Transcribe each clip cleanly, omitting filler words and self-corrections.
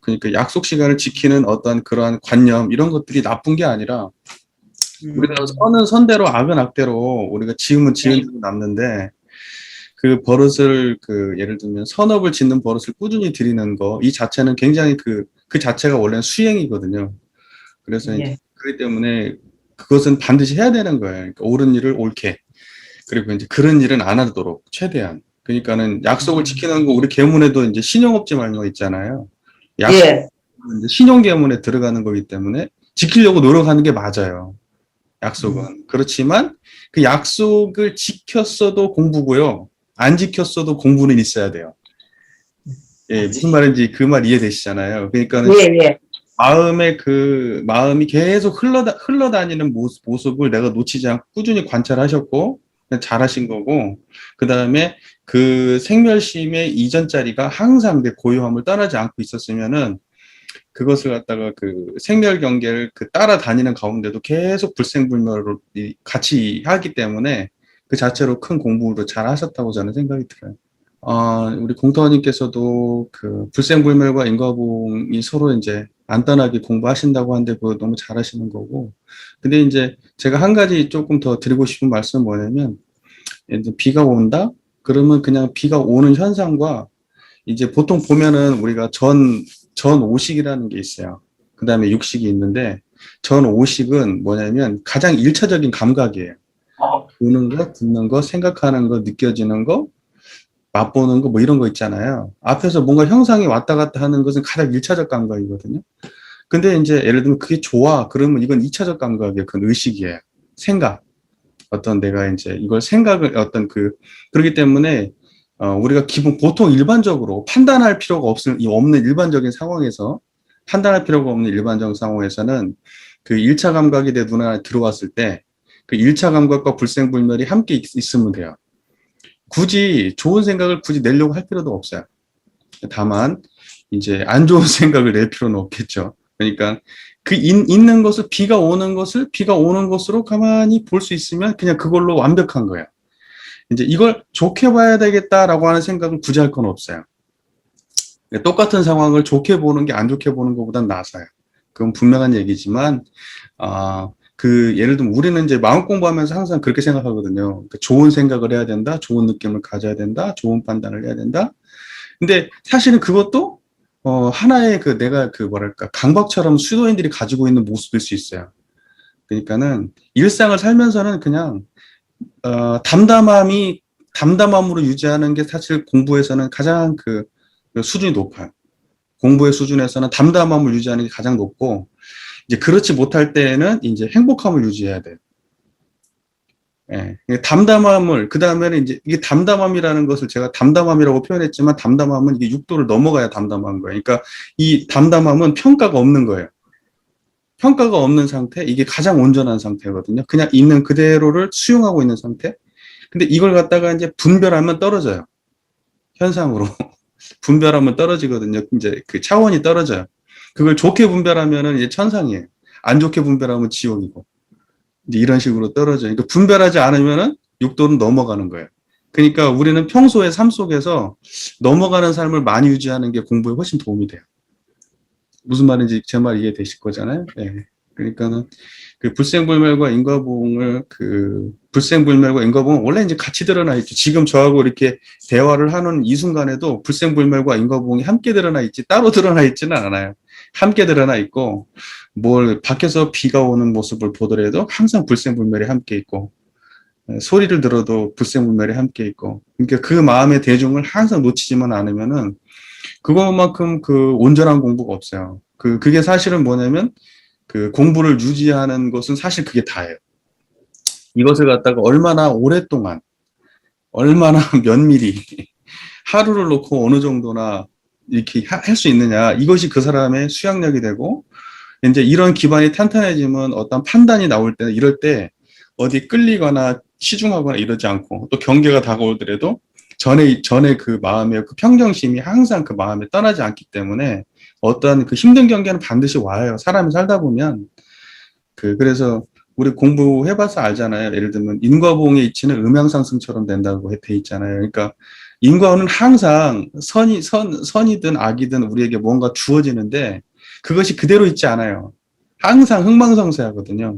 그러니까 약속 시간을 지키는 어떤 그러한 관념 이런 것들이 나쁜 게 아니라 우리가 선은 선대로 악은 악대로 우리가 지으면 지은 대로 남는데 그 버릇을 그 예를 들면 선업을 짓는 버릇을 꾸준히 들이는 거 이 자체는 굉장히 그 자체가 원래는 수행이거든요. 그래서 이제 예. 그렇기 때문에 그것은 반드시 해야 되는 거예요. 그러니까 옳은 일을 옳게 그리고 이제 그런 일은 안 하도록 최대한. 그러니까는 약속을 지키는 거 우리 계문에도 이제 신용업지 말로 있잖아요. 약속 예. 이제 신용 계문에 들어가는 거기 때문에 지키려고 노력하는 게 맞아요. 약속은. 그렇지만 그 약속을 지켰어도 공부고요. 안 지켰어도 공부는 있어야 돼요. 예, 무슨 말인지 그 말 이해되시잖아요. 그러니까는 예, 예. 마음이 계속 흘러다니는 모습을 내가 놓치지 않고 꾸준히 관찰하셨고, 잘하신 거고, 그 다음에 그 생멸심의 이전 자리가 항상 내 고요함을 떠나지 않고 있었으면은, 그것을 갖다가 그 생멸 경계를 그 따라다니는 가운데도 계속 불생불멸로 같이 하기 때문에 그 자체로 큰 공부를 잘 하셨다고 저는 생각이 들어요. 우리 공터님께서도 그 불생불멸과 인과봉이 서로 이제 안단하게 공부하신다고 하는데 그거 너무 잘하시는 거고. 근데 이제 제가 한 가지 조금 더 드리고 싶은 말씀은 뭐냐면, 이제 비가 온다? 그러면 그냥 비가 오는 현상과 이제 보통 보면은 우리가 전 오식이라는 게 있어요. 그 다음에 육식이 있는데, 전 오식은 뭐냐면 가장 일차적인 감각이에요. 보는 거, 듣는 거, 생각하는 거, 느껴지는 거, 맛보는 거, 뭐 이런 거 있잖아요. 앞에서 뭔가 형상이 왔다 갔다 하는 것은 가장 일차적 감각이거든요. 근데 이제 예를 들면 그게 좋아. 그러면 이건 이차적 감각이에요. 그건 의식이에요. 생각. 어떤 내가 이제 이걸 생각을 그렇기 때문에 우리가 보통 일반적으로 판단할 필요가 없는 일반적인 상황에서 판단할 필요가 없는 일반적 상황에서는 그 1차 감각이 내 눈 안에 들어왔을 때 그 1차 감각과 불생불멸이 함께 있으면 돼요. 굳이 좋은 생각을 굳이 내려고 할 필요도 없어요. 다만 이제 안 좋은 생각을 낼 필요는 없겠죠. 그러니까 있는 것을 비가 오는 것으로 가만히 볼 수 있으면 그냥 그걸로 완벽한 거예요. 이제 이걸 좋게 봐야 되겠다라고 하는 생각을 굳이 할 건 없어요. 똑같은 상황을 좋게 보는 게 안 좋게 보는 것보단 나아요. 그건 분명한 얘기지만, 예를 들면 우리는 이제 마음 공부하면서 항상 그렇게 생각하거든요. 그러니까 좋은 생각을 해야 된다, 좋은 느낌을 가져야 된다, 좋은 판단을 해야 된다. 근데 사실은 그것도, 하나의 내가 뭐랄까, 강박처럼 수도인들이 가지고 있는 모습일 수 있어요. 그러니까는 일상을 살면서는 그냥, 담담함으로 유지하는 게 사실 공부에서는 가장 수준이 높아요. 공부의 수준에서는 담담함을 유지하는 게 가장 높고, 이제 그렇지 못할 때에는 이제 행복함을 유지해야 돼요. 예. 그 다음에는 이제 이게 담담함이라는 것을 제가 담담함이라고 표현했지만 담담함은 이게 6도를 넘어가야 담담한 거예요. 그러니까 이 담담함은 평가가 없는 거예요. 평가가 없는 상태, 이게 가장 온전한 상태거든요. 그냥 있는 그대로를 수용하고 있는 상태. 근데 이걸 갖다가 이제 분별하면 떨어져요. 현상으로. 분별하면 떨어지거든요. 이제 그 차원이 떨어져요. 그걸 좋게 분별하면은 이제 천상이에요. 안 좋게 분별하면 지옥이고. 이제 이런 식으로 떨어져요. 그러니까 분별하지 않으면은 육도는 넘어가는 거예요. 그러니까 우리는 평소의 삶 속에서 넘어가는 삶을 많이 유지하는 게 공부에 훨씬 도움이 돼요. 무슨 말인지 제 말 이해되실 거잖아요. 네. 그러니까는 불생불멸과 인과봉은 원래 이제 같이 드러나 있죠. 지금 저하고 이렇게 대화를 하는 이 순간에도 불생불멸과 인과봉이 함께 드러나 있지 따로 드러나 있지는 않아요. 함께 드러나 있고 밖에서 비가 오는 모습을 보더라도 항상 불생불멸이 함께 있고 소리를 들어도 불생불멸이 함께 있고 그러니까 그 마음의 대중을 항상 놓치지만 않으면은 그것만큼 온전한 공부가 없어요. 그게 사실은 뭐냐면 공부를 유지하는 것은 사실 그게 다예요. 이것을 갖다가 얼마나 오랫동안, 얼마나 면밀히, 하루를 놓고 어느 정도나 이렇게 할 수 있느냐. 이것이 그 사람의 수양력이 되고, 이제 이런 기반이 탄탄해지면 어떤 판단이 나올 때, 이럴 때 어디 끌리거나 치중하거나 이러지 않고, 또 경계가 다가오더라도 전에 그 마음의 그 평정심이 항상 그 마음에 떠나지 않기 때문에 어떤 그 힘든 경계는 반드시 와요. 사람이 살다 보면. 그래서 우리 공부해봐서 알잖아요. 예를 들면 인과보응의 이치는 음양상승처럼 된다고 돼 있잖아요. 그러니까 인과는 항상 선이든 악이든 우리에게 뭔가 주어지는데 그것이 그대로 있지 않아요. 항상 흥망성쇠하거든요.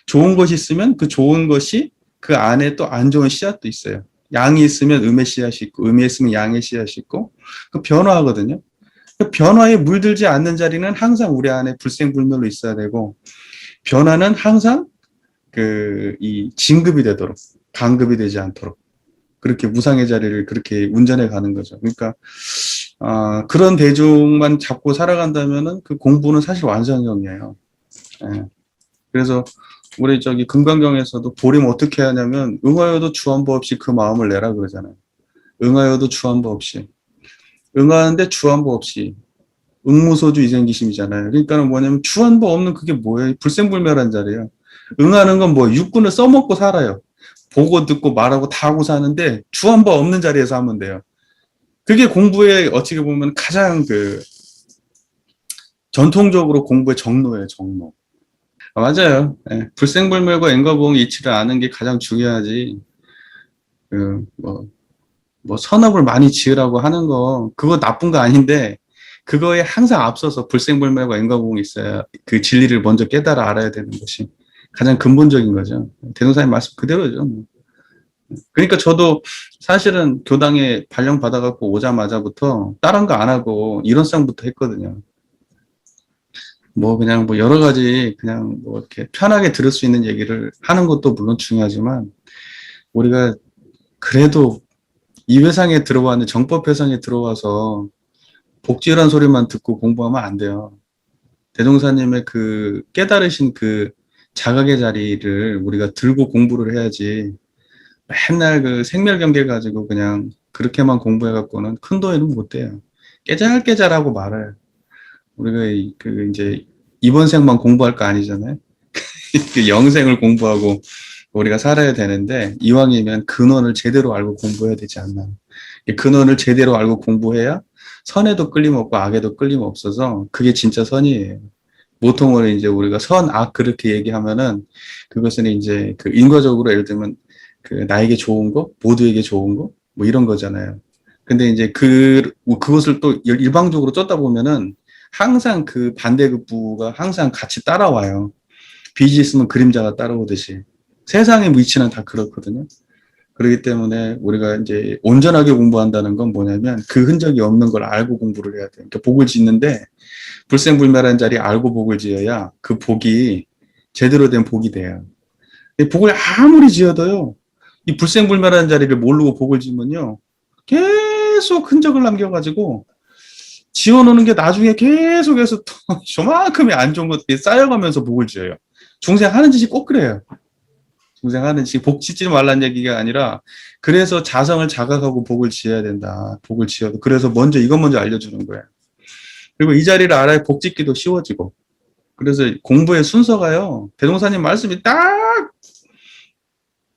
좋은 것이 있으면 그 좋은 것이 그 안에 또 안 좋은 씨앗도 있어요. 양이 있으면 음의 씨앗이 있고, 음이 있으면 양의 씨앗이 있고, 그 변화하거든요. 그 변화에 물들지 않는 자리는 항상 우리 안에 불생불멸로 있어야 되고, 변화는 항상 이 진급이 되도록, 간급이 되지 않도록, 그렇게 무상의 자리를 그렇게 운전해 가는 거죠. 그러니까, 그런 대중만 잡고 살아간다면은 그 공부는 사실 완성형이에요. 예. 그래서 우리 저기 금강경에서도 보림 어떻게 하냐면 응하여도 주안부 없이 그 마음을 내라 그러잖아요. 응하여도 주안부 없이. 응하는데 주안부 없이. 응무소주 이생기심이잖아요. 그러니까는 뭐냐면 주안부 없는 그게 뭐예요? 불생불멸한 자리예요. 응하는 건 뭐 육군을 써먹고 살아요. 보고 듣고 말하고 다 하고 사는데 주안부 없는 자리에서 하면 돼요. 그게 공부에 어떻게 보면 가장 전통적으로 공부의 정로예요, 정로. 맞아요. 예. 불생불멸과 인과보응 이치를 아는 게 가장 중요하지. 뭐 선업을 많이 지으라고 하는 거, 그거 나쁜 거 아닌데, 그거에 항상 앞서서 불생불멸과 인과보응이 있어야 그 진리를 먼저 깨달아 알아야 되는 것이 가장 근본적인 거죠. 대동사님 말씀 그대로죠. 그러니까 저도 사실은 교당에 발령 받아갖고 오자마자부터 다른 거 안 하고 이론상부터 했거든요. 뭐 그냥 뭐 여러 가지 그냥 뭐 이렇게 편하게 들을 수 있는 얘기를 하는 것도 물론 중요하지만 우리가 그래도 이 회상에 들어왔는 정법 회상에 들어와서 복지란 소리만 듣고 공부하면 안 돼요. 대종사님의 그 깨달으신 그 자각의 자리를 우리가 들고 공부를 해야지 맨날 그 생멸경계 가지고 그냥 그렇게만 공부해갖고는 큰 도에는 못 돼요. 깨잘깨잘하고 말아요. 우리가 이제 이번 생만 공부할 거 아니잖아요. 그 영생을 공부하고 우리가 살아야 되는데 이왕이면 근원을 제대로 알고 공부해야 되지 않나. 근원을 제대로 알고 공부해야 선에도 끌림없고 악에도 끌림없어서 그게 진짜 선이에요. 보통은 이제 우리가 선, 악 그렇게 얘기하면은 그것은 이제 그 인과적으로 예를 들면 그 나에게 좋은 거, 모두에게 좋은 거, 뭐 이런 거잖아요. 근데 이제 그것을 또 일방적으로 쫓다 보면은 항상 그 반대급부가 항상 같이 따라와요. 빚이 있으면 그림자가 따라오듯이. 세상의 위치는 다 그렇거든요. 그렇기 때문에 우리가 이제 온전하게 공부한다는 건 뭐냐면 그 흔적이 없는 걸 알고 공부를 해야 돼요. 그러니까 복을 짓는데 불생불멸한 자리 알고 복을 지어야 그 복이 제대로 된 복이 돼요. 복을 아무리 지어도요, 이 불생불멸한 자리를 모르고 복을 지면요, 계속 흔적을 남겨가지고 지어놓는 게 나중에 계속해서 또 저만큼의 안 좋은 것들이 쌓여가면서 복을 지어요. 중생 하는 짓이 꼭 그래요. 중생하는 짓이 복 짓지 말란 얘기가 아니라 그래서 자성을 자각하고 복을 지어야 된다. 복을 지어도 그래서 이것 먼저 알려주는 거예요. 그리고 이 자리를 알아야 복 짓기도 쉬워지고. 그래서 공부의 순서가요. 대종사님 말씀이 딱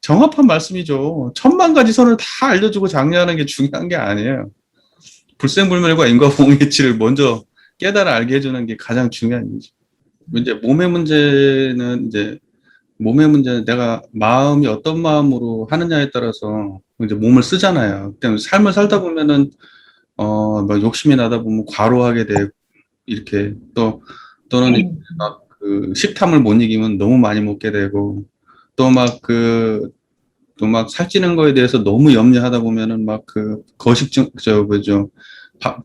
정확한 말씀이죠. 천만 가지 선을 다 알려주고 장려하는 게 중요한 게 아니에요. 불생불멸과 인과보응의 이치를 먼저 깨달아 알게 해주는 게 가장 중요한 일이죠. 이제 몸의 문제는 내가 마음이 어떤 마음으로 하느냐에 따라서 이제 몸을 쓰잖아요. 때문에 삶을 살다 보면은 막 욕심이 나다 보면 과로하게 되고 이렇게 또는 막 그 식탐을 못 이기면 너무 많이 먹게 되고 또 막 살찌는 거에 대해서 너무 염려하다 보면은 막 그 거식증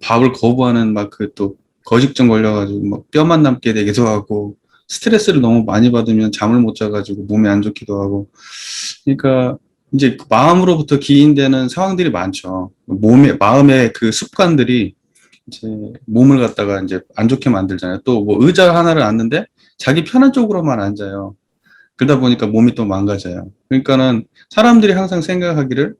밥을 거부하는 막 그 또 거식증 걸려가지고 막 뼈만 남게 되기도 하고 스트레스를 너무 많이 받으면 잠을 못 자가지고 몸에 안 좋기도 하고 그러니까 이제 마음으로부터 기인되는 상황들이 많죠. 마음의 그 습관들이 이제 몸을 갖다가 이제 안 좋게 만들잖아요. 또 뭐 의자 하나를 앉는데 자기 편한 쪽으로만 앉아요. 그러다 보니까 몸이 또 망가져요. 그러니까는 사람들이 항상 생각하기를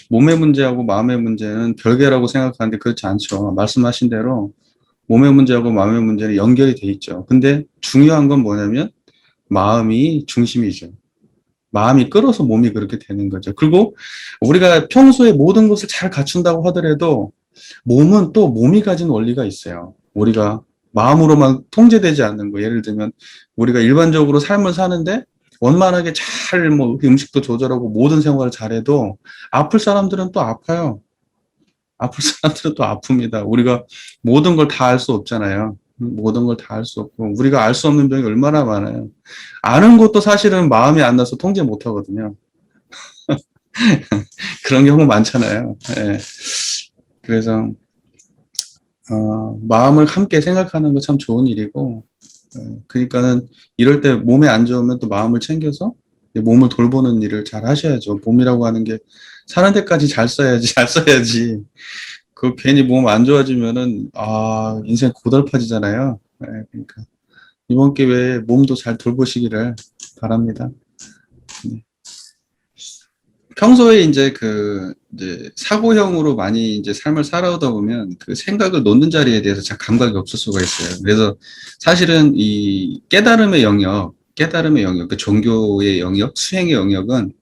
몸의 문제하고 마음의 문제는 별개라고 생각하는데 그렇지 않죠. 말씀하신 대로 몸의 문제하고 마음의 문제는 연결이 돼 있죠. 근데 중요한 건 뭐냐면 마음이 중심이죠. 마음이 끌어서 몸이 그렇게 되는 거죠. 그리고 우리가 평소에 모든 것을 잘 갖춘다고 하더라도 몸은 또 몸이 가진 원리가 있어요. 우리가 마음으로만 통제되지 않는 거. 예를 들면 우리가 일반적으로 삶을 사는데 원만하게 잘 뭐 음식도 조절하고 모든 생활을 잘해도 아플 사람들은 또 아파요. 아플 사람들은 또 아픕니다. 우리가 모든 걸 다 알 수 없잖아요. 모든 걸 다 알 수 없고, 우리가 알 수 없는 병이 얼마나 많아요. 아는 것도 사실은 마음이 안 나서 통제 못 하거든요. 그런 경우 많잖아요. 예. 그래서, 마음을 함께 생각하는 거 참 좋은 일이고, 그러니까는 이럴 때 몸에 안 좋으면 또 마음을 챙겨서 몸을 돌보는 일을 잘 하셔야죠. 몸이라고 하는 게 사는 데까지 잘 써야지, 잘 써야지. 그 괜히 몸 안 좋아지면은, 인생 고달파지잖아요. 그러니까 이번 기회에 몸도 잘 돌보시기를 바랍니다. 네. 평소에 이제 사고형으로 많이 이제 삶을 살아오다 보면 그 생각을 놓는 자리에 대해서 잘 감각이 없을 수가 있어요. 그래서 사실은 이 깨달음의 영역, 그 종교의 영역, 수행의 영역은,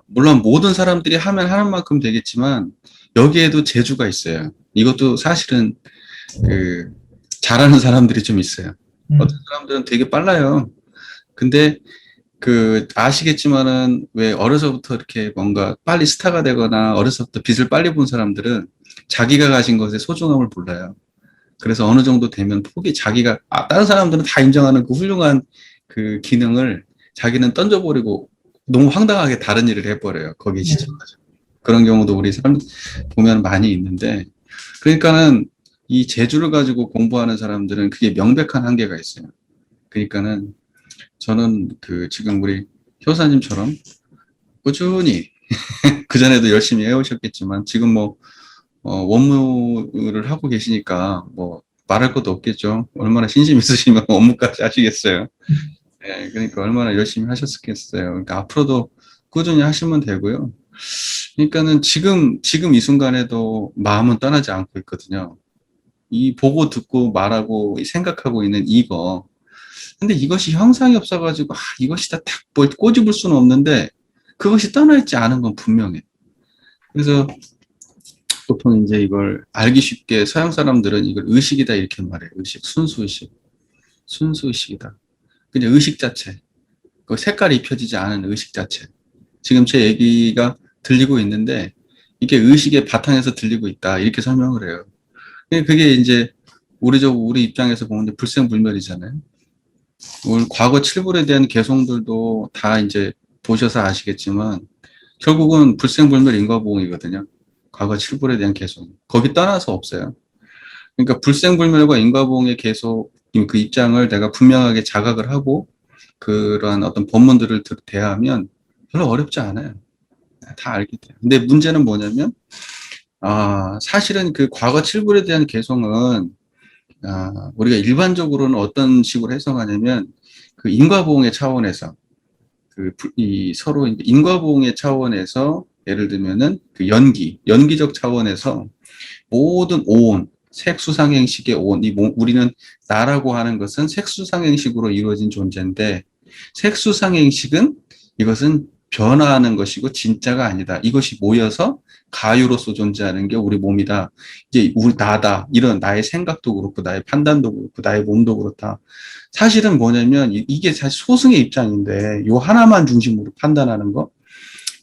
물론 모든 사람들이 하면 하는 만큼 되겠지만, 여기에도 재주가 있어요. 이것도 사실은 그, 잘하는 사람들이 좀 있어요. 어떤 사람들은 되게 빨라요. 근데 아시겠지만은, 왜 어려서부터 이렇게 뭔가 빨리 스타가 되거나 어려서부터 빛을 빨리 본 사람들은 자기가 가진 것의 소중함을 몰라요. 그래서 어느 정도 되면 다른 사람들은 다 인정하는 그 훌륭한 그 기능을 자기는 던져버리고 너무 황당하게 다른 일을 해버려요. 거기에 지쳐가지고. 그런 경우도 우리 삶 보면 많이 있는데, 그러니까는 이 재주를 가지고 공부하는 사람들은 그게 명백한 한계가 있어요. 그러니까는 저는 지금 우리 효사님처럼 꾸준히 그전에도 열심히 해오셨겠지만 지금 뭐 원무를 하고 계시니까 뭐 말할 것도 없겠죠. 얼마나 신심 있으시면 원무까지 하시겠어요. 네, 그러니까 얼마나 열심히 하셨겠어요. 그러니까 앞으로도 꾸준히 하시면 되고요. 그러니까는 지금 이 순간에도 마음은 떠나지 않고 있거든요. 이 보고 듣고 말하고 생각하고 있는 이거. 근데 이것이 형상이 없어가지고, 이것이다 탁 꼬집을 수는 없는데, 그것이 떠나있지 않은 건 분명해. 그래서 보통 이제 이걸 알기 쉽게 서양 사람들은 이걸 의식이다 이렇게 말해요. 의식, 순수의식. 순수의식이다. 그냥 의식 자체. 그 색깔이 입혀지지 않은 의식 자체. 지금 제 얘기가 들리고 있는데, 이게 의식의 바탕에서 들리고 있다. 이렇게 설명을 해요. 그게 이제 우리 입장에서 보면 불생불멸이잖아요. 오늘 과거 칠불에 대한 개성들도 다 이제 보셔서 아시겠지만, 결국은 불생불멸 인과보응이거든요. 과거 칠불에 대한 개성. 거기 떠나서 없어요. 그러니까 불생불멸과 인과보응의 계속 그 입장을 내가 분명하게 자각을 하고 그러한 어떤 법문들을 대하면 별로 어렵지 않아요. 다 알게 돼요. 근데 문제는 뭐냐면, 사실은 그 과거 칠불에 대한 개성은, 우리가 일반적으로는 어떤 식으로 해석하냐면, 그 인과보응의 차원에서, 서로 이제 인과보응의 차원에서, 예를 들면은 그 연기적 차원에서 모든 오온, 색수상행식의 오온, 우리는 나라고 하는 것은 색수상행식으로 이루어진 존재인데, 색수상행식은 이것은 변화하는 것이고 진짜가 아니다. 이것이 모여서 가유로서 존재하는 게 우리 몸이다. 이제 나다. 이런 나의 생각도 그렇고 나의 판단도 그렇고 나의 몸도 그렇다. 사실은 뭐냐면 이게 사실 소승의 입장인데 요 하나만 중심으로 판단하는 거.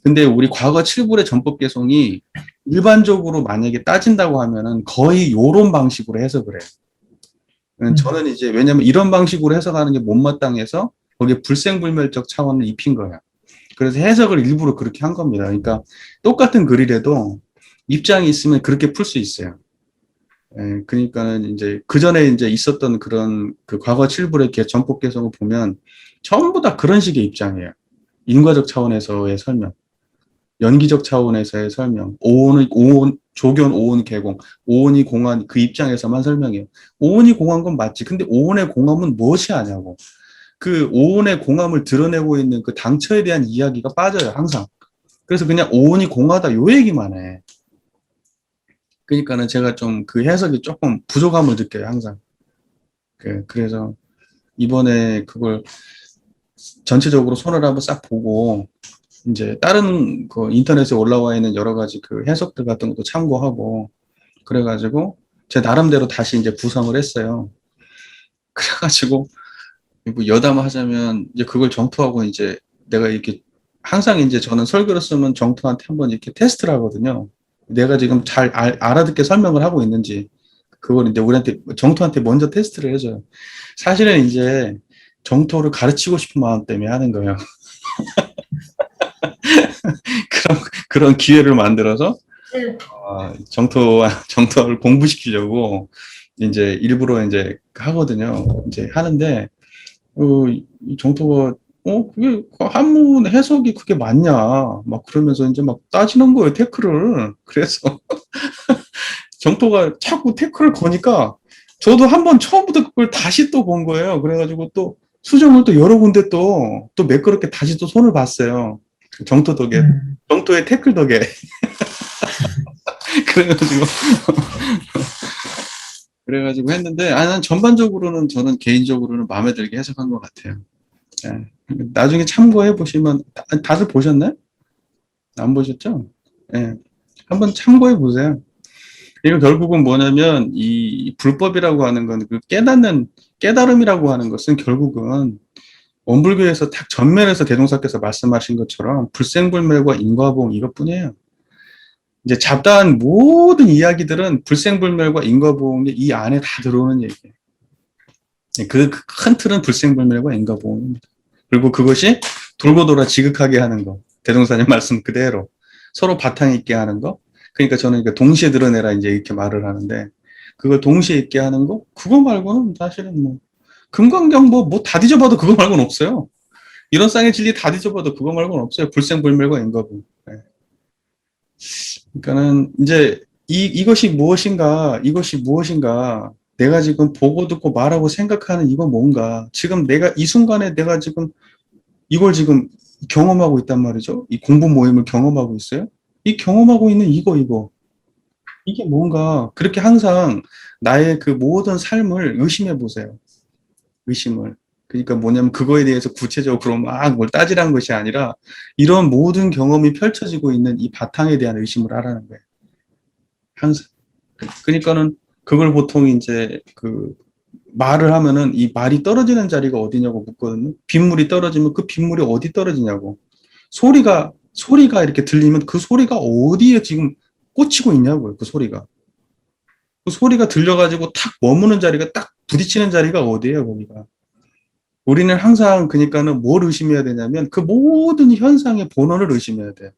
근데 우리 과거 칠불의 전법 개성이 일반적으로 만약에 따진다고 하면은 거의 요런 방식으로 해석을 해요. 저는 이제 왜냐면 이런 방식으로 해석하는 게 못마땅해서 거기에 불생불멸적 차원을 입힌 거야. 그래서 해석을 일부러 그렇게 한 겁니다. 그러니까 똑같은 글이라도 입장이 있으면 그렇게 풀 수 있어요. 그러니까는 이제 그 전에 이제 있었던 그런 그 과거 칠불의 전법 개성을 보면 전부 다 그런 식의 입장이에요. 인과적 차원에서의 설명, 연기적 차원에서의 설명, 조견 오온 개공, 오온이 공한 그 입장에서만 설명해요. 오온이 공한 건 맞지. 근데 오온의 공함은 무엇이 아냐고. 그 오온의 공함을 드러내고 있는 그 당처에 대한 이야기가 빠져요, 항상. 그래서 그냥 오온이 공하다 요 얘기만 해. 그러니까는 제가 좀 그 해석이 조금 부족함을 느껴요, 항상. 그래서 이번에 그걸 전체적으로 손을 한번 싹 보고 이제 다른 그 인터넷에 올라와 있는 여러 가지 그 해석들 같은 것도 참고하고 그래가지고 제 나름대로 다시 이제 구성을 했어요. 그래가지고 뭐 여담하자면 이제 그걸 정토하고 이제 내가 이렇게 항상 이제 저는 설교를 쓰면 정토한테 한번 이렇게 테스트를 하거든요. 내가 지금 잘 알아듣게 설명을 하고 있는지, 그걸 이제 우리한테, 정토한테 먼저 테스트를 해줘요. 사실은 이제 정토를 가르치고 싶은 마음 때문에 하는 거예요. 그런 기회를 만들어서, 네. 정토를 공부시키려고, 이제 일부러 이제 하거든요. 이제 하는데, 이 정토가, 그게, 그 한문 해석이 그게 맞냐. 막 그러면서 이제 막 따지는 거예요, 태클을. 그래서 정토가 자꾸 태클을 거니까, 저도 한번 처음부터 그걸 다시 또 본 거예요. 그래가지고 또 수정을 또 여러 군데 또 매끄럽게 다시 또 손을 봤어요. 정토 덕에. 정토의 태클 덕에. 그래가지고, 했는데, 난 전반적으로는 저는 개인적으로는 마음에 들게 해석한 것 같아요. 예. 나중에 참고해 보시면, 다들 보셨나요? 안 보셨죠? 예. 한번 참고해 보세요. 이거 결국은 뭐냐면, 이 불법이라고 하는 건 그 깨달음이라고 하는 것은 결국은 원불교에서 딱 전면에서 대종사께서 말씀하신 것처럼 불생불멸과 인과보험 이것뿐이에요. 이제 잡다한 모든 이야기들은 불생불멸과 인과보험이 이 안에 다 들어오는 얘기예요. 그 큰 틀은 불생불멸과 인과보험입니다. 그리고 그것이 돌고 돌아 지극하게 하는 거. 대종사님 말씀 그대로. 서로 바탕 있게 하는 거. 그러니까 저는 동시에 드러내라 이제 이렇게 말을 하는데, 그걸 동시에 있게 하는 거? 그거 말고는 사실은 뭐, 금강경 뭐 다 뒤져봐도 그거 말고는 없어요. 이런 쌍의 진리 다 뒤져봐도 그거 말고는 없어요. 불생불멸과 인과보험. 네. 그러니까는 이제 이것이 무엇인가, 내가 지금 보고 듣고 말하고 생각하는 이건 뭔가, 지금 내가 이 순간에 내가 지금 이걸 지금 경험하고 있단 말이죠. 이 공부 모임을 경험하고 있어요. 이 경험하고 있는 이게 뭔가, 그렇게 항상 나의 그 모든 삶을 의심해 보세요. 의심을. 그러니까 뭐냐면 그거에 대해서 구체적으로 막 뭘 따지라는 것이 아니라, 이런 모든 경험이 펼쳐지고 있는 이 바탕에 대한 의심을 하라는 거예요. 항상. 그러니까는 그걸 보통 이제 그 말을 하면은 이 말이 떨어지는 자리가 어디냐고 묻거든요. 빗물이 떨어지면 그 빗물이 어디 떨어지냐고. 소리가 이렇게 들리면 그 소리가 어디에 지금 꽂히고 있냐고요. 그 소리가. 그 소리가 들려가지고 탁 머무는 자리가, 딱 부딪히는 자리가 어디예요, 거기가. 우리는 항상 그러니까는 뭘 의심해야 되냐면 그 모든 현상의 본원을 의심해야 돼요.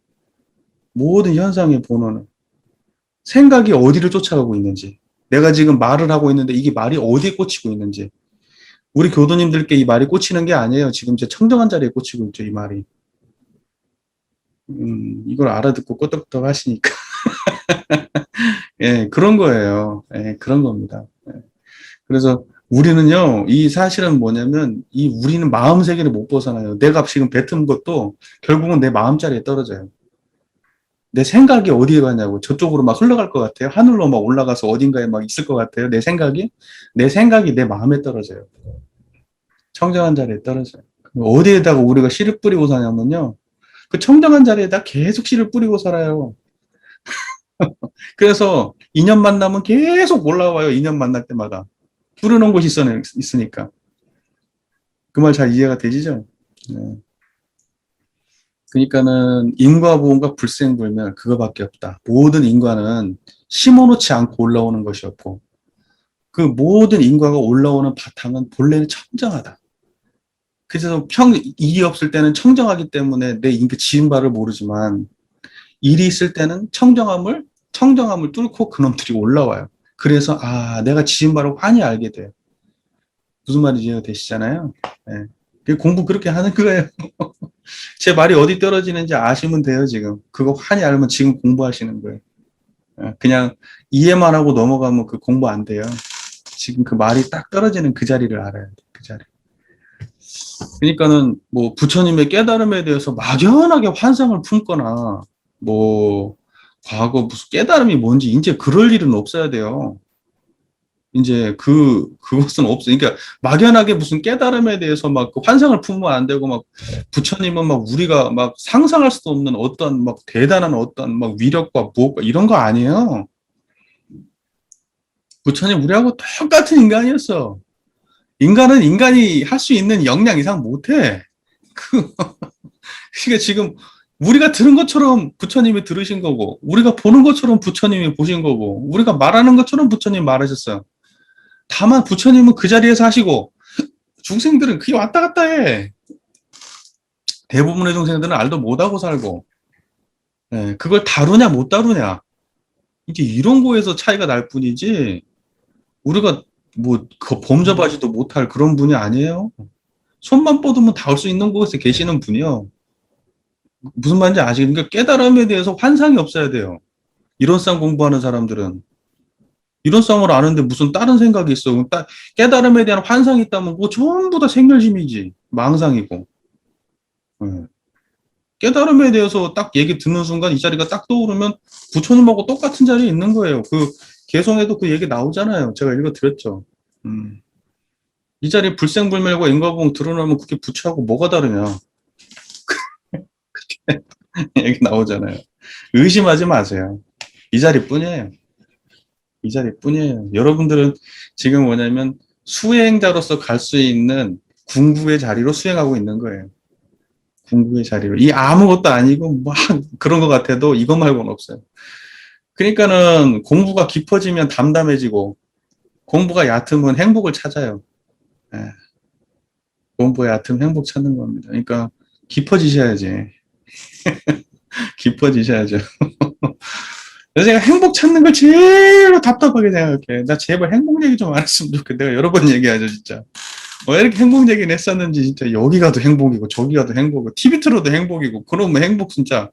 모든 현상의 본원을. 생각이 어디를 쫓아가고 있는지. 내가 지금 말을 하고 있는데 이게 말이 어디에 꽂히고 있는지. 우리 교도님들께 이 말이 꽂히는 게 아니에요. 지금 제 청정한 자리에 꽂히고 있죠, 이 말이. 이걸 알아듣고 끄떡끄떡 하시니까. 예, 그런 거예요. 예, 그런 겁니다. 예. 그래서 우리는요, 이 사실은 뭐냐면, 우리는 마음 세계를 못 벗어나요. 내가 지금 뱉은 것도 결국은 내 마음자리에 떨어져요. 내 생각이 어디에 가냐고. 저쪽으로 막 흘러갈 것 같아요. 하늘로 막 올라가서 어딘가에 막 있을 것 같아요. 내 생각이 내 마음에 떨어져요. 청정한 자리에 떨어져요. 어디에다가 우리가 씨를 뿌리고 사냐면요, 그 청정한 자리에다 계속 씨를 뿌리고 살아요. 그래서 인연 만나면 계속 올라와요. 인연 만날 때마다. 뿌려놓은 곳이 있으니까. 그 말 잘 이해가 되시죠? 네. 그러니까는 인과보험과 불생불멸 그거밖에 없다. 모든 인과는 심어놓지 않고 올라오는 것이 없고, 그 모든 인과가 올라오는 바탕은 본래는 청정하다. 그래서 일이 없을 때는 청정하기 때문에 내 인그 지은 바를 모르지만, 일이 있을 때는 청정함을 뚫고 그놈들이 올라와요. 그래서 내가 지은 바를 환히 알게 돼요. 무슨 말인지 이해가 되시잖아요. 네. 공부 그렇게 하는 거예요. 제 말이 어디 떨어지는지 아시면 돼요, 지금. 그거 환히 알면 지금 공부하시는 거예요. 그냥 이해만 하고 넘어가면 그 공부 안 돼요. 지금 그 말이 딱 떨어지는 그 자리를 알아야 돼, 그 자리. 그러니까는 뭐 부처님의 깨달음에 대해서 막연하게 환상을 품거나, 뭐 과거 무슨 깨달음이 뭔지 이제 그럴 일은 없어야 돼요. 이제 그것은 없어. 그러니까 막연하게 무슨 깨달음에 대해서 막 환상을 품으면 안 되고, 막 부처님은 막 우리가 막 상상할 수도 없는 어떤 막 대단한 어떤 막 위력과 무엇과 이런 거 아니에요. 부처님 우리하고 똑같은 인간이었어. 인간은 인간이 할 수 있는 역량 이상 못해. 그러니까 지금 우리가 들은 것처럼 부처님이 들으신 거고, 우리가 보는 것처럼 부처님이 보신 거고, 우리가 말하는 것처럼 부처님이 말하셨어요. 다만 부처님은 그 자리에서 하시고, 중생들은 그게 왔다 갔다 해. 대부분의 중생들은 알도 못하고 살고, 예, 그걸 다루냐 못 다루냐. 이제 이런 거에서 차이가 날 뿐이지, 우리가 뭐, 그 범접하지도 못할 그런 분이 아니에요. 손만 뻗으면 닿을 수 있는 곳에 계시는 분이요. 무슨 말인지 아시겠습니까? 그러니까 깨달음에 대해서 환상이 없어야 돼요. 이론상 공부하는 사람들은. 이론상을 아는데 무슨 다른 생각이 있어. 깨달음에 대한 환상이 있다면 그거 전부 다 생멸심이지. 망상이고. 예. 깨달음에 대해서 딱 얘기 듣는 순간 이 자리가 딱 떠오르면 부처님하고 똑같은 자리에 있는 거예요. 그 개성에도 그 얘기 나오잖아요. 제가 읽어드렸죠. 이 자리에 불생불멸과 인과보응 드러나면 그게 부처하고 뭐가 다르냐. 얘기 나오잖아요. 의심하지 마세요. 이 자리뿐이에요. 이 자리뿐이에요. 여러분들은 지금 뭐냐면 수행자로서 갈 수 있는 궁극의 자리로 수행하고 있는 거예요. 궁극의 자리로. 이 아무것도 아니고 막 그런 것 같아도 이것 말고는 없어요. 그러니까는 공부가 깊어지면 담담해지고 공부가 얕으면 행복을 찾아요. 예. 공부가 얕으면 행복 찾는 겁니다. 그러니까 깊어지셔야지. 깊어지셔야죠. 그래서 제가 행복 찾는 걸 제일 답답하게 생각해. 나 제발 행복 얘기 좀 안 했으면 좋겠다. 내가 여러 번 얘기하죠, 진짜. 왜 이렇게 행복 얘기를 했었는지, 진짜 여기 가도 행복이고, 저기 가도 행복이고, TV 틀어도 행복이고, 그러면 행복 진짜.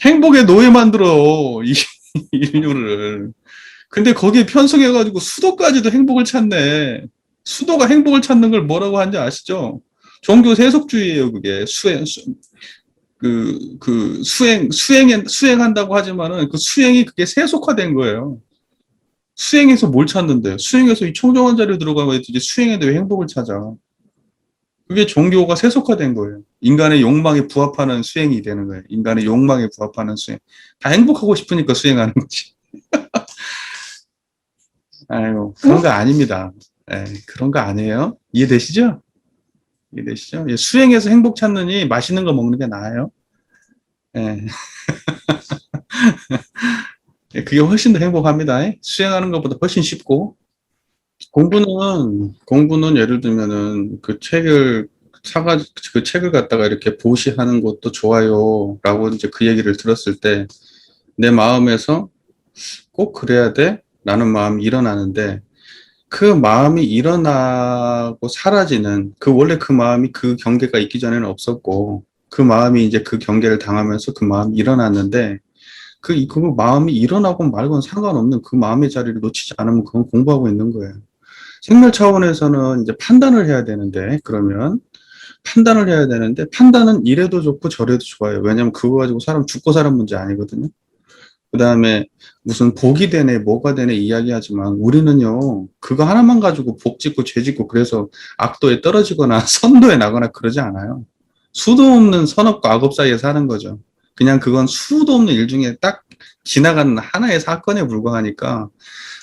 행복의 노예 만들어, 이 인류를. 근데 거기에 편승해가지고 수도까지도 행복을 찾네. 수도가 행복을 찾는 걸 뭐라고 하는지 아시죠? 종교 세속주의예요, 그게. 수행한다고 하지만은 그 수행이 그게 세속화된 거예요. 수행해서 뭘 찾는데? 수행해서 이 청정한 자리에 들어가면 이제 수행에 대해 행복을 찾아. 그게 종교가 세속화된 거예요. 인간의 욕망에 부합하는 수행이 되는 거예요. 인간의 욕망에 부합하는 수행. 다 행복하고 싶으니까 수행하는 거지. 아이고, 그런 거 아닙니다. 예, 그런 거 아니에요. 이해되시죠? 이해되시죠? 예, 수행해서 행복 찾느니 맛있는 거 먹는 게 나아요. 예. 예, 그게 훨씬 더 행복합니다. 수행하는 것보다 훨씬 쉽고. 공부는 예를 들면은 그 책을 갖다가 이렇게 보시하는 것도 좋아요. 라고 이제 그 얘기를 들었을 때 내 마음에서 꼭 그래야 돼? 라는 마음이 일어나는데 그 마음이 일어나고 사라지는 원래 그 마음이 그 경계가 있기 전에는 없었고 그 마음이 이제 그 경계를 당하면서 그 마음이 일어났는데 그 마음이 일어나고 말고는 상관없는 그 마음의 자리를 놓치지 않으면 그건 공부하고 있는 거예요. 생멸 차원에서는 이제 판단을 해야 되는데, 그러면 판단을 해야 되는데, 판단은 이래도 좋고 저래도 좋아요. 왜냐면 그거 가지고 사람 죽고 사는 문제 아니거든요. 그 다음에 무슨 복이 되네, 뭐가 되네 이야기하지만 우리는요, 그거 하나만 가지고 복 짓고 죄 짓고 그래서 악도에 떨어지거나 선도에 나거나 그러지 않아요. 수도 없는 선업과 악업 사이에 사는 거죠. 그냥 그건 수도 없는 일 중에 딱 지나가는 하나의 사건에 불과하니까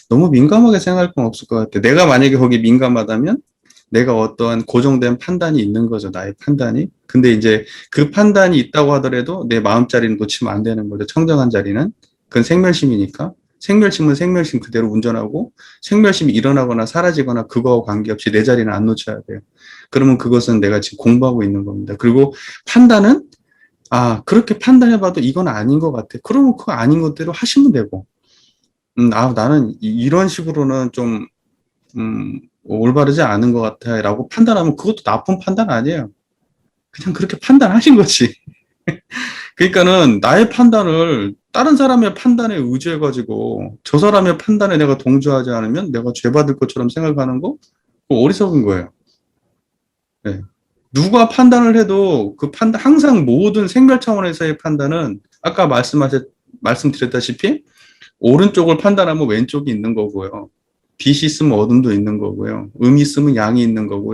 너무 민감하게 생각할 건 없을 것 같아. 내가 만약에 거기 민감하다면 내가 어떠한 고정된 판단이 있는 거죠. 나의 판단이. 근데 이제 그 판단이 있다고 하더라도 내 마음자리는 놓치면 안 되는 거죠. 청정한 자리는. 그건 생멸심이니까. 생멸심은 생멸심 그대로 운전하고 생멸심이 일어나거나 사라지거나 그거와 관계없이 내 자리는 안 놓쳐야 돼요. 그러면 그것은 내가 지금 공부하고 있는 겁니다. 그리고 판단은 그렇게 판단해봐도 이건 아닌 것 같아. 그러면 그거 아닌 것대로 하시면 되고. 나는 이런 식으로는 좀, 올바르지 않은 것 같아. 라고 판단하면 그것도 나쁜 판단 아니에요. 그냥 그렇게 판단하신 거지. 그러니까는 나의 판단을 다른 사람의 판단에 의지해가지고 저 사람의 판단에 내가 동조하지 않으면 내가 죄받을 것처럼 생각하는 거? 그거 어리석은 거예요. 네. 누가 판단을 해도 그 판단, 항상 모든 생멸 차원에서의 판단은 아까 말씀드렸다시피 오른쪽을 판단하면 왼쪽이 있는 거고요. 빛이 있으면 어둠도 있는 거고요. 음이 있으면 양이 있는 거고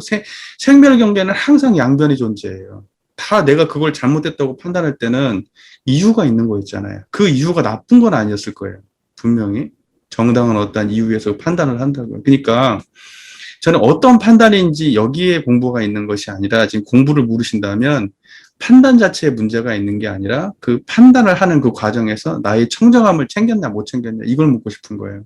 생멸 경계는 항상 양변이 존재해요. 다 내가 그걸 잘못했다고 판단할 때는 이유가 있는 거 있잖아요. 그 이유가 나쁜 건 아니었을 거예요. 분명히 정당한 어떤 이유에서 판단을 한다고요. 그러니까 저는 어떤 판단인지 여기에 공부가 있는 것이 아니라 지금 공부를 물으신다면 판단 자체에 문제가 있는 게 아니라 그 판단을 하는 그 과정에서 나의 청정함을 챙겼냐 못 챙겼냐 이걸 묻고 싶은 거예요.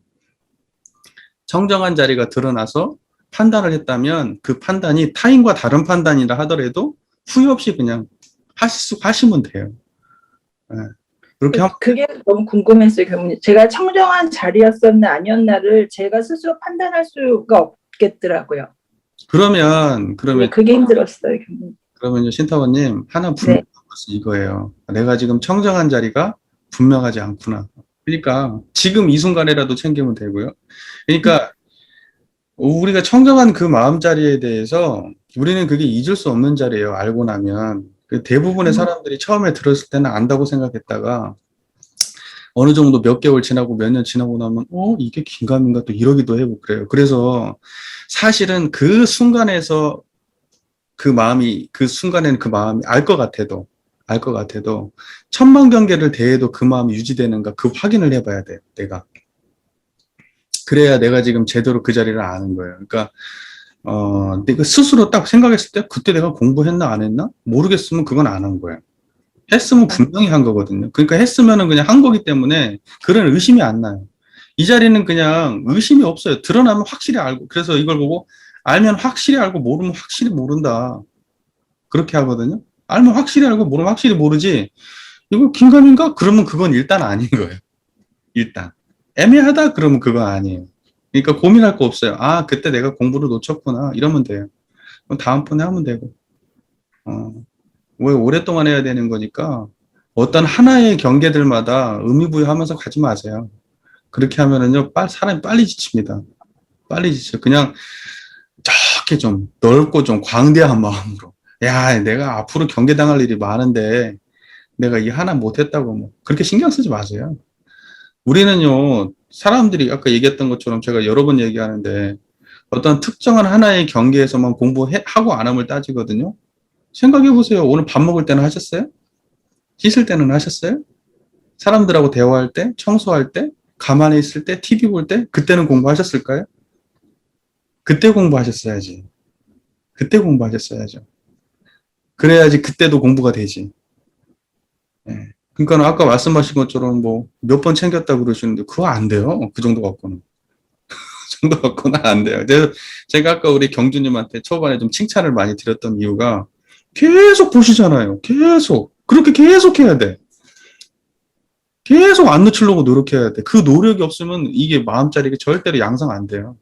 청정한 자리가 드러나서 판단을 했다면 그 판단이 타인과 다른 판단이라 하더라도 후회 없이 그냥 하시면 돼요. 네. 그렇게 하면 그게 너무 궁금했어요, 교수님. 제가 청정한 자리였었나 아니었나를 제가 스스로 판단할 수가 없겠더라고요. 그러면 그게 힘들었어요, 교수님. 그러면요, 신타원님, 하나 분명한 것은 이거예요. 내가 지금 청정한 자리가 분명하지 않구나. 그러니까 지금 이 순간에라도 챙기면 되고요. 그러니까 우리가 청정한 그 마음자리에 대해서 우리는 그게 잊을 수 없는 자리예요. 알고 나면. 그 대부분의 사람들이 처음에 들었을 때는 안다고 생각했다가 어느 정도 몇 개월 지나고 몇 년 지나고 나면 이게 긴가민가 또 이러기도 하고 그래요. 그래서 사실은 그 순간에서 그 순간에는 그 마음이 알 것 같아도 천만 경계를 대해도 그 마음이 유지되는가 그 확인을 해봐야 돼, 내가. 그래야 내가 지금 제대로 그 자리를 아는 거예요. 그러니까 내가 스스로 딱 생각했을 때 그때 내가 공부했나 안 했나 모르겠으면 그건 안 한 거예요. 했으면 분명히 한 거거든요. 그러니까 했으면은 그냥 한 거기 때문에 그런 의심이 안 나요. 이 자리는 그냥 의심이 없어요. 드러나면 확실히 알고. 그래서 이걸 보고 알면 확실히 알고 모르면 확실히 모른다. 그렇게 하거든요. 알면 확실히 알고 모르면 확실히 모르지. 이거 긴가민가? 그러면 그건 일단 아닌 거예요. 일단. 애매하다? 그러면 그거 아니에요. 그러니까 고민할 거 없어요. 아, 그때 내가 공부를 놓쳤구나. 이러면 돼요. 그럼 다음번에 하면 되고. 왜 오랫동안 해야 되는 거니까 어떤 하나의 경계들마다 의미부여하면서 가지 마세요. 그렇게 하면은요, 사람이 빨리 지칩니다. 빨리 지쳐. 그냥 저렇게 좀 넓고 좀 광대한 마음으로. 야, 내가 앞으로 경계당할 일이 많은데 내가 이 하나 못했다고 뭐 그렇게 신경 쓰지 마세요. 우리는요, 사람들이 아까 얘기했던 것처럼 제가 여러 번 얘기하는데 어떤 특정한 하나의 경계에서만 공부하고 안 함을 따지거든요. 생각해 보세요. 오늘 밥 먹을 때는 하셨어요? 씻을 때는 하셨어요? 사람들하고 대화할 때, 청소할 때, 가만히 있을 때, TV 볼 때, 그때는 공부하셨을까요? 그때 공부하셨어야지. 그때 공부하셨어야죠. 그래야지 그때도 공부가 되지. 예. 그러니까 아까 말씀하신 것처럼 뭐 몇 번 챙겼다 그러시는데 그거 안 돼요. 그 정도 갖고는. 그 정도 갖고는 안 돼요. 제가 아까 우리 경주님한테 초반에 좀 칭찬을 많이 드렸던 이유가 계속 보시잖아요. 계속. 그렇게 계속 해야 돼. 계속 안 놓치려고 노력해야 돼. 그 노력이 없으면 이게 마음자리가 절대로 양성 안 돼요.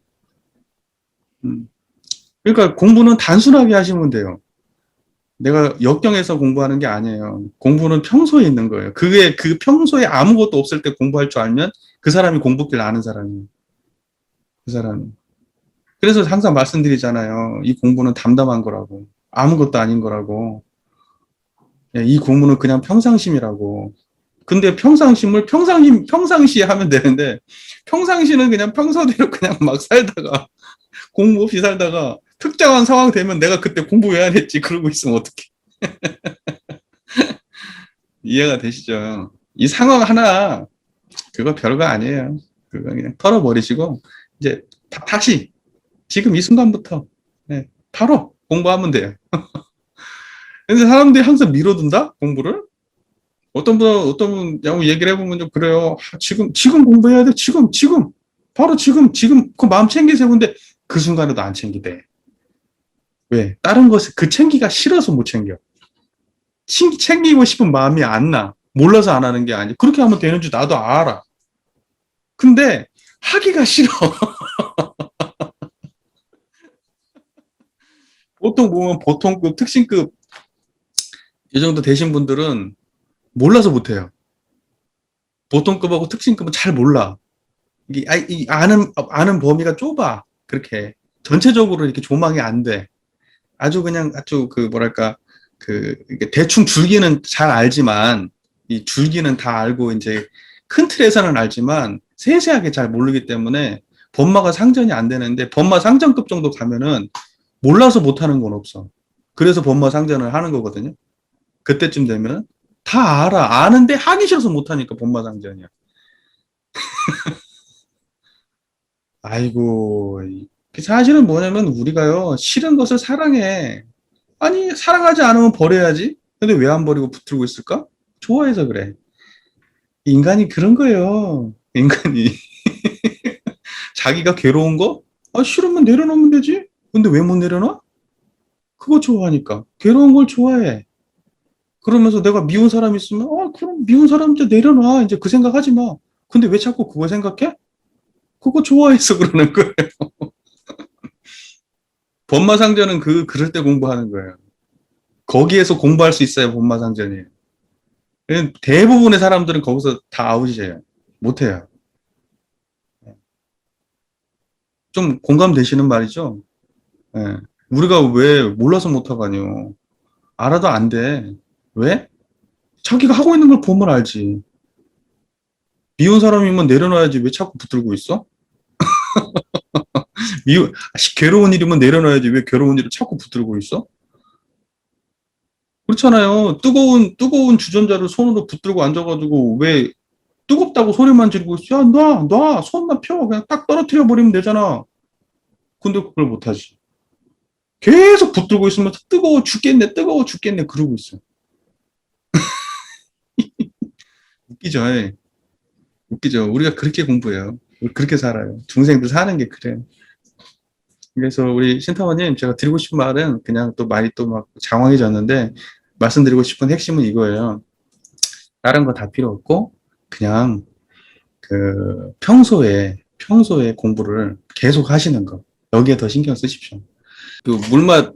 그러니까 공부는 단순하게 하시면 돼요. 내가 역경에서 공부하는 게 아니에요. 공부는 평소에 있는 거예요. 그게 그 평소에 아무것도 없을 때 공부할 줄 알면 그 사람이 공부길 아는 사람이에요. 그 사람이. 그래서 항상 말씀드리잖아요. 이 공부는 담담한 거라고. 아무것도 아닌 거라고. 이 공부는 그냥 평상심이라고. 근데 평상시에 하면 되는데, 평상시는 그냥 평소대로 그냥 막 살다가, 공부 없이 살다가, 특정한 상황 되면 내가 그때 공부 왜 안 했지? 그러고 있으면 어떡해. 이해가 되시죠? 이 상황 하나, 그거 별거 아니에요. 그거 그냥 털어버리시고, 이제 다시, 지금 이 순간부터, 네, 바로 공부하면 돼요. 근데 사람들이 항상 미뤄둔다? 공부를? 어떤 분, 얘기를 해보면 좀 그래요. 지금 공부해야 돼. 지금. 바로 지금. 그 마음 챙기세요. 근데 그 순간에도 안 챙기대. 왜? 다른 것을 그 챙기가 싫어서 못 챙겨. 챙기고 싶은 마음이 안 나. 몰라서 안 하는 게 아니야. 그렇게 하면 되는 줄 나도 알아. 근데 하기가 싫어. 보통 보면 보통급, 특신급 이 정도 되신 분들은 몰라서 못해요. 보통급하고 특신급은 잘 몰라. 아는 범위가 좁아. 그렇게. 전체적으로 이렇게 조망이 안 돼. 아주 뭐랄까, 이게 대충 줄기는 잘 알지만, 이 줄기는 다 알고, 이제, 큰 틀에서는 알지만, 세세하게 잘 모르기 때문에, 범마가 상전이 안 되는데, 범마 상전급 정도 가면은, 몰라서 못하는 건 없어. 그래서 범마 상전을 하는 거거든요. 그때쯤 되면, 다 알아. 아는데 하기 싫어서 못하니까 범마 상전이야. 아이고, 사실은 뭐냐면 우리가요, 싫은 것을 사랑해. 아니, 사랑하지 않으면 버려야지. 근데 왜 안 버리고 붙들고 있을까? 좋아해서 그래. 인간이 그런 거예요. 인간이. 자기가 괴로운 거? 아, 싫으면 내려놓으면 되지. 근데 왜 못 내려놔? 그거 좋아하니까. 괴로운 걸 좋아해. 그러면서 내가 미운 사람 있으면, 그럼 미운 사람 이제 내려놔. 이제 그 생각 하지 마. 근데 왜 자꾸 그거 생각해? 그거 좋아해서 그러는 거예요. 본마상전은 그럴 때 공부하는 거예요. 거기에서 공부할 수 있어야 본마상전이에요. 대부분의 사람들은 거기서 다 아웃이에요. 못해요. 좀 공감되시는 말이죠? 예. 우리가 왜 몰라서 못하가뇨? 알아도 안 돼. 왜? 자기가 하고 있는 걸 보면 알지. 미운 사람이면 내려놔야지 왜 자꾸 붙들고 있어? 괴로운 일이면 내려놔야지 왜 괴로운 일을 자꾸 붙들고 있어? 그렇잖아요. 뜨거운 주전자를 손으로 붙들고 앉아가지고 왜 뜨겁다고 소리만 지르고 있어? 야, 손만 펴. 그냥 딱 떨어뜨려 버리면 되잖아. 근데 그걸 못하지. 계속 붙들고 있으면 뜨거워 죽겠네, 그러고 있어. 웃기죠? 예. 웃기죠? 우리가 그렇게 공부해요. 그렇게 살아요. 중생들 사는 게 그래요. 그래서 우리 신타원님, 제가 드리고 싶은 말은 그냥 또 말이 또 막 장황해졌는데, 말씀드리고 싶은 핵심은 이거예요. 다른 거 다 필요 없고, 그냥 평소에 공부를 계속 하시는 거. 여기에 더 신경 쓰십시오.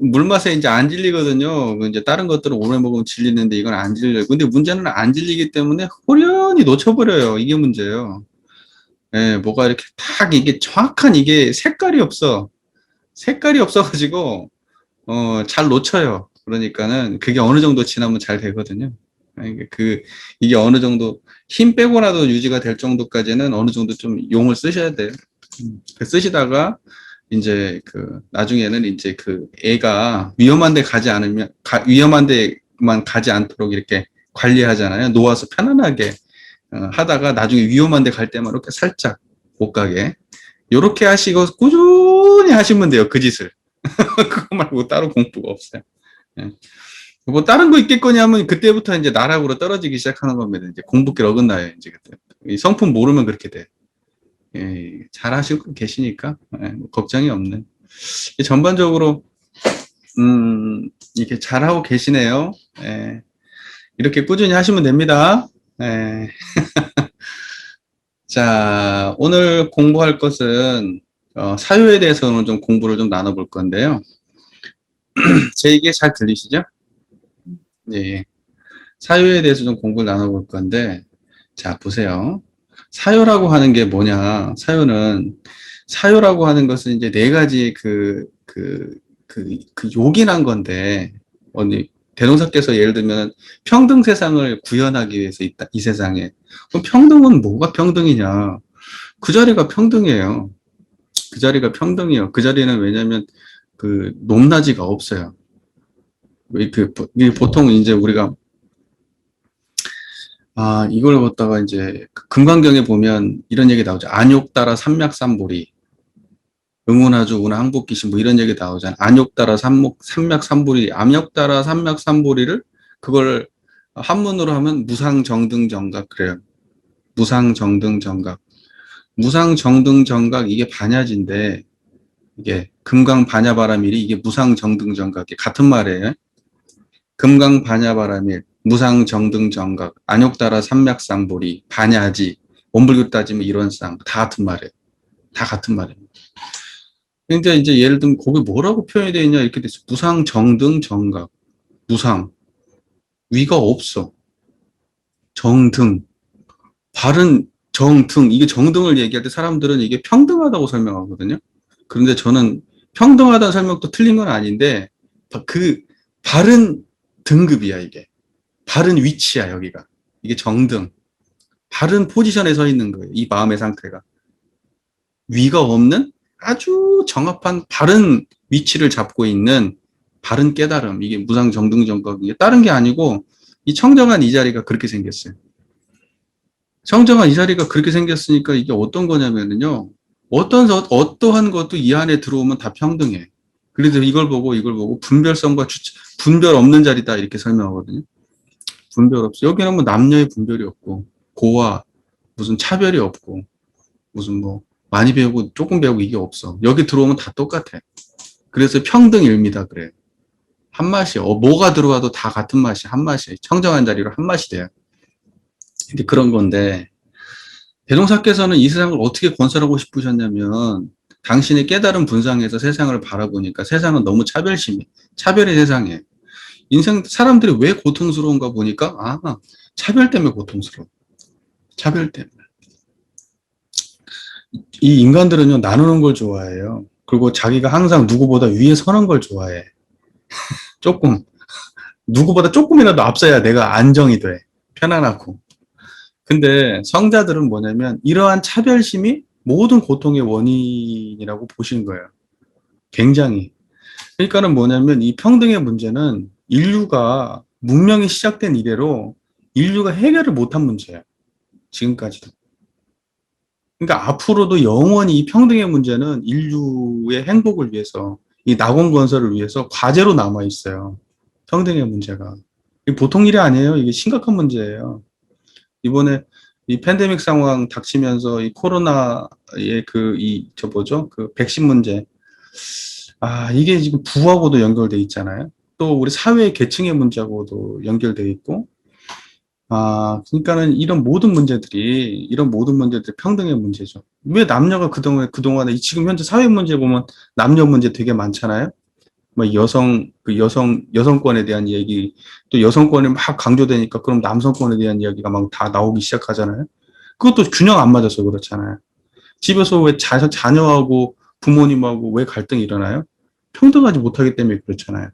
물맛에 이제 안 질리거든요. 이제 다른 것들은 오래 먹으면 질리는데 이건 안 질려요. 근데 문제는 안 질리기 때문에 호련히 놓쳐버려요. 이게 문제예요. 예, 뭐가 이렇게 딱 이게 정확한 이게 색깔이 없어. 색깔이 없어가지고, 잘 놓쳐요. 그러니까는 그게 어느 정도 지나면 잘 되거든요. 이게 어느 정도 힘 빼고라도 유지가 될 정도까지는 어느 정도 좀 용을 쓰셔야 돼요. 쓰시다가 이제 나중에는 이제 애가 위험한 데만 가지 않도록 이렇게 관리하잖아요. 놓아서 편안하게 하다가 나중에 위험한 데 갈 때만 이렇게 살짝 못 가게. 요렇게 하시고 꾸준히 하시면 돼요. 그 짓을. 그거 말고 따로 공부가 없어요. 예. 뭐 다른 거 있겠거니 하면 그때부터 이제 나락으로 떨어지기 시작하는 겁니다. 이제 공부길 어긋나요. 이제 그때. 이 성품 모르면 그렇게 돼. 예, 잘 하시고 계시니까 뭐 걱정이 없네. 전반적으로 이렇게 잘 하고 계시네요. 예, 이렇게 꾸준히 하시면 됩니다. 예. 자, 오늘 공부할 것은 사유에 대해서는 좀 공부를 좀 나눠볼 건데요. 제 얘기 잘 들리시죠? 예. 사유에 대해서 좀 공부를 나눠볼 건데, 자, 보세요. 사유라고 하는 게 뭐냐? 사유라고 하는 것은 이제 네 가지 요긴한 건데, 대동사께서 예를 들면 평등 세상을 구현하기 위해서 있다, 이 세상에. 그럼 평등은 뭐가 평등이냐? 그 자리가 평등이에요. 그 자리가 평등이에요. 그 자리는 왜냐면 높낮이가 없어요. 보통 이제 우리가 이걸 갖다가 이제 금강경에 보면 이런 얘기 나오죠. 안욕 따라 삼맥삼보리, 응운하주 운하 항복기신 뭐 이런 얘기 나오잖아요. 안욕 따라 삼맥삼보리, 암욕 따라 삼맥삼보리를 그걸 한문으로 하면 무상정등정각 그래요. 무상정등정각. 무상정등정각 이게 반야지인데 이게 금강반야바라밀이 이게 무상정등정각이 같은 말이에요. 금강반야바라밀, 무상정등정각, 안욕따라 삼맥상보리, 반야지, 원불교 따지면 이론상 다 같은 말이에요. 다 같은 말이에요. 근데 이제 예를 들면 거기 뭐라고 표현이 되어 있냐 이렇게 됐어. 무상정등정각, 무상, 위가 없어. 정등, 바른 정등, 이게 정등을 얘기할 때 사람들은 이게 평등하다고 설명하거든요. 그런데 저는 평등하다는 설명도 틀린 건 아닌데 바른 등급이야 이게. 바른 위치야 여기가. 이게 정등. 바른 포지션에 서 있는 거예요. 이 마음의 상태가. 위가 없는 아주 정합한 바른 위치를 잡고 있는 바른 깨달음. 이게 무상정등정각. 이게 다른 게 아니고 이 청정한 이 자리가 그렇게 생겼어요. 청정한 이 자리가 그렇게 생겼으니까 이게 어떤 거냐면요. 어떠한 것도 이 안에 들어오면 다 평등해. 그래서 이걸 보고 분별 없는 자리다 이렇게 설명하거든요. 분별 없어. 여기는 뭐 남녀의 분별이 없고, 고와 무슨 차별이 없고, 무슨 뭐, 많이 배우고 조금 배우고 이게 없어. 여기 들어오면 다 똑같아. 그래서 평등일미다 그래. 한 맛이야. 뭐가 들어와도 다 같은 맛이 한 맛이야. 청정한 자리로 한 맛이 돼요. 근데 그런 건데, 대종사께서는 이 세상을 어떻게 건설하고 싶으셨냐면, 당신의 깨달은 분상에서 세상을 바라보니까 세상은 너무 차별심이, 차별의 세상이에요. 인생, 사람들이 왜 고통스러운가 보니까, 차별 때문에 고통스러워. 차별 때문에. 이 인간들은요, 나누는 걸 좋아해요. 그리고 자기가 항상 누구보다 위에 서는 걸 좋아해. 조금, 누구보다 조금이라도 앞서야 내가 안정이 돼. 편안하고. 근데 성자들은 뭐냐면, 이러한 차별심이 모든 고통의 원인이라고 보신 거예요. 굉장히. 그러니까는 뭐냐면, 이 평등의 문제는 인류가 문명이 시작된 이래로 인류가 해결을 못한 문제예요. 지금까지도. 그러니까 앞으로도 영원히 이 평등의 문제는 인류의 행복을 위해서, 이 낙원 건설을 위해서 과제로 남아 있어요. 평등의 문제가. 이게 보통 일이 아니에요. 이게 심각한 문제예요. 이번에 이 팬데믹 상황 닥치면서 이 코로나의 뭐죠? 그 백신 문제. 이게 지금 부하고도 연결돼 있잖아요. 또 우리 사회 계층의 문제하고도 연결돼 있고, 그러니까는 이런 모든 문제들이 평등의 문제죠. 왜 남녀가 그동안에 지금 현재 사회 문제 보면 남녀 문제 되게 많잖아요. 뭐 여성권에 대한 얘기, 또 여성권이 막 강조되니까 그럼 남성권에 대한 이야기가 막 다 나오기 시작하잖아요. 그것도 균형 안 맞아서 그렇잖아요. 집에서 왜 자녀하고 부모님하고 왜 갈등이 일어나요? 평등하지 못하기 때문에 그렇잖아요.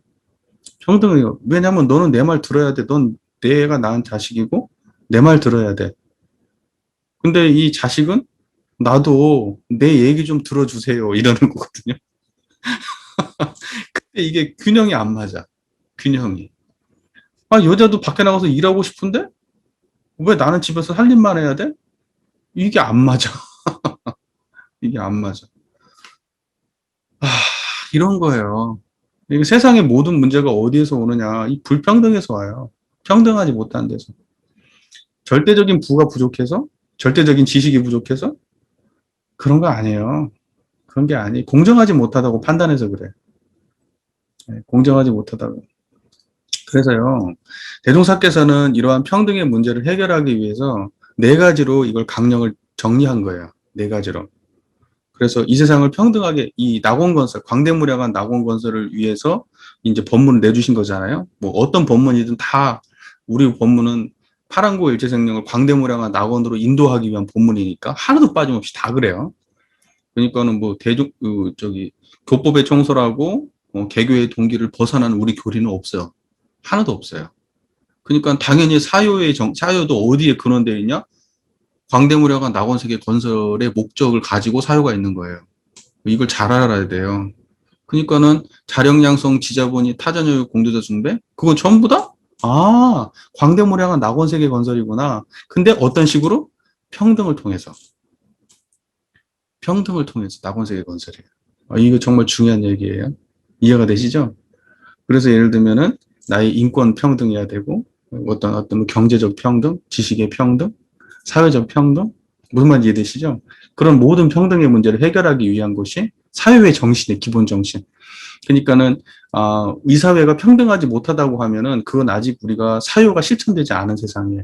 평등해요. 왜냐면 너는 내 말 들어야 돼. 넌 내가 낳은 자식이고 내 말 들어야 돼. 근데 이 자식은 나도 내 얘기 좀 들어주세요. 이러는 거거든요. 근데 이게 균형이 안 맞아. 균형이. 여자도 밖에 나가서 일하고 싶은데 왜 나는 집에서 할 일만 해야 돼? 이게 안 맞아. 이게 안 맞아. 아, 이런 거예요. 이게 세상의 모든 문제가 어디에서 오느냐? 이 불평등에서 와요. 평등하지 못한 데서. 절대적인 부가 부족해서? 절대적인 지식이 부족해서? 그런 거 아니에요. 그런 게 아니. 공정하지 못하다고 판단해서 그래. 공정하지 못하다고. 그래서요, 대종사께서는 이러한 평등의 문제를 해결하기 위해서 네 가지로 이걸 강령을 정리한 거예요. 네 가지로. 그래서 이 세상을 평등하게 이 낙원건설, 광대무량한 낙원건설을 위해서 이제 법문을 내주신 거잖아요. 뭐 어떤 법문이든 다 우리 법문은 파랑고 일체생명을 광대무량한 낙원으로 인도하기 위한 법문이니까 하나도 빠짐없이 다 그래요. 그러니까는 뭐 교법의 청소라고 개교의 동기를 벗어난 우리 교리는 없어요. 하나도 없어요. 그러니까 당연히 사유도 어디에 근원되어 있냐? 광대무량한 낙원세계 건설의 목적을 가지고 사유가 있는 거예요. 이걸 잘 알아야 돼요. 그러니까는 자력양성 지자본이 타자녀육 공도자 숭배 그건 전부 다 광대무량한 낙원세계 건설이구나. 근데 어떤 식으로? 평등을 통해서 낙원세계 건설이에요. 이거 정말 중요한 얘기예요. 이해가 되시죠? 그래서 예를 들면은 나의 인권 평등해야 되고 어떤 뭐 경제적 평등, 지식의 평등, 사회적 평등, 무슨 말인지 이해되시죠? 그런 모든 평등의 문제를 해결하기 위한 것이 사회의 정신의 기본 정신. 그러니까는 이 사회가 평등하지 못하다고 하면은 그건 아직 우리가 사유가 실천되지 않은 세상이에요.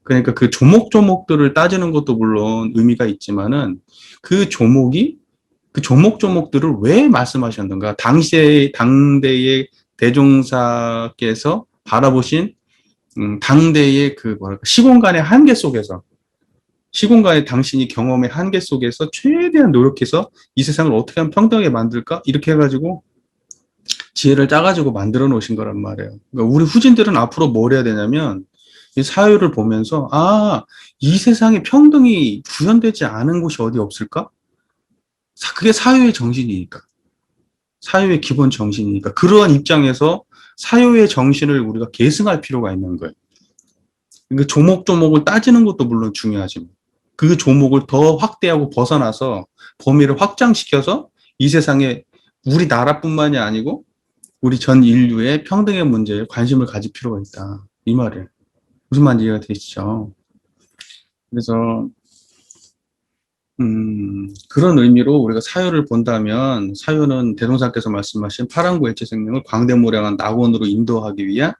그러니까 그 조목조목들을 따지는 것도 물론 의미가 있지만은 그 조목조목들을 왜 말씀하셨는가? 당대의 대종사께서 바라보신 당대의 시공간의 한계 속에서 시공간의 당신이 경험의 한계 속에서 최대한 노력해서 이 세상을 어떻게 하면 평등하게 만들까? 이렇게 해가지고 지혜를 짜가지고 만들어 놓으신 거란 말이에요. 그러니까 우리 후진들은 앞으로 뭘 해야 되냐면 이 사유를 보면서 이 세상에 평등이 구현되지 않은 곳이 어디 없을까? 그게 사유의 정신이니까. 사유의 기본 정신이니까. 그러한 입장에서 사유의 정신을 우리가 계승할 필요가 있는 거예요. 그 조목조목을 따지는 것도 물론 중요하지만 그 조목을 더 확대하고 벗어나서 범위를 확장시켜서 이 세상에 우리 나라뿐만이 아니고 우리 전 인류의 평등의 문제에 관심을 가질 필요가 있다. 이 말이에요. 무슨 말인지 이해가 되시죠? 그래서 그런 의미로 우리가 사유를 본다면 사유는 대동사께서 말씀하신 파랑구 일체 생명을 광대무량한 낙원으로 인도하기 위한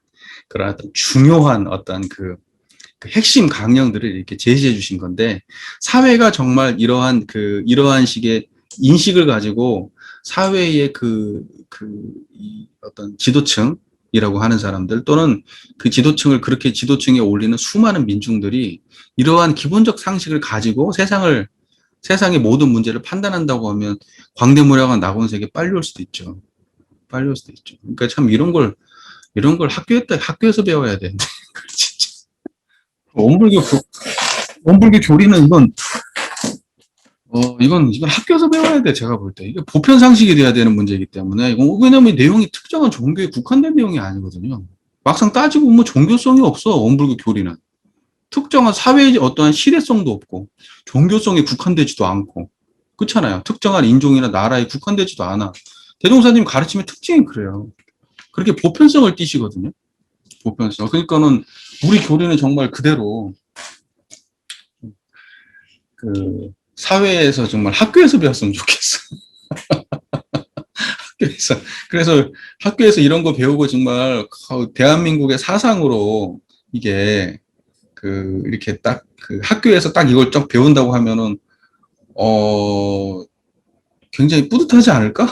그런 어떤 중요한 어떤 그 핵심 강령들을 이렇게 제시해 주신 건데, 사회가 정말 이러한 식의 인식을 가지고 사회의 이 어떤 지도층이라고 하는 사람들 또는 그 지도층을 그렇게 지도층에 올리는 수많은 민중들이 이러한 기본적 상식을 가지고 세상의 모든 문제를 판단한다고 하면 광대무량한 낙원세계 빨리 올 수도 있죠. 빨리 올 수도 있죠. 그러니까 참 이런 걸 학교에서 배워야 되는데. 진짜. 원불교 교리는 이건 학교에서 배워야 돼, 제가 볼 때. 이게 보편 상식이 돼야 되는 문제이기 때문에. 왜냐면 내용이 특정한 종교에 국한된 내용이 아니거든요. 막상 따지고 보면 종교성이 없어, 원불교 교리는. 특정한 사회의 어떠한 시대성도 없고, 종교성에 국한되지도 않고, 그렇잖아요. 특정한 인종이나 나라에 국한되지도 않아. 대종사님 가르침의 특징이 그래요. 그렇게 보편성을 띠시거든요. 보편성. 그러니까는 우리 교리는 정말 그대로 사회에서 정말 학교에서 배웠으면 좋겠어. 학교에서. 그래서 학교에서 이런 거 배우고 정말 대한민국의 사상으로 이게 이렇게 딱 학교에서 딱 이걸 쫙 배운다고 하면은 굉장히 뿌듯하지 않을까?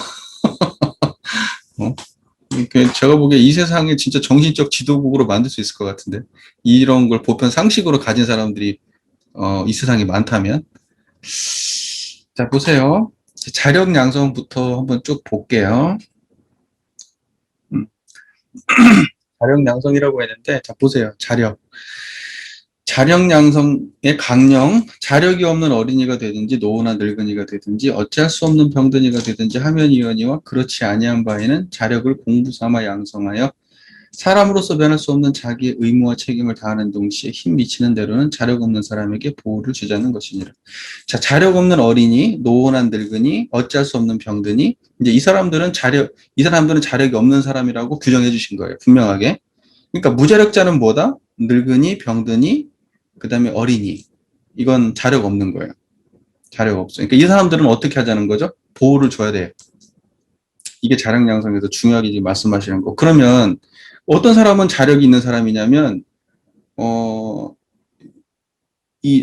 어? 제가 보기에 이 세상에 진짜 정신적 지도국으로 만들 수 있을 것 같은데, 이런 걸 보편 상식으로 가진 사람들이 이 세상에 많다면. 자, 보세요. 자력 양성부터 한번 쭉 볼게요. 자력 양성이라고 했는데, 자, 보세요. 자력 양성의 강령, 자력이 없는 어린이가 되든지 노후나 늙은이가 되든지 어찌할 수 없는 병든이가 되든지 하면이거니와 그렇지 아니한 바에는 자력을 공부 삼아 양성하여 사람으로서 변할 수 없는 자기의 의무와 책임을 다하는 동시에 힘 미치는 대로는 자력 없는 사람에게 보호를 주자는 것이니라. 자, 자력 없는 어린이, 노혼한 늙은이, 어찌할 수 없는 병든이, 이제 이 사람들은 자력이 없는 사람이라고 규정해 주신 거예요. 분명하게. 그러니까 무자력자는 뭐다? 늙은이, 병든이, 그 다음에 어린이. 이건 자력 없는 거예요. 자력 없어. 그러니까 이 사람들은 어떻게 하자는 거죠? 보호를 줘야 돼요. 이게 자력 양성에서 중요하게 지금 말씀하시는 거. 그러면 어떤 사람은 자력이 있는 사람이냐면,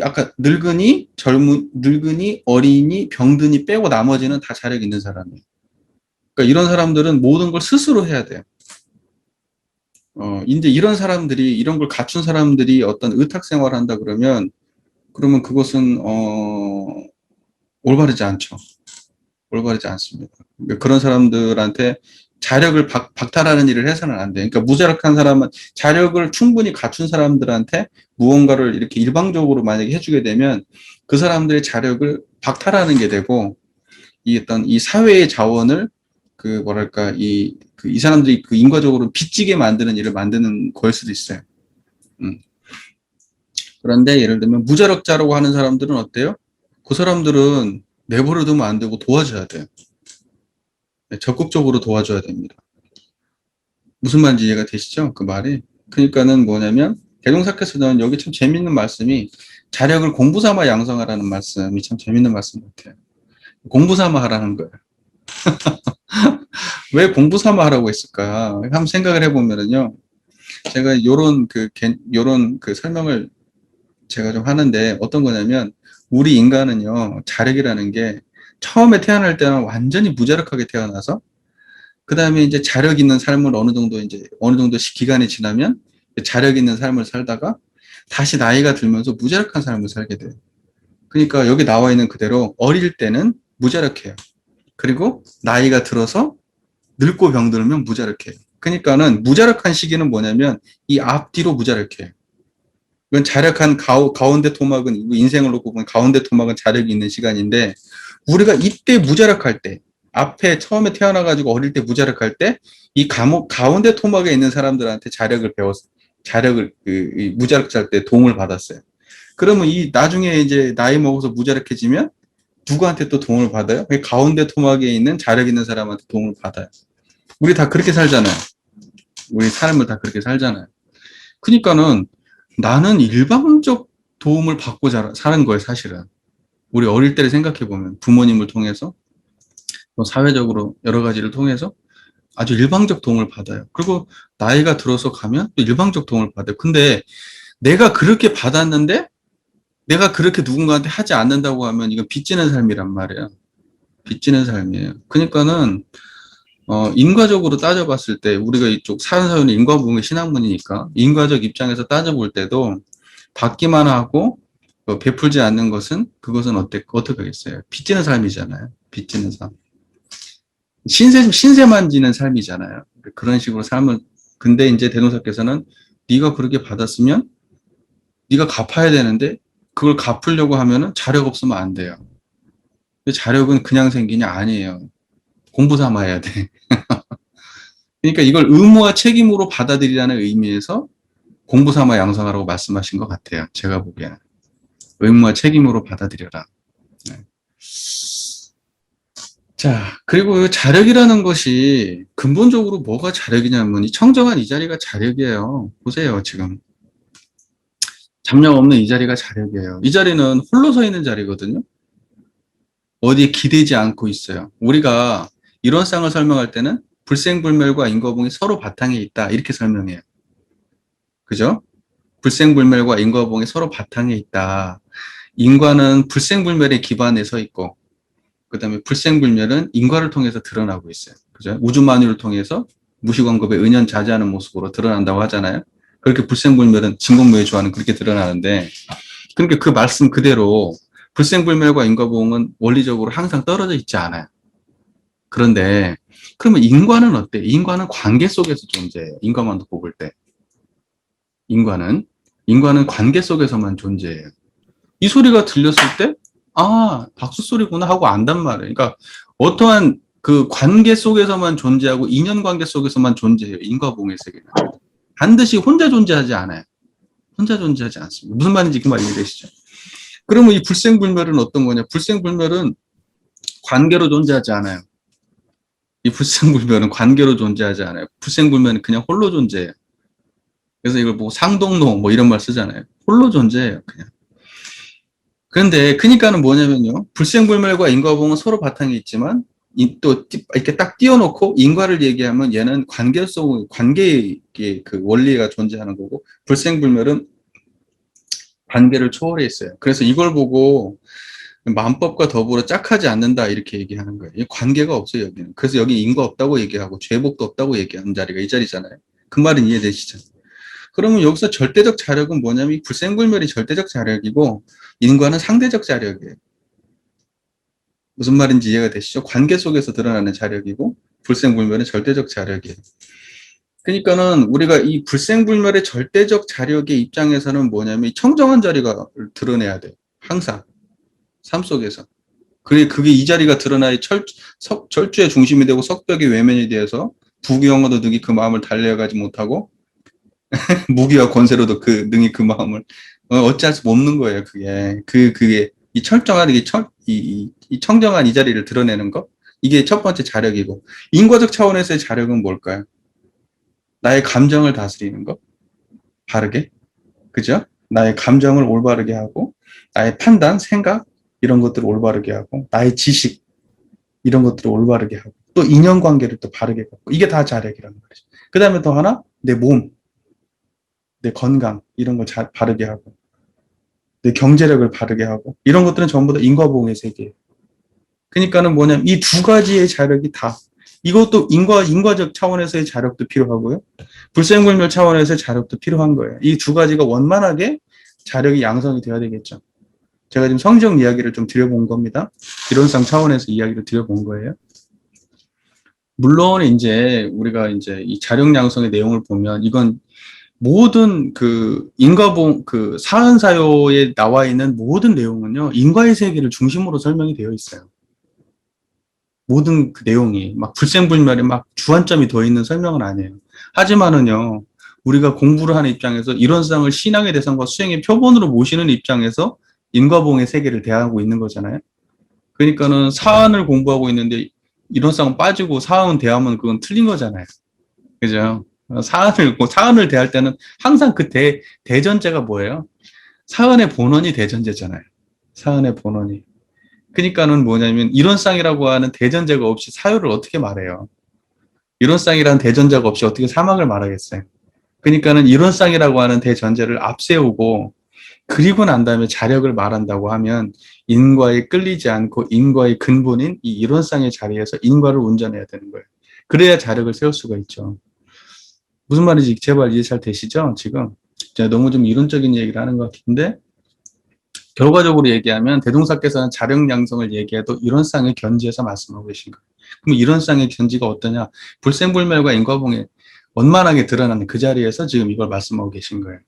아까 늙은이, 어린이, 병든이 빼고 나머지는 다 자력 있는 사람이에요. 그러니까 이런 사람들은 모든 걸 스스로 해야 돼요. 이제 이런 걸 갖춘 사람들이 어떤 의탁 생활을 한다 그러면 그것은, 올바르지 않죠. 올바르지 않습니다. 그러니까 그런 사람들한테 자력을 박탈하는 일을 해서는 안 돼. 그러니까 무자력한 사람은 자력을 충분히 갖춘 사람들한테 무언가를 이렇게 일방적으로 만약에 해주게 되면 그 사람들의 자력을 박탈하는 게 되고, 이 사회의 자원을 이 사람들이 인과적으로 빚지게 만드는 일을 만드는 거일 수도 있어요. 그런데 예를 들면 무자력자라고 하는 사람들은 어때요? 그 사람들은 내버려 두면 안 되고 도와줘야 돼요. 적극적으로 도와줘야 됩니다. 무슨 말인지 이해가 되시죠? 그 말이. 그러니까는 뭐냐면 대종사께서는 여기 참 재밌는 말씀이 자력을 공부 삼아 양성하라는 말씀이 참 재밌는 말씀 같아요. 공부 삼아 하라는 거예요. 왜 공부 삼아 하라고 했을까? 한번 생각을 해보면은요. 제가 요런 설명을 제가 좀 하는데 어떤 거냐면 우리 인간은요, 자력이라는 게 처음에 태어날 때는 완전히 무자력하게 태어나서 그 다음에 이제 자력 있는 삶을 어느 정도 기간이 지나면 자력 있는 삶을 살다가 다시 나이가 들면서 무자력한 삶을 살게 돼요. 그러니까 여기 나와 있는 그대로 어릴 때는 무자력해요. 그리고 나이가 들어서 늙고 병들면 무자력해요. 그러니까는 무자력한 시기는 뭐냐면 이 앞뒤로 무자력해요. 이건 자력한 가운데 토막은, 인생을 놓고 보면 가운데 토막은 자력이 있는 시간인데, 우리가 이때 무자력할 때, 앞에 처음에 태어나가지고 어릴 때 무자력할 때, 이 가운데 토막에 있는 사람들한테 무자력할 때 도움을 받았어요. 그러면 나중에 이제 나이 먹어서 무자력해지면 누구한테 또 도움을 받아요? 가운데 토막에 있는 자력 있는 사람한테 도움을 받아요. 우리 다 그렇게 살잖아요. 우리 삶을 다 그렇게 살잖아요. 그러니까는 나는 일방적 도움을 받고 사는 거예요, 사실은. 우리 어릴 때를 생각해 보면 부모님을 통해서 또 사회적으로 여러 가지를 통해서 아주 일방적 도움을 받아요. 그리고 나이가 들어서 가면 또 일방적 도움을 받아요. 근데 내가 그렇게 받았는데 내가 그렇게 누군가한테 하지 않는다고 하면 이건 빚지는 삶이란 말이에요. 빚지는 삶이에요. 그러니까는 인과적으로 따져봤을 때 우리가 이쪽 사연사연은 인과부흥의 신학문이니까 인과적 입장에서 따져볼 때도 받기만 하고 베풀지 않는 것은 그것은 어떻게 하겠어요? 빚지는 삶이잖아요. 빚지는 삶. 신세만 지는 삶이잖아요. 그런 식으로 삶을 근데 이제 대노사께서는 네가 그렇게 받았으면 네가 갚아야 되는데 그걸 갚으려고 하면은 자력 없으면 안 돼요. 자력은 그냥 생기냐? 아니에요. 공부 삼아야 돼. 그러니까 이걸 의무와 책임으로 받아들이라는 의미에서 공부 삼아 양성하라고 말씀하신 것 같아요. 제가 보기에는. 의무와 책임으로 받아들여라. 네. 자, 그리고 자력이라는 것이 근본적으로 뭐가 자력이냐면 이 청정한 이 자리가 자력이에요. 보세요, 지금. 잡념 없는 이 자리가 자력이에요. 이 자리는 홀로 서 있는 자리거든요. 어디에 기대지 않고 있어요. 우리가 이론상을 설명할 때는 불생불멸과 인과봉이 서로 바탕에 있다. 이렇게 설명해요. 그죠? 불생불멸과 인과봉이 서로 바탕에 있다. 인과는 불생불멸의 기반에 서 있고, 그 다음에 불생불멸은 인과를 통해서 드러나고 있어요. 그죠? 우주만유를 통해서 무시광급의 은연자재하는 모습으로 드러난다고 하잖아요. 그렇게 불생불멸은 진공묘의조화는 그렇게 드러나는데, 그러니까 그 말씀 그대로 불생불멸과 인과보응은 원리적으로 항상 떨어져 있지 않아요. 그런데 그러면 인과는 어때? 인과는 관계 속에서 존재해요. 인과만 놓고 볼 때. 인과는 관계 속에서만 존재해요. 이 소리가 들렸을 때 아, 박수 소리구나 하고 안단 말이에요. 그러니까 어떠한 그 관계 속에서만 존재하고 인연관계 속에서만 존재해요. 인과보응의 세계는. 반드시 혼자 존재하지 않아요. 혼자 존재하지 않습니다. 무슨 말인지 그 말 이해되시죠? 그러면 이 불생불멸은 어떤 거냐? 불생불멸은 관계로 존재하지 않아요. 이 불생불멸은 관계로 존재하지 않아요. 불생불멸은 그냥 홀로 존재해요. 그래서 이걸 보고 상동로 뭐 이런 말 쓰잖아요. 홀로 존재해요, 그냥. 그런데 그러니까는 뭐냐면요. 불생불멸과 인과보응은 서로 바탕이 있지만 또 이렇게 딱 띄워놓고 인과를 얘기하면 얘는 관계의 그 원리가 존재하는 거고 불생불멸은 관계를 초월해 있어요. 그래서 이걸 보고 만법과 더불어 짝하지 않는다 이렇게 얘기하는 거예요. 관계가 없어요, 여기는. 그래서 여기 인과 없다고 얘기하고 죄복도 없다고 얘기하는 자리가 이 자리잖아요. 그 말은 이해되시죠? 그러면 여기서 절대적 자력은 뭐냐면 불생불멸이 절대적 자력이고 인과는 상대적 자력이에요. 무슨 말인지 이해가 되시죠? 관계 속에서 드러나는 자력이고 불생불멸은 절대적 자력이에요. 그러니까는 우리가 이 불생불멸의 절대적 자력의 입장에서는 뭐냐면 청정한 자리가 드러내야 돼요. 항상 삶 속에서. 그게 이 자리가 드러나야 철주의 중심이 되고 석벽의 외면이 되어서 부귀영화도 능히 그 마음을 달래어가지 못하고 무기와 권세로도 능히 그 마음을 어찌할 수 없는 거예요. 그게 이 철정한 이 청정한 이 자리를 드러내는 거 이게 첫 번째 자력이고 인과적 차원에서의 자력은 뭘까요? 나의 감정을 다스리는 거 바르게 그죠? 나의 감정을 올바르게 하고 나의 판단, 생각 이런 것들을 올바르게 하고 나의 지식 이런 것들을 올바르게 하고 또 인연관계를 또 바르게 갖고 이게 다 자력이라는 거죠. 그 다음에 또 하나 내 몸, 내 건강 이런 걸 바르게 하고 내 경제력을 바르게 하고 이런 것들은 전부 다 인과보응의 세계예요. 그러니까는 뭐냐면 이 두 가지의 자력이 다 이것도 인과적 차원에서의 자력도 필요하고요. 불생불멸 차원에서의 자력도 필요한 거예요. 이 두 가지가 원만하게 자력이 양성이 되어야 되겠죠. 제가 지금 성경 이야기를 좀 드려본 겁니다. 이론상 차원에서 이야기를 드려본 거예요. 물론 우리가 이 자력 양성의 내용을 보면 이건 모든 사은사요에 나와 있는 모든 내용은요, 인과의 세계를 중심으로 설명이 되어 있어요. 모든 그 내용이 막 불생불멸에 막 주안점이 더 있는 설명은 아니에요. 하지만은요, 우리가 공부를 하는 입장에서 이론상을 신앙의 대상과 수행의 표본으로 모시는 입장에서 인과보응의 세계를 대하고 있는 거잖아요. 그러니까는 사안을 공부하고 있는데 이론상은 빠지고 사안은 대하면 그건 틀린 거잖아요. 그죠? 사안을 대할 때는 항상 그 대전제가 뭐예요? 사안의 본원이 대전제잖아요. 사안의 본원이. 그러니까는 뭐냐면 이론상이라고 하는 대전제가 없이 사유를 어떻게 말해요? 이론상이라는 대전제가 없이 어떻게 사막을 말하겠어요? 그러니까는 이론상이라고 하는 대전제를 앞세우고 그리고 난 다음에 자력을 말한다고 하면 인과에 끌리지 않고 인과의 근본인 이 이론상의 자리에서 인과를 운전해야 되는 거예요. 그래야 자력을 세울 수가 있죠. 무슨 말인지 제발 이해 잘 되시죠? 지금 제가 너무 좀 이론적인 얘기를 하는 것 같은데 결과적으로 얘기하면 대동사께서는 자력양성을 얘기해도 이론상의 견지에서 말씀하고 계신 거예요. 그럼 이론상의 견지가 어떠냐? 불생불멸과 인과봉에 원만하게 드러나는 그 자리에서 지금 이걸 말씀하고 계신 거예요.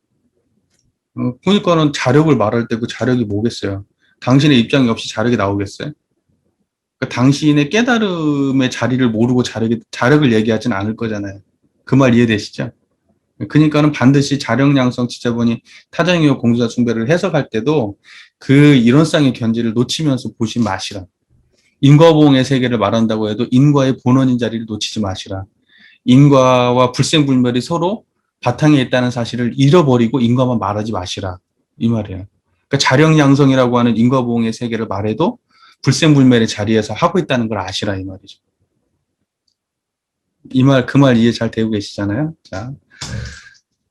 그러니까는 자력을 말할 때 그 자력이 뭐겠어요? 당신의 입장이 없이 자력이 나오겠어요? 그러니까 당신의 깨달음의 자리를 모르고 자력을 얘기하진 않을 거잖아요. 그 말 이해되시죠? 그러니까는 반드시 자력양성 지자본이 타정이요 공주자 숭배를 해석할 때도 그 이론상의 견지를 놓치면서 보지 마시라. 인과보응의 세계를 말한다고 해도 인과의 본원인 자리를 놓치지 마시라. 인과와 불생불멸이 서로 바탕에 있다는 사실을 잃어버리고 인과만 말하지 마시라. 이 말이에요. 그러니까 자력양성이라고 하는 인과보응의 세계를 말해도 불생불멸의 자리에서 하고 있다는 걸 아시라 이 말이죠. 그 말 이해 잘 되고 계시잖아요.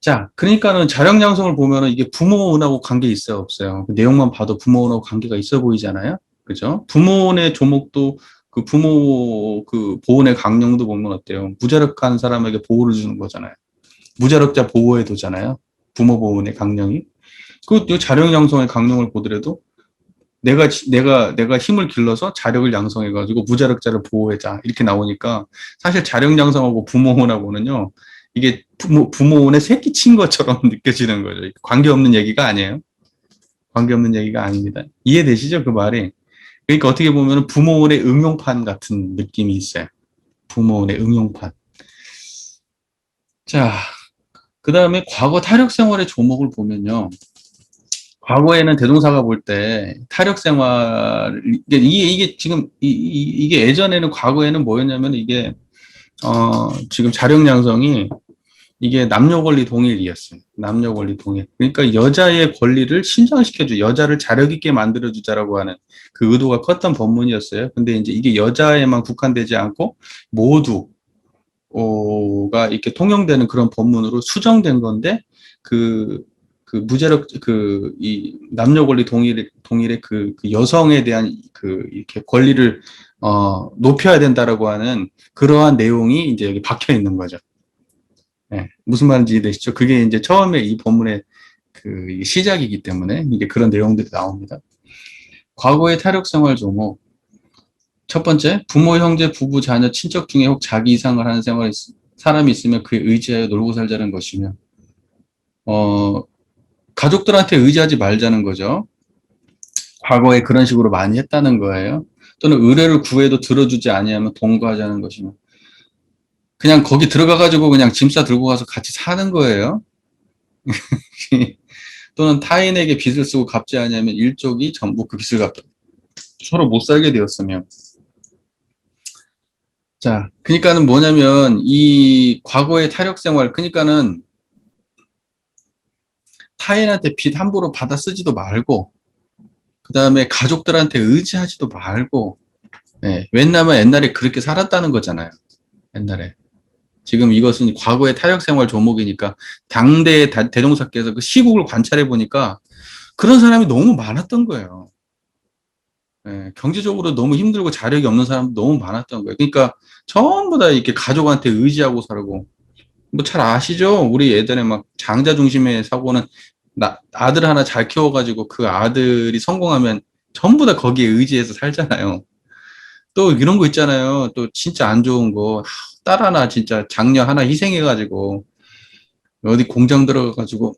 자, 그러니까는 자력양성을 보면은 이게 부모운하고 관계 있어요, 없어요? 그 내용만 봐도 부모운하고 관계가 있어 보이잖아요? 그죠? 부모운의 조목도 그 부모 그 보훈의 강령도 보면 어때요? 무자력한 사람에게 보호를 주는 거잖아요. 무자력자 보호의 도잖아요. 부모 보훈의 강령이. 그 자력양성의 강령을 보더라도 내가 힘을 길러서 자력을 양성해가지고 무자력자를 보호하자. 이렇게 나오니까 사실 자력양성하고 부모혼하고는요, 이게 부모혼에 새끼 친 것처럼 느껴지는 거죠. 관계없는 얘기가 아니에요. 관계없는 얘기가 아닙니다. 이해되시죠? 그 말이. 그러니까 어떻게 보면 부모혼의 응용판 같은 느낌이 있어요. 부모혼의 응용판. 자, 그 다음에 과거 타력생활의 조목을 보면요. 과거에는 대동사가 볼 때 타력 생활 이게 지금 이게 예전에는 과거에는 뭐였냐면 이게 지금 자력 양성이 이게 남녀 권리 동일이었어요. 남녀 권리 동일. 그러니까 여자의 권리를 신장시켜줘, 여자를 자력 있게 만들어 주자라고 하는 그 의도가 컸던 법문이었어요. 근데 이제 이게 여자에만 국한되지 않고 모두가 이렇게 통용되는 그런 법문으로 수정된 건데 그 무자력 이 남녀 권리 동일의 그 여성에 대한 이렇게 권리를 높여야 된다라고 하는 그러한 내용이 이제 여기 박혀 있는 거죠. 네, 무슨 말인지 이해되시죠? 그게 이제 처음에 이 본문의 그 시작이기 때문에 이게 그런 내용들이 나옵니다. 과거의 타력 생활 조목. 첫 번째, 부모, 형제, 부부, 자녀, 친척 중에 혹 자기 이상을 하는 사람이 있으면 그에 의지하여 놀고 살자는 것이며, 가족들한테 의지하지 말자는 거죠. 과거에 그런 식으로 많이 했다는 거예요. 또는 의뢰를 구해도 들어주지 아니하면 동거하자는 것이며, 그냥 거기 들어가가지고 그냥 짐 싸 들고 가서 같이 사는 거예요. 또는 타인에게 빚을 쓰고 갚지 아니하면 일족이 전부 그 빚을 갚다. 서로 못 살게 되었으며. 자, 그러니까는 뭐냐면 이 과거의 타력 생활, 그러니까는 타인한테 빚 함부로 받아 쓰지도 말고, 그 다음에 가족들한테 의지하지도 말고, 네, 왜냐면 옛날에 그렇게 살았다는 거잖아요. 옛날에. 지금 이것은 과거의 타력생활 조목이니까 당대의 대종사께서 그 시국을 관찰해 보니까 그런 사람이 너무 많았던 거예요. 네, 경제적으로 너무 힘들고 자력이 없는 사람도 너무 많았던 거예요. 그러니까 전부 다 이렇게 가족한테 의지하고 살고, 뭐 잘 아시죠? 우리 예전에 막 장자 중심의 사고는 아들 하나 잘 키워가지고 그 아들이 성공하면 전부 다 거기에 의지해서 살잖아요. 또 이런 거 있잖아요. 또 진짜 안 좋은 거. 딸 하나 진짜 장녀 하나 희생해가지고 어디 공장 들어가가지고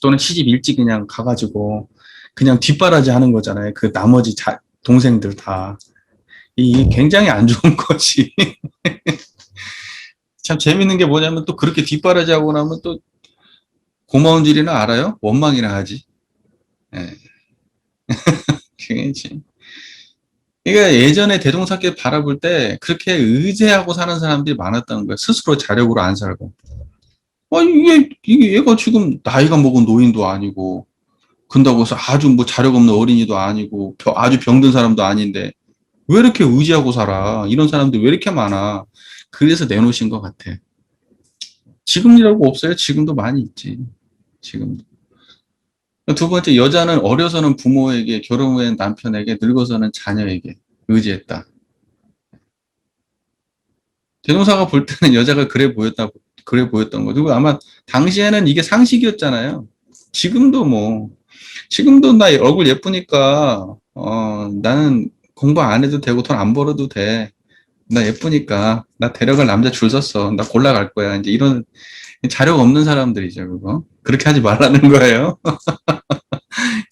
또는 시집 일찍 그냥 가가지고 그냥 뒷바라지 하는 거잖아요. 그 나머지 동생들 다. 이 굉장히 안 좋은 거지. 참 재밌는 게 뭐냐면 또 그렇게 뒷바라지 하고 나면 또 고마운 줄이나 알아요? 원망이나 하지. 예. 그게 그러니까 예전에 대동사께 바라볼 때 그렇게 의지하고 사는 사람들이 많았다는 거예요. 스스로 자력으로 안 살고. 이게 얘가 지금 나이가 먹은 노인도 아니고, 근다고 해서 아주 뭐 자력 없는 어린이도 아니고, 아주 병든 사람도 아닌데, 왜 이렇게 의지하고 살아? 이런 사람들 왜 이렇게 많아? 그래서 내놓으신 것 같아. 지금이라고 없어요? 지금도 많이 있지. 지금도. 두 번째, 여자는 어려서는 부모에게, 결혼 후엔 남편에게, 늙어서는 자녀에게 의지했다. 대동사가 볼 때는 여자가 그래 보였던 거죠. 그리고 아마 당시에는 이게 상식이었잖아요. 지금도 뭐, 지금도 나 얼굴 예쁘니까, 나는 공부 안 해도 되고 돈 안 벌어도 돼. 나 예쁘니까, 나 데려갈 남자 줄 섰어. 나 골라갈 거야. 이제 이런 자력 없는 사람들이죠, 그거. 그렇게 하지 말라는 거예요.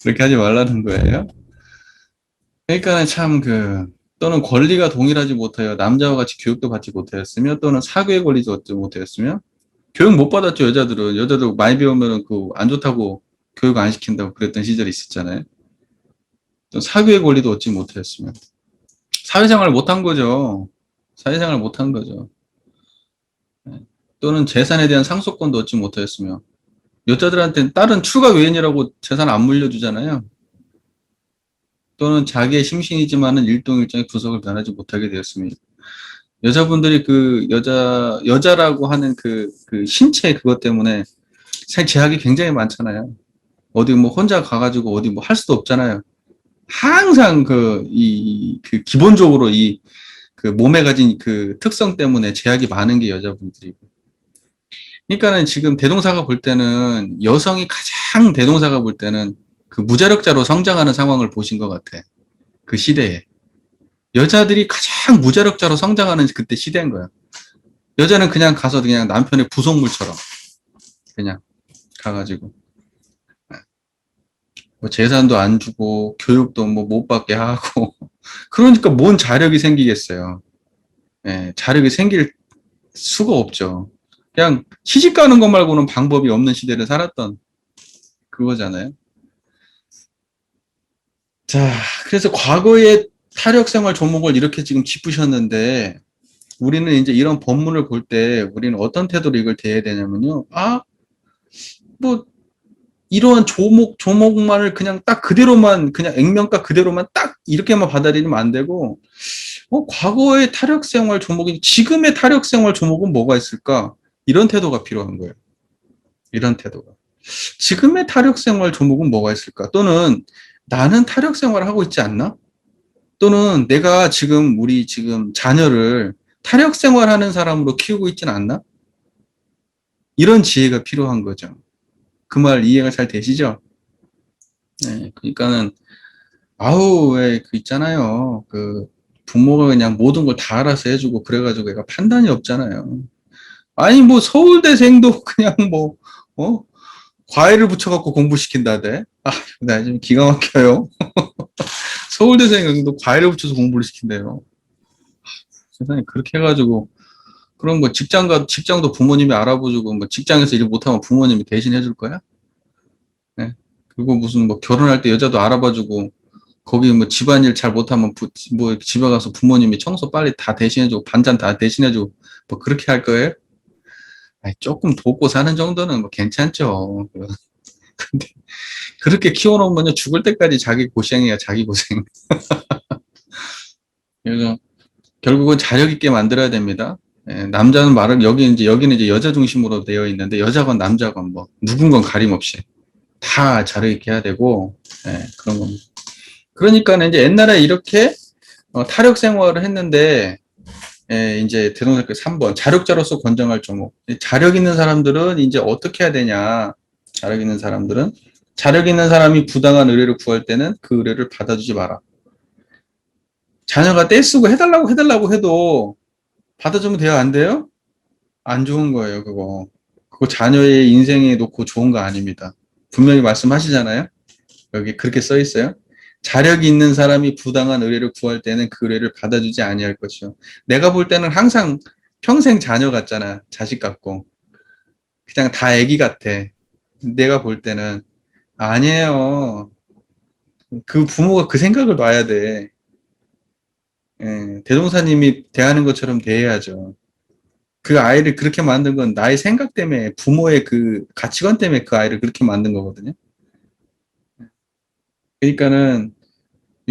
그렇게 하지 말라는 거예요. 그러니까 참 또는 권리가 동일하지 못해요. 남자와 같이 교육도 받지 못하였으며, 또는 사교의 권리도 얻지 못하였으며, 교육 못 받았죠, 여자들은. 여자들 많이 배우면은 안 좋다고 교육 안 시킨다고 그랬던 시절이 있었잖아요. 또 사교의 권리도 얻지 못하였으며. 사회생활을 못한 거죠. 사회생활을 못한 거죠. 네. 또는 재산에 대한 상속권도 얻지 못하였으며. 여자들한테는 딸은 출가 외인이라고 재산 안 물려주잖아요. 또는 자기의 심신이지만은 일동일정의 구석을 변하지 못하게 되었으며. 여자분들이 여자라고 하는 그 신체 그것 때문에 살 제약이 굉장히 많잖아요. 어디 뭐 혼자 가가지고 어디 뭐 할 수도 없잖아요. 항상 기본적으로 그 몸에 가진 그 특성 때문에 제약이 많은 게 여자분들이고. 그러니까는 지금 대동사가 볼 때는 여성이 가장 대동사가 볼 때는 그 무자력자로 성장하는 상황을 보신 것 같아. 그 시대에. 여자들이 가장 무자력자로 성장하는 그때 시대인 거야. 여자는 그냥 가서 그냥 남편의 부속물처럼 그냥 가가지고 뭐 재산도 안 주고 교육도 뭐 못 받게 하고 그러니까 뭔 자력이 생기겠어요. 예, 자력이 생길 수가 없죠. 그냥 시집 가는 것 말고는 방법이 없는 시대를 살았던 그거잖아요. 자, 그래서 과거의 타력 생활 조목을 이렇게 지금 짚으셨는데 우리는 이제 이런 법문을 볼 때 우리는 어떤 태도로 이걸 대해야 되냐면요. 뭐 이러한 조목만을 그냥 딱 그대로만 그냥 액면가 그대로만 딱 이렇게만 받아들이면 안 되고 과거의 타력 생활 조목이 지금의 타력 생활 조목은 뭐가 있을까? 이런 태도가 필요한 거예요. 이런 태도가. 지금의 타력 생활 조목은 뭐가 있을까? 또는 나는 타력 생활을 하고 있지 않나? 또는 내가 우리 지금 자녀를 타력 생활하는 사람으로 키우고 있지는 않나? 이런 지혜가 필요한 거죠. 그 말 이해가 잘 되시죠? 네, 그러니까는 왜 그 있잖아요. 그 부모가 그냥 모든 걸 다 알아서 해주고 그래가지고 애가 판단이 없잖아요. 아니 뭐 서울대생도 그냥 뭐 과외를 붙여갖고 공부시킨다대. 나 지금 기가 막혀요. 서울대생도 과외를 붙여서 공부를 시킨대요. 세상에 그렇게 해가지고 그럼 뭐 직장도 부모님이 알아보주고 뭐 직장에서 일 못하면 부모님이 대신 해줄 거야? 네. 그리고 무슨 뭐 결혼할 때 여자도 알아봐주고 거기 뭐 집안일 잘 못하면 뭐 집에 가서 부모님이 청소 빨리 다 대신해주고 반찬 다 대신해주고 뭐 그렇게 할 거예요? 아니, 조금 돕고 사는 정도는 뭐 괜찮죠. 근데 그렇게 키워놓으면 죽을 때까지 자기 고생이야, 자기 고생. 그래서 결국은 자력 있게 만들어야 됩니다. 예, 남자는 여기는 이제 여자 중심으로 되어 있는데 여자건 남자건 뭐 누군 건 가림 없이 다 자력 있게 해야 되고 그런 겁니다. 그러니까 이제 옛날에 이렇게 타력 생활을 했는데 이제 대동사교 3번 자력자로서 권장할 종목. 자력 있는 사람들은 이제 어떻게 해야 되냐? 자력 있는 사람이 부당한 의뢰를 구할 때는 그 의뢰를 받아주지 마라. 자녀가 떼쓰고 해달라고 해도 받아주면 돼요? 안 돼요? 안 좋은 거예요, 그거. 그거 자녀의 인생에 놓고 좋은 거 아닙니다. 분명히 말씀하시잖아요? 여기 그렇게 써 있어요. 자력이 있는 사람이 부당한 의뢰를 구할 때는 그 의뢰를 받아주지 아니할 것이요. 내가 볼 때는 항상 평생 자녀 같잖아. 자식 같고. 그냥 다 애기 같아. 내가 볼 때는. 아니에요. 그 부모가 그 생각을 놔야 돼. 예, 대종사님이 대하는 것처럼 대해야죠. 그 아이를 그렇게 만든 건 나의 생각 때문에, 부모의 그 가치관 때문에 그 아이를 그렇게 만든 거거든요. 그러니까는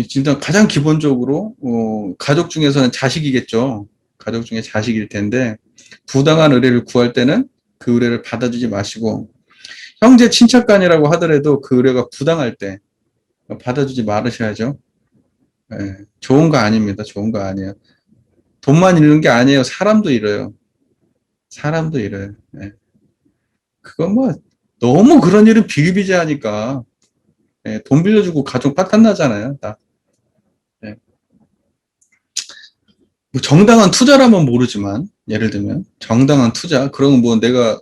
진짜 가장 기본적으로 가족 중에서는 자식이겠죠. 가족 중에 자식일 텐데 부당한 의뢰를 구할 때는 그 의뢰를 받아주지 마시고, 형제 친척간이라고 하더라도 그 의뢰가 부당할 때 받아주지 말으셔야죠. 예, 좋은 거 아닙니다. 좋은 거 아니에요. 돈만 잃는 게 아니에요. 사람도 잃어요. 사람도 잃어요. 예. 그건 뭐 너무 그런 일은 비일비재하니까, 예, 돈 빌려주고 가족 파탄 나잖아요. 다. 예. 뭐 정당한 투자라면 모르지만, 예를 들면 정당한 투자, 그런 뭐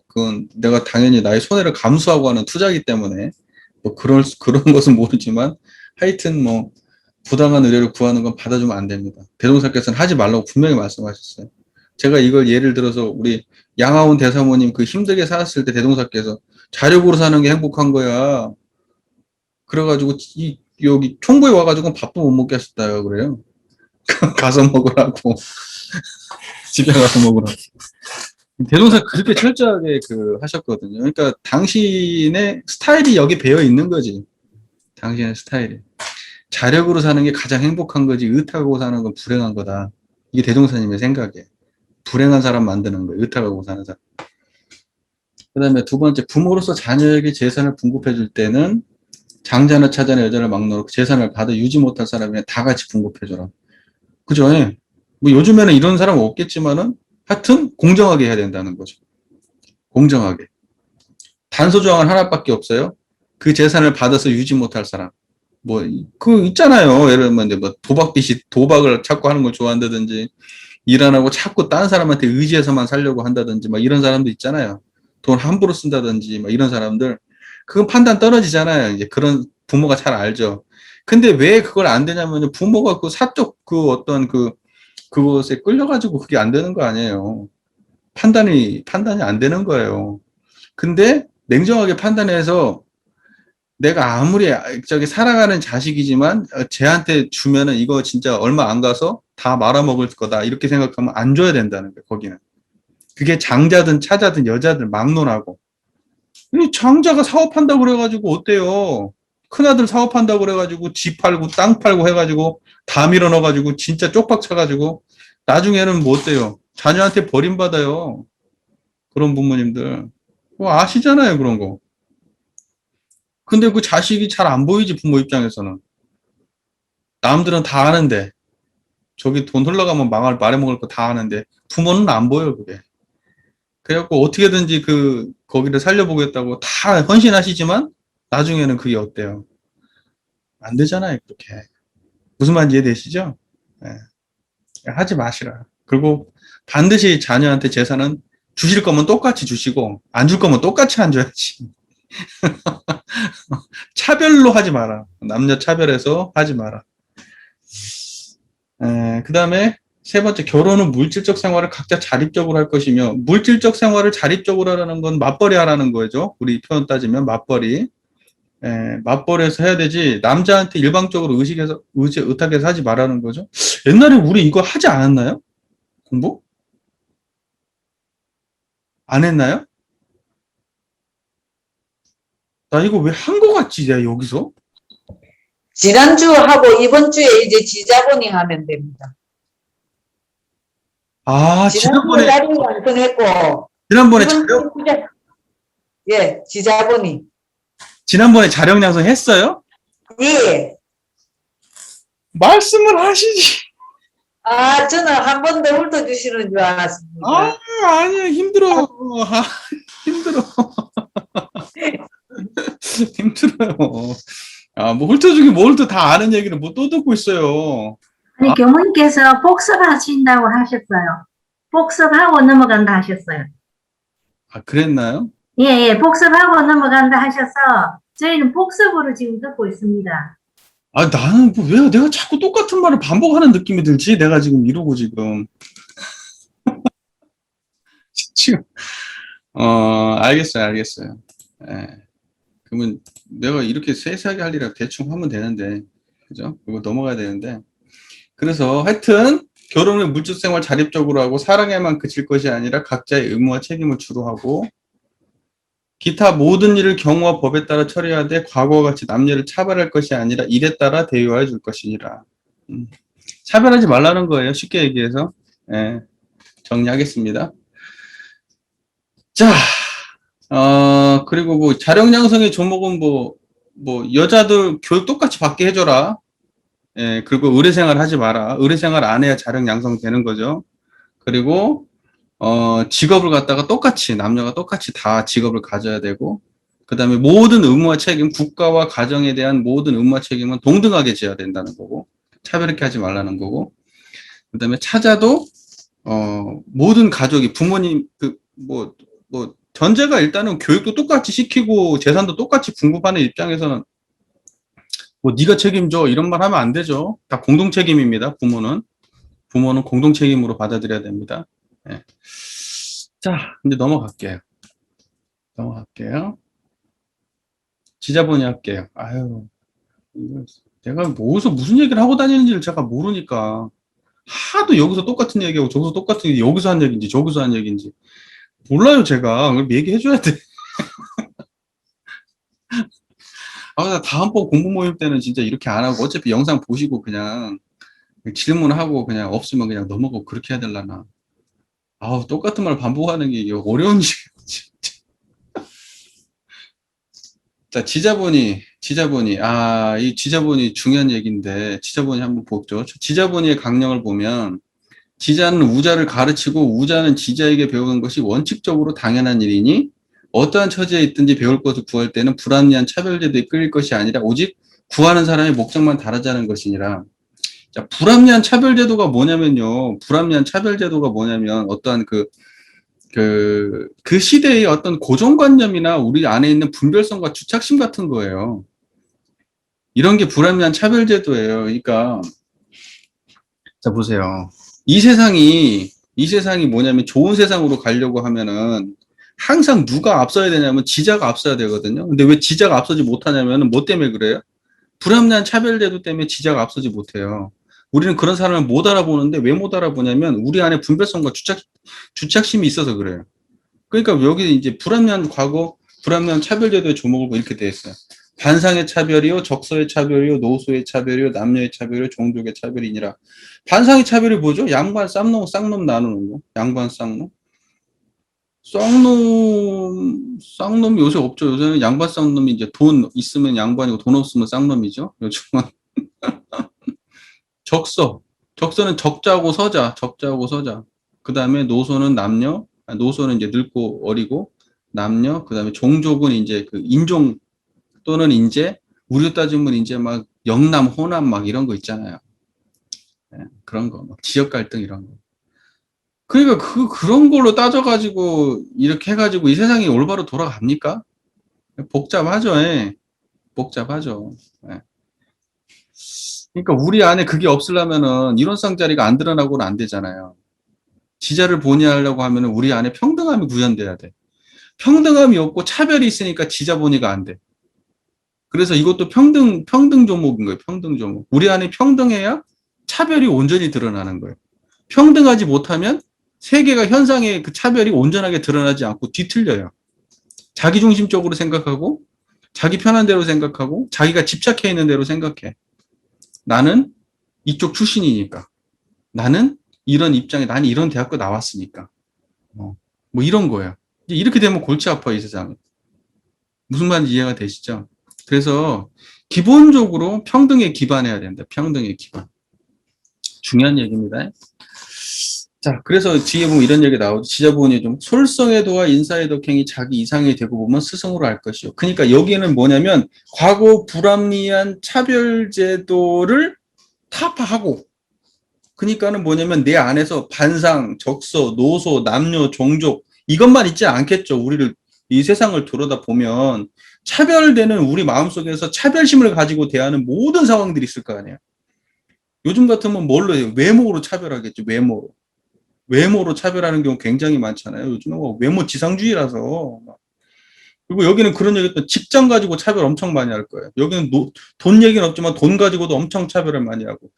그건 내가 당연히 나의 손해를 감수하고 하는 투자이기 때문에 뭐 그런 것은 모르지만, 하여튼 뭐 부당한 의뢰를 구하는 건 받아주면 안 됩니다. 대종사께서는 하지 말라고 분명히 말씀하셨어요. 제가 이걸 예를 들어서 우리 양하운 대사모님 그 힘들게 살았을 때 대종사께서 자력으로 사는 게 행복한 거야. 그래가지고 여기 총부에 와가지고 밥도 못 먹게 하셨다 그래요. 가서 먹으라고. 집에 가서 먹으라고. 대동사 그렇게 철저하게 하셨거든요. 그러니까 당신의 스타일이 여기 배어 있는 거지. 당신의 스타일이. 자력으로 사는 게 가장 행복한 거지, 의탁하고 사는 건 불행한 거다. 이게 대종사님의 생각이에요. 불행한 사람 만드는 거예요. 의탁하고 사는 사람. 그 다음에 두 번째, 부모로서 자녀에게 재산을 분급해 줄 때는 장자나 차자나 여자를 막론하고 재산을 받아 유지 못할 사람이 다 같이 분급해 줘라. 그죠? 예. 뭐 요즘에는 이런 사람 없겠지만은 하여튼 공정하게 해야 된다는 거죠. 공정하게. 단서 조항은 하나밖에 없어요. 그 재산을 받아서 유지 못할 사람. 뭐, 있잖아요. 예를 들면, 뭐, 도박을 자꾸 하는 걸 좋아한다든지, 일 안 하고 자꾸 딴 사람한테 의지해서만 살려고 한다든지, 막 이런 사람도 있잖아요. 돈 함부로 쓴다든지, 막 이런 사람들. 그건 판단 떨어지잖아요. 이제 그런 부모가 잘 알죠. 근데 왜 그걸 안 되냐면, 부모가 그 사적 그것에 끌려가지고 그게 안 되는 거 아니에요. 판단이 안 되는 거예요. 근데 냉정하게 판단해서 내가 아무리 저기 살아가는 자식이지만 쟤한테 주면은 이거 진짜 얼마 안 가서 다 말아먹을 거다, 이렇게 생각하면 안 줘야 된다는 거예요. 거기는. 그게 장자든 차자든 여자든 막론하고. 이 장자가 사업한다고 그래가지고 어때요? 큰아들 사업한다고 그래가지고 집 팔고 땅 팔고 해가지고 다 밀어넣어가지고 진짜 쪽박 쳐가지고 나중에는 뭐 어때요? 자녀한테 버림받아요. 그런 부모님들. 뭐 아시잖아요, 그런 거. 근데 그 자식이 잘 안 보이지, 부모 입장에서는. 남들은 다 아는데, 저기 돈 흘러가면 말해먹을 거 다 아는데, 부모는 안 보여, 그게. 그래갖고 어떻게든지 거기를 살려보겠다고 다 헌신하시지만, 나중에는 그게 어때요? 안 되잖아요, 그렇게. 무슨 말인지 이해되시죠? 예. 하지 마시라. 그리고 반드시 자녀한테 재산은 주실 거면 똑같이 주시고, 안 줄 거면 똑같이 안 줘야지. 차별로 하지 마라. 남녀 차별해서 하지 마라. 그 다음에 세 번째, 결혼은 물질적 생활을 각자 자립적으로 할 것이며, 물질적 생활을 자립적으로 하라는 건 맞벌이 하라는 거죠. 우리 표현 따지면 맞벌이. 맞벌이해서 해야 되지, 남자한테 일방적으로 의탁해서 하지 말라는 거죠. 옛날에 우리 이거 하지 않았나요? 공부? 안 했나요? 나 이거 왜 한 거 같지, 내가 여기서? 지난주하고 이번 주에 이제 지자본이 하면 됩니다. 아, 지난주에 자료 완성했고, 지난번에 이번 주에 예, 지자본이. 지난번에 자력 양성 했어요? 예. 말씀을 하시지. 아, 저는 한 번 더 훑어주시는 줄 알았습니다. 아니야, 힘들어. 힘들어. 힘들어요. 뭐 훑어주기 뭘 또 다 아는 얘기를 뭐 또 듣고 있어요. 아니, 교무님께서 복습하신다고 하셨어요. 복습하고 넘어간다 하셨어요. 아, 그랬나요? 예, 복습하고 넘어간다 하셔서 저희는 복습으로 지금 듣고 있습니다. 아, 나는 왜 내가 자꾸 똑같은 말을 반복하는 느낌이 들지? 내가 지금 이러고 지금. 지금, 알겠어요. 예. 그러면 내가 이렇게 세세하게 할 일이라 대충 하면 되는데, 그죠? 그거 넘어가야 되는데. 그래서 하여튼 결혼 후 물질 생활 자립적으로 하고 사랑에만 그칠 것이 아니라 각자의 의무와 책임을 주로 하고 기타 모든 일을 경우와 법에 따라 처리하되 과거와 같이 남녀를 차별할 것이 아니라 일에 따라 대우해 줄 것이니라. 차별하지 말라는 거예요. 쉽게 얘기해서. 예, 정리하겠습니다. 자, 그리고 뭐 자력양성의 조목은 뭐 여자들 교육 똑같이 받게 해줘라. 예, 그리고 의뢰생활 하지 마라. 의뢰생활 안 해야 자력양성 되는 거죠. 그리고 직업을 갖다가 똑같이 남녀가 똑같이 다 직업을 가져야 되고 그 다음에 모든 의무와 책임 국가와 가정에 대한 모든 의무와 책임은 동등하게 져야 된다는 거고 차별하게 하지 말라는 거고 그 다음에 차자도 모든 가족이 부모님 전제가 일단은 교육도 똑같이 시키고 재산도 똑같이 분급하는 입장에서는 뭐 네가 책임져 이런 말 하면 안 되죠. 다 공동 책임입니다. 부모는 공동 책임으로 받아들여야 됩니다. 네. 자, 이제 넘어갈게요. 지자본이 할게요. 아유, 내가 어디서 무슨 얘기를 하고 다니는지를 제가 모르니까 하도 여기서 똑같은 얘기하고 저기서 똑같은 얘기, 여기서 한 얘기인지 저기서 한 얘기인지 몰라요. 제가 그럼 얘기해줘야 돼. 나 다음번 공부 모임 때는 진짜 이렇게 안 하고 어차피 영상 보시고 그냥 질문하고 그냥 없으면 그냥 넘어가고 그렇게 해야 되려나. 똑같은 말 반복하는 게 어려운 일이에요. 자, 지자본이, 이 지자본이 중요한 얘기인데, 지자본이 한번 보죠. 지자본이의 강령을 보면, 지자는 우자를 가르치고 우자는 지자에게 배우는 것이 원칙적으로 당연한 일이니, 어떠한 처지에 있든지 배울 것을 구할 때는 불합리한 차별제도에 끌릴 것이 아니라 오직 구하는 사람의 목적만 다르자는 것이니라. 자, 불합리한 차별제도가 뭐냐면 어떠한 그 시대의 어떤 고정관념이나 우리 안에 있는 분별성과 주착심 같은 거예요. 이런 게 불합리한 차별제도예요. 그러니까, 자, 보세요. 이 세상이 뭐냐면 좋은 세상으로 가려고 하면은 항상 누가 앞서야 되냐면 지자가 앞서야 되거든요. 근데 왜 지자가 앞서지 못하냐면 뭐 때문에 그래요? 불합리한 차별제도 때문에 지자가 앞서지 못해요. 우리는 그런 사람을 못 알아보는데 왜 못 알아보냐면 우리 안에 분별성과 주착심이 있어서 그래요. 그러니까 여기 이제 불합리한 차별제도의 조목을 이렇게 돼 있어요. 반상의 차별이요, 적서의 차별이요, 노소의 차별이요, 남녀의 차별이요, 종족의 차별이니라. 반상의 차별이 뭐죠? 양반, 쌍놈 나누는 거. 양반, 쌍놈. 쌍놈 요새 없죠. 요새는 양반, 쌍놈이 이제 돈 있으면 양반이고 돈 없으면 쌍놈이죠. 요즘은. 적서는 적자고 서자. 그 다음에 노소는 남녀, 노소는 이제 늙고 어리고, 남녀, 그 다음에 종족은 이제 그 인종 또는 이제, 우리로 따지면 이제 막 영남, 호남 막 이런 거 있잖아요. 네, 그런 거, 막 지역 갈등 이런 거. 그러니까 그런 걸로 따져가지고, 이렇게 해가지고 이 세상이 올바로 돌아갑니까? 복잡하죠, 예. 복잡하죠. 예. 그러니까 우리 안에 그게 없으려면은 이론상 자리가 안 드러나고는 안 되잖아요. 지자를 본의하려고 하면은 우리 안에 평등함이 구현돼야 돼. 평등함이 없고 차별이 있으니까 지자 본의가 안 돼. 그래서 이것도 평등 조목인 거예요. 평등 조목. 우리 안에 평등해야 차별이 온전히 드러나는 거예요. 평등하지 못하면 세계가 현상의 그 차별이 온전하게 드러나지 않고 뒤틀려요. 자기중심적으로 생각하고 자기 편한 대로 생각하고 자기가 집착해 있는 대로 생각해. 나는 이쪽 출신이니까. 나는 이런 입장에, 나는 이런 대학교 나왔으니까. 뭐 이런 거예요. 이렇게 되면 골치 아파요, 이 세상은. 무슨 말인지 이해가 되시죠? 그래서 기본적으로 평등에 기반해야 된다. 평등에 기반. 중요한 얘기입니다. 자, 그래서 뒤에 보면 이런 얘기 나오죠. 지자본이 좀 솔성의 도와 인사의 덕행이 자기 이상이 되고 보면 스승으로 할 것이요. 그러니까 여기는 뭐냐면 과거 불합리한 차별제도를 타파하고 그러니까는 뭐냐면 내 안에서 반상, 적서, 노소, 남녀, 종족 이것만 있지 않겠죠. 우리를 이 세상을 돌아다 보면 차별되는 우리 마음속에서 차별심을 가지고 대하는 모든 상황들이 있을 거 아니에요. 요즘 같으면 뭘로 해요? 외모로 차별하겠죠. 외모로 차별하는 경우 굉장히 많잖아요. 요즘은 외모 지상주의라서. 그리고 여기는 그런 얘기 또 직장 가지고 차별 엄청 많이 할 거예요. 여기는 돈 얘기는 없지만 돈 가지고도 엄청 차별을 많이 하고.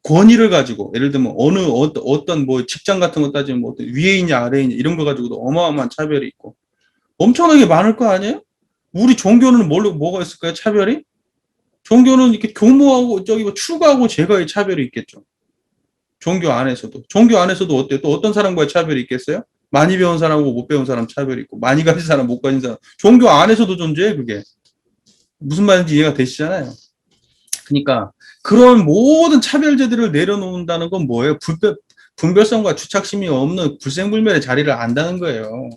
권위를 가지고, 예를 들면 어떤 뭐 직장 같은 거 따지면 뭐 어떤 위에 있냐 아래에 있냐 이런 거 가지고도 어마어마한 차별이 있고 엄청나게 많을 거 아니에요? 우리 종교는 뭐가 있을까요? 차별이? 종교는 이렇게 교모하고 저기 뭐 출가하고 제가의 차별이 있겠죠. 종교 안에서도 어때요? 또 어떤 사람과의 차별이 있겠어요? 많이 배운 사람하고 못 배운 사람 차별이 있고 많이 가진 사람 못 가진 사람 종교 안에서도 존재해 그게. 무슨 말인지 이해가 되시잖아요. 그러니까 그런 모든 차별제들을 내려놓는다는 건 뭐예요? 분별성과 주착심이 없는 불생불멸의 자리를 안다는 거예요.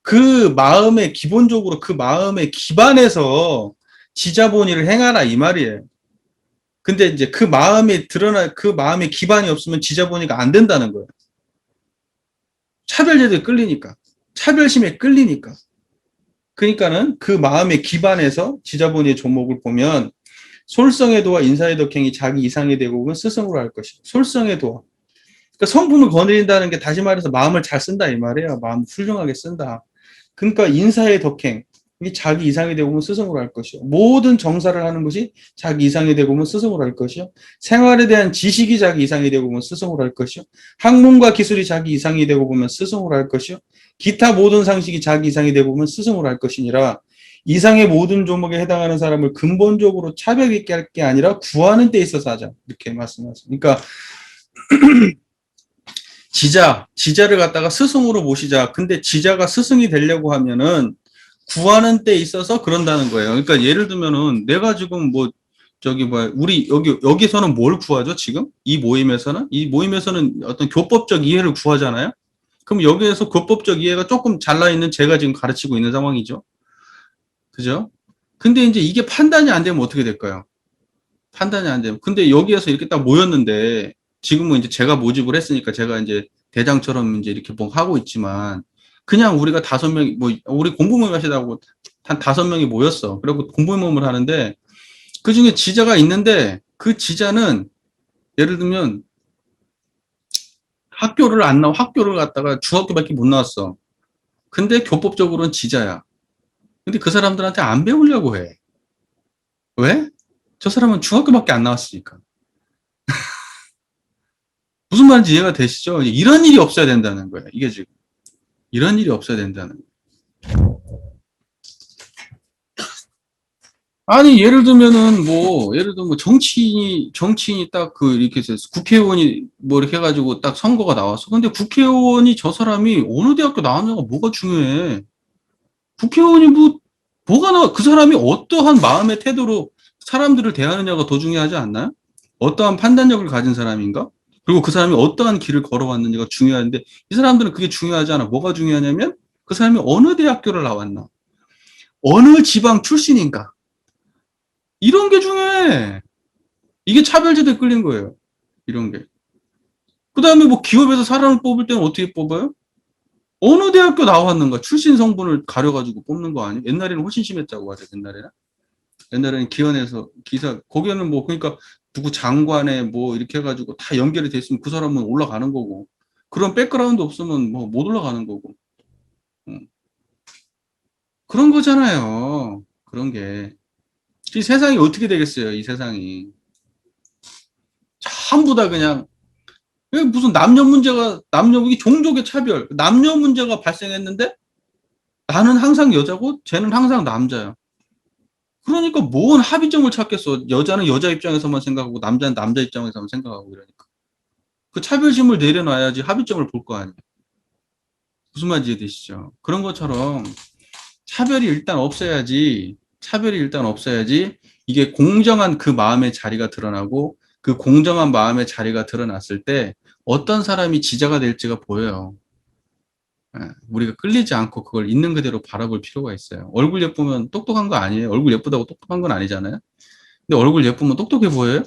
그 마음의 기본적으로 그 마음의 기반에서 지자본의를 행하라 이 말이에요. 근데 이제 그 마음에 그 마음의 기반이 없으면 지자본의가 안 된다는 거예요. 차별제도에 끌리니까. 차별심에 끌리니까. 그러니까는 그 마음의 기반에서 지자본의의 종목을 보면 솔성의 도와 인사의 덕행이 자기 이상의 대국은 스승으로 할 것이다. 솔성의 도와. 그러니까 성품을 거느린다는 게 다시 말해서 마음을 잘 쓴다 이 말이에요. 마음을 훌륭하게 쓴다. 그러니까 인사의 덕행, 이 자기 이상의 대국은 스승으로 할 것이요. 모든 정사를 하는 것이 자기 이상의 대국은 스승으로 할 것이요. 생활에 대한 지식이 자기 이상의 대국은 스승으로 할 것이요. 학문과 기술이 자기 이상이 되고 보면 스승으로 할 것이요. 기타 모든 상식이 자기 이상이 되고 보면 스승으로 할 것이니라. 이상의 모든 종목에 해당하는 사람을 근본적으로 차별 있게 할 게 아니라 구하는 데 있어서 하자. 이렇게 말씀하셨습니다. 그러니까 지자를 갖다가 스승으로 모시자. 근데 지자가 스승이 되려고 하면은 구하는 데 있어서 그런다는 거예요. 그러니까 예를 들면은 내가 지금 뭐 우리 여기서는 뭘 구하죠? 지금 이 모임에서는 어떤 교법적 이해를 구하잖아요. 그럼 여기에서 교법적 이해가 조금 잘라 있는 제가 지금 가르치고 있는 상황이죠. 그죠? 근데 이제 이게 판단이 안 되면 어떻게 될까요? 판단이 안 되면. 근데 여기에서 이렇게 딱 모였는데 지금은 이제 제가 모집을 했으니까 제가 이제 대장처럼 이제 이렇게 뭐 하고 있지만 그냥 우리가 5명이 우리 공부 모임 하시다고 한 5명이 모였어. 그리고 공부 모임을 하는데 그 중에 지자가 있는데 그 지자는 예를 들면 학교를 갔다가 중학교밖에 못 나왔어. 근데 교법적으로는 지자야. 근데 그 사람들한테 안 배우려고 해. 왜? 저 사람은 중학교밖에 안 나왔으니까. 무슨 말인지 이해가 되시죠? 이런 일이 없어야 된다는 거예요. 이게 지금. 이런 일이 없어야 된다는 거예요. 아니, 예를 들면 정치인이 딱 이렇게 해서 국회의원이 이렇게 해가지고 딱 선거가 나왔어. 근데 국회의원이 저 사람이 어느 대학교 나왔냐가 뭐가 중요해. 국회의원이 그 사람이 어떠한 마음의 태도로 사람들을 대하느냐가 더 중요하지 않나요? 어떠한 판단력을 가진 사람인가? 그리고 그 사람이 어떠한 길을 걸어왔는지가 중요한데 이 사람들은 그게 중요하지 않아. 뭐가 중요하냐면 그 사람이 어느 대학교를 나왔나? 어느 지방 출신인가? 이런 게 중요해. 이게 차별제도에 끌린 거예요. 이런 게. 그 다음에 기업에서 사람을 뽑을 때는 어떻게 뽑아요? 어느 대학교 나왔는가? 출신 성분을 가려가지고 뽑는 거 아니에요? 옛날에는 훨씬 심했다고 하죠, 옛날에는 기원에서 거기에는 그러니까 누구 장관에 이렇게 해가지고 다 연결이 돼 있으면 그 사람은 올라가는 거고. 그런 백그라운드 없으면 못 올라가는 거고. 그런 거잖아요. 그런 게. 이 세상이 어떻게 되겠어요, 이 세상이. 전부 다 그냥, 무슨 이게 종족의 차별, 남녀 문제가 발생했는데 나는 항상 여자고 쟤는 항상 남자야. 그러니까 뭔 합의점을 찾겠어. 여자는 여자 입장에서만 생각하고 남자는 남자 입장에서만 생각하고 이러니까. 그 차별심을 내려놔야지 합의점을 볼 거 아니에요. 무슨 말인지 이해되시죠? 그런 것처럼 차별이 일단 없어야지 이게 공정한 그 마음의 자리가 드러나고 그 공정한 마음의 자리가 드러났을 때 어떤 사람이 지자가 될지가 보여요. 우리가 끌리지 않고 그걸 있는 그대로 바라볼 필요가 있어요. 얼굴 예쁘면 똑똑한 거 아니에요. 얼굴 예쁘다고 똑똑한 건 아니잖아요. 근데 얼굴 예쁘면 똑똑해 보여요?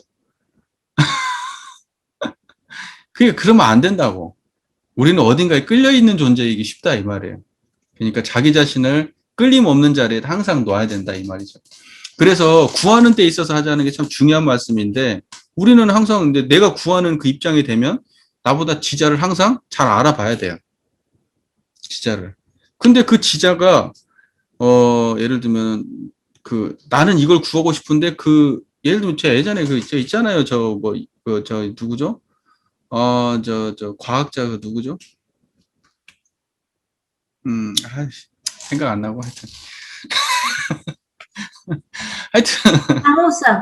그러면 안 된다고. 우리는 어딘가에 끌려있는 존재이기 쉽다 이 말이에요. 그러니까 자기 자신을 끌림 없는 자리에 항상 놔야 된다 이 말이죠. 그래서 구하는 데 있어서 하자는 게 참 중요한 말씀인데 우리는 항상 근데 내가 구하는 그 입장이 되면 나보다 지자를 항상 잘 알아봐야 돼요. 지자를. 근데 그 지자가 예를 들면 나는 이걸 구하고 싶은데 예를 들면 제 예전에 있잖아요. 누구죠? 과학자 누구죠? 아이씨, 생각 안 나고 하여튼. 하여튼,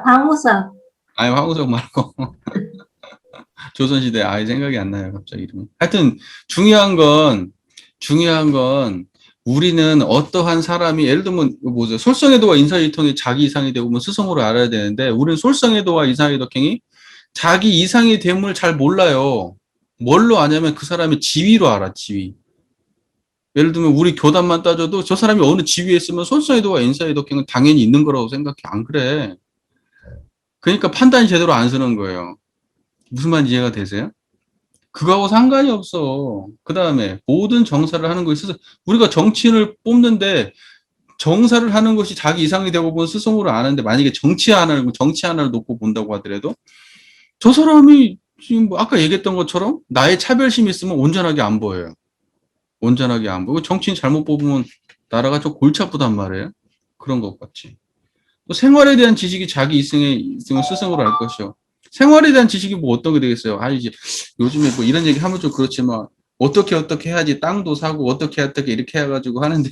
광우석. 아니, 황우석 말고. 조선시대, 생각이 안 나요, 갑자기 이름이. 하여튼, 중요한 건, 우리는 어떠한 사람이, 예를 들면, 뭐죠? 솔성애도와 인사이동이 자기 이상이 되고, 뭐, 스승으로 알아야 되는데, 우리는 솔성애도와 이상이동행이 자기 이상이 됨을 잘 몰라요. 뭘로 아냐면 그 사람의 지위로 알아, 지위. 예를 들면, 우리 교단만 따져도 저 사람이 어느 지위에 있으면 솔성애도와 인사이동행은 당연히 있는 거라고 생각해. 안 그래. 그러니까 판단이 제대로 안 서는 거예요. 무슨 말인지 이해가 되세요? 그거하고 상관이 없어. 그 다음에 모든 정사를 하는 것이 우리가 정치인을 뽑는데 정사를 하는 것이 자기 이상이 되고 보면 스승으로 아는데 만약에 정치 하나를 놓고 본다고 하더라도 저 사람이 지금 뭐 아까 얘기했던 것처럼 나의 차별심이 있으면 온전하게 안 보여요. 온전하게 안 보이고 정치인 잘못 뽑으면 나라가 좀 골치 아프단 말이에요. 그런 것 같지. 또 생활에 대한 지식이 자기 이승에 있으면 스승으로 알 것이요. 생활에 대한 지식이 뭐 어떤 게 되겠어요? 이제 요즘에 뭐 이런 얘기 하면 좀 그렇지만 어떻게 해야지 땅도 사고 어떻게 이렇게 해가지고 하는데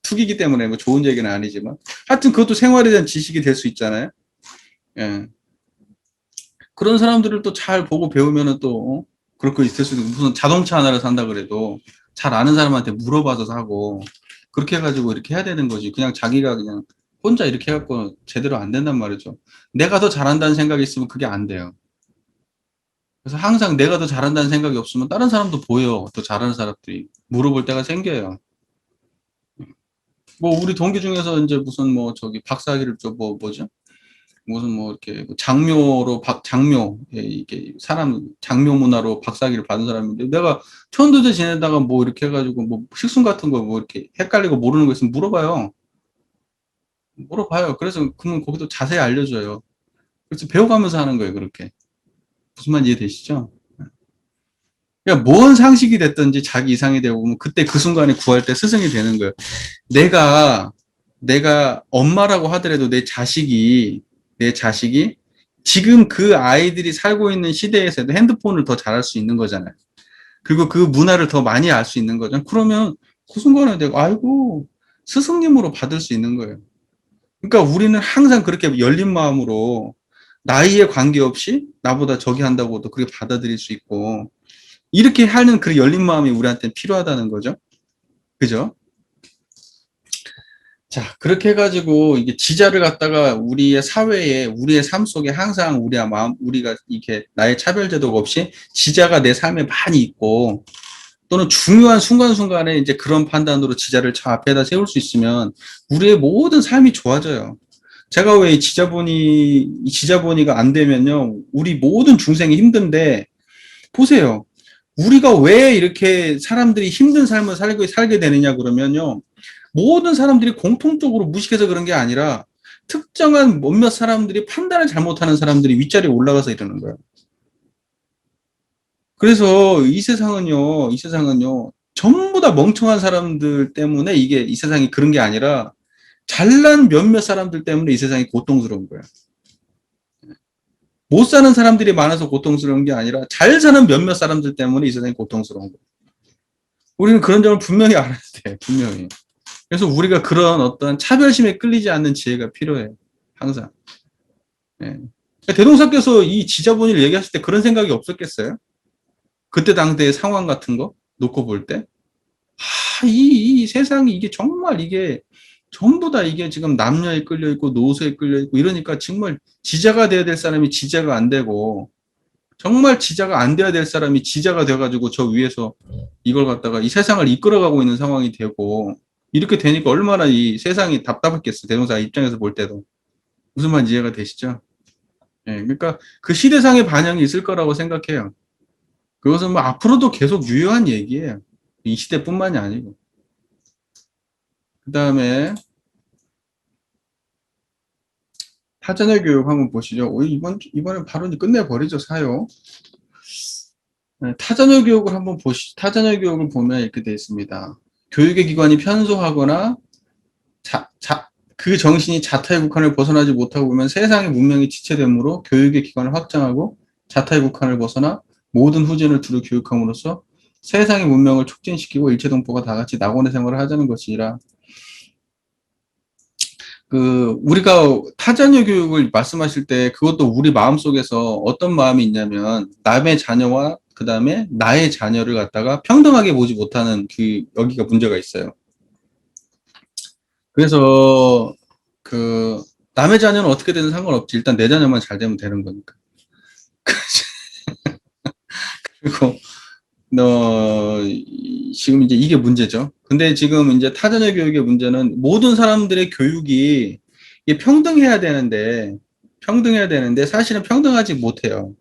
투기기 때문에 뭐 좋은 얘기는 아니지만 하여튼 그것도 생활에 대한 지식이 될 수 있잖아요. 예. 그런 사람들을 또 잘 보고 배우면은 또 그렇게 있을 수도 있고 무슨 자동차 하나를 산다 그래도 잘 아는 사람한테 물어봐서 사고 그렇게 해가지고 이렇게 해야 되는 거지. 그냥 자기가 그냥 혼자 이렇게 해갖고 제대로 안 된단 말이죠. 내가 더 잘한다는 생각이 있으면 그게 안 돼요. 그래서 항상 내가 더 잘한다는 생각이 없으면 다른 사람도 보여. 더 잘하는 사람들이. 물어볼 때가 생겨요. 뭐, 우리 동기 중에서 이제 무슨 뭐, 박사학위를 뭐죠? 무슨 뭐, 이렇게 장묘, 이게 사람, 장묘 문화로 박사학위를 받은 사람인데 내가 천도제 지내다가 뭐 이렇게 해가지고 뭐 식순 같은 거 뭐 이렇게 헷갈리고 모르는 거 있으면 물어봐요. 그래서 그러면 거기도 자세히 알려줘요. 그래서 배워가면서 하는 거예요, 그렇게. 무슨 말인지 이해되시죠? 그러니까 뭔 상식이 됐든지 자기 이상이 되고 보면 그때 그 순간에 구할 때 스승이 되는 거예요. 내가 엄마라고 하더라도 내 자식이 지금 그 아이들이 살고 있는 시대에서도 핸드폰을 더 잘할 수 있는 거잖아요. 그리고 그 문화를 더 많이 알 수 있는 거잖아요. 그러면 그 순간에 내가 아이고 스승님으로 받을 수 있는 거예요. 그러니까 우리는 항상 그렇게 열린 마음으로 나이에 관계없이 나보다 저기 한다고도 그렇게 받아들일 수 있고 이렇게 하는 그 열린 마음이 우리한테 필요하다는 거죠. 그죠? 자, 그렇게 해가지고 이게 지자를 갖다가 우리의 사회에 우리의 삶 속에 항상 우리가 이렇게 나의 차별제도가 없이 지자가 내 삶에 많이 있고 또는 중요한 순간순간에 이제 그런 판단으로 지자를 저 앞에다 세울 수 있으면 우리의 모든 삶이 좋아져요. 제가 왜 지자본이가 안 되면요. 우리 모든 중생이 힘든데 보세요. 우리가 왜 이렇게 사람들이 힘든 삶을 살게 되느냐 그러면요. 모든 사람들이 공통적으로 무식해서 그런 게 아니라 특정한 몇몇 사람들이 판단을 잘못하는 사람들이 윗자리에 올라가서 이러는 거예요. 그래서 이 세상은요, 전부 다 멍청한 사람들 때문에 이 세상이 그런 게 아니라 잘난 몇몇 사람들 때문에 이 세상이 고통스러운 거예요. 못 사는 사람들이 많아서 고통스러운 게 아니라 잘 사는 몇몇 사람들 때문에 이 세상이 고통스러운 거예요. 우리는 그런 점을 분명히 알아야 돼요. 분명히. 그래서 우리가 그런 어떤 차별심에 끌리지 않는 지혜가 필요해요. 항상. 예. 대동사께서 이 지자본의를 얘기하실 때 그런 생각이 없었겠어요? 그때 당대의 상황 같은 거 놓고 볼 때? 이 세상이 이게 정말 이게 전부 다 이게 지금 남녀에 끌려 있고 노소에 끌려 있고 이러니까 정말 지자가 돼야 될 사람이 지자가 안 되고 정말 지자가 안 돼야 될 사람이 지자가 돼가지고 저 위에서 이걸 갖다가 이 세상을 이끌어가고 있는 상황이 되고 이렇게 되니까 얼마나 이 세상이 답답했겠어. 대동사 입장에서 볼 때도. 무슨 말인지 이해가 되시죠? 예, 그러니까 그 시대상의 반영이 있을 거라고 생각해요. 그것은 뭐 앞으로도 계속 유효한 얘기예요. 이 시대뿐만이 아니고. 그 다음에 타전의 교육 한번 보시죠. 이번에 바로 끝내버리죠, 사요. 네, 타전의 교육을 한번 타전의 교육을 보면 이렇게 되어 있습니다. 교육의 기관이 편소하거나 그 정신이 자타의 국한을 벗어나지 못하고 보면 세상의 문명이 지체되므로 교육의 기관을 확장하고 자타의 국한을 벗어나 모든 후진을 두루 교육함으로써 세상의 문명을 촉진시키고 일체동포가 다 같이 낙원의 생활을 하자는 것이라. 우리가 타자녀 교육을 말씀하실 때 그것도 우리 마음속에서 어떤 마음이 있냐면 남의 자녀와 그 다음에 나의 자녀를 갖다가 평등하게 보지 못하는 여기가 문제가 있어요. 그래서 남의 자녀는 어떻게 되든 상관없지. 일단 내 자녀만 잘 되면 되는 거니까. 그리고 지금 이제 이게 문제죠. 근데 지금 이제 타자녀 교육의 문제는 모든 사람들의 교육이 이게 평등해야 되는데 사실은 평등하지 못해요.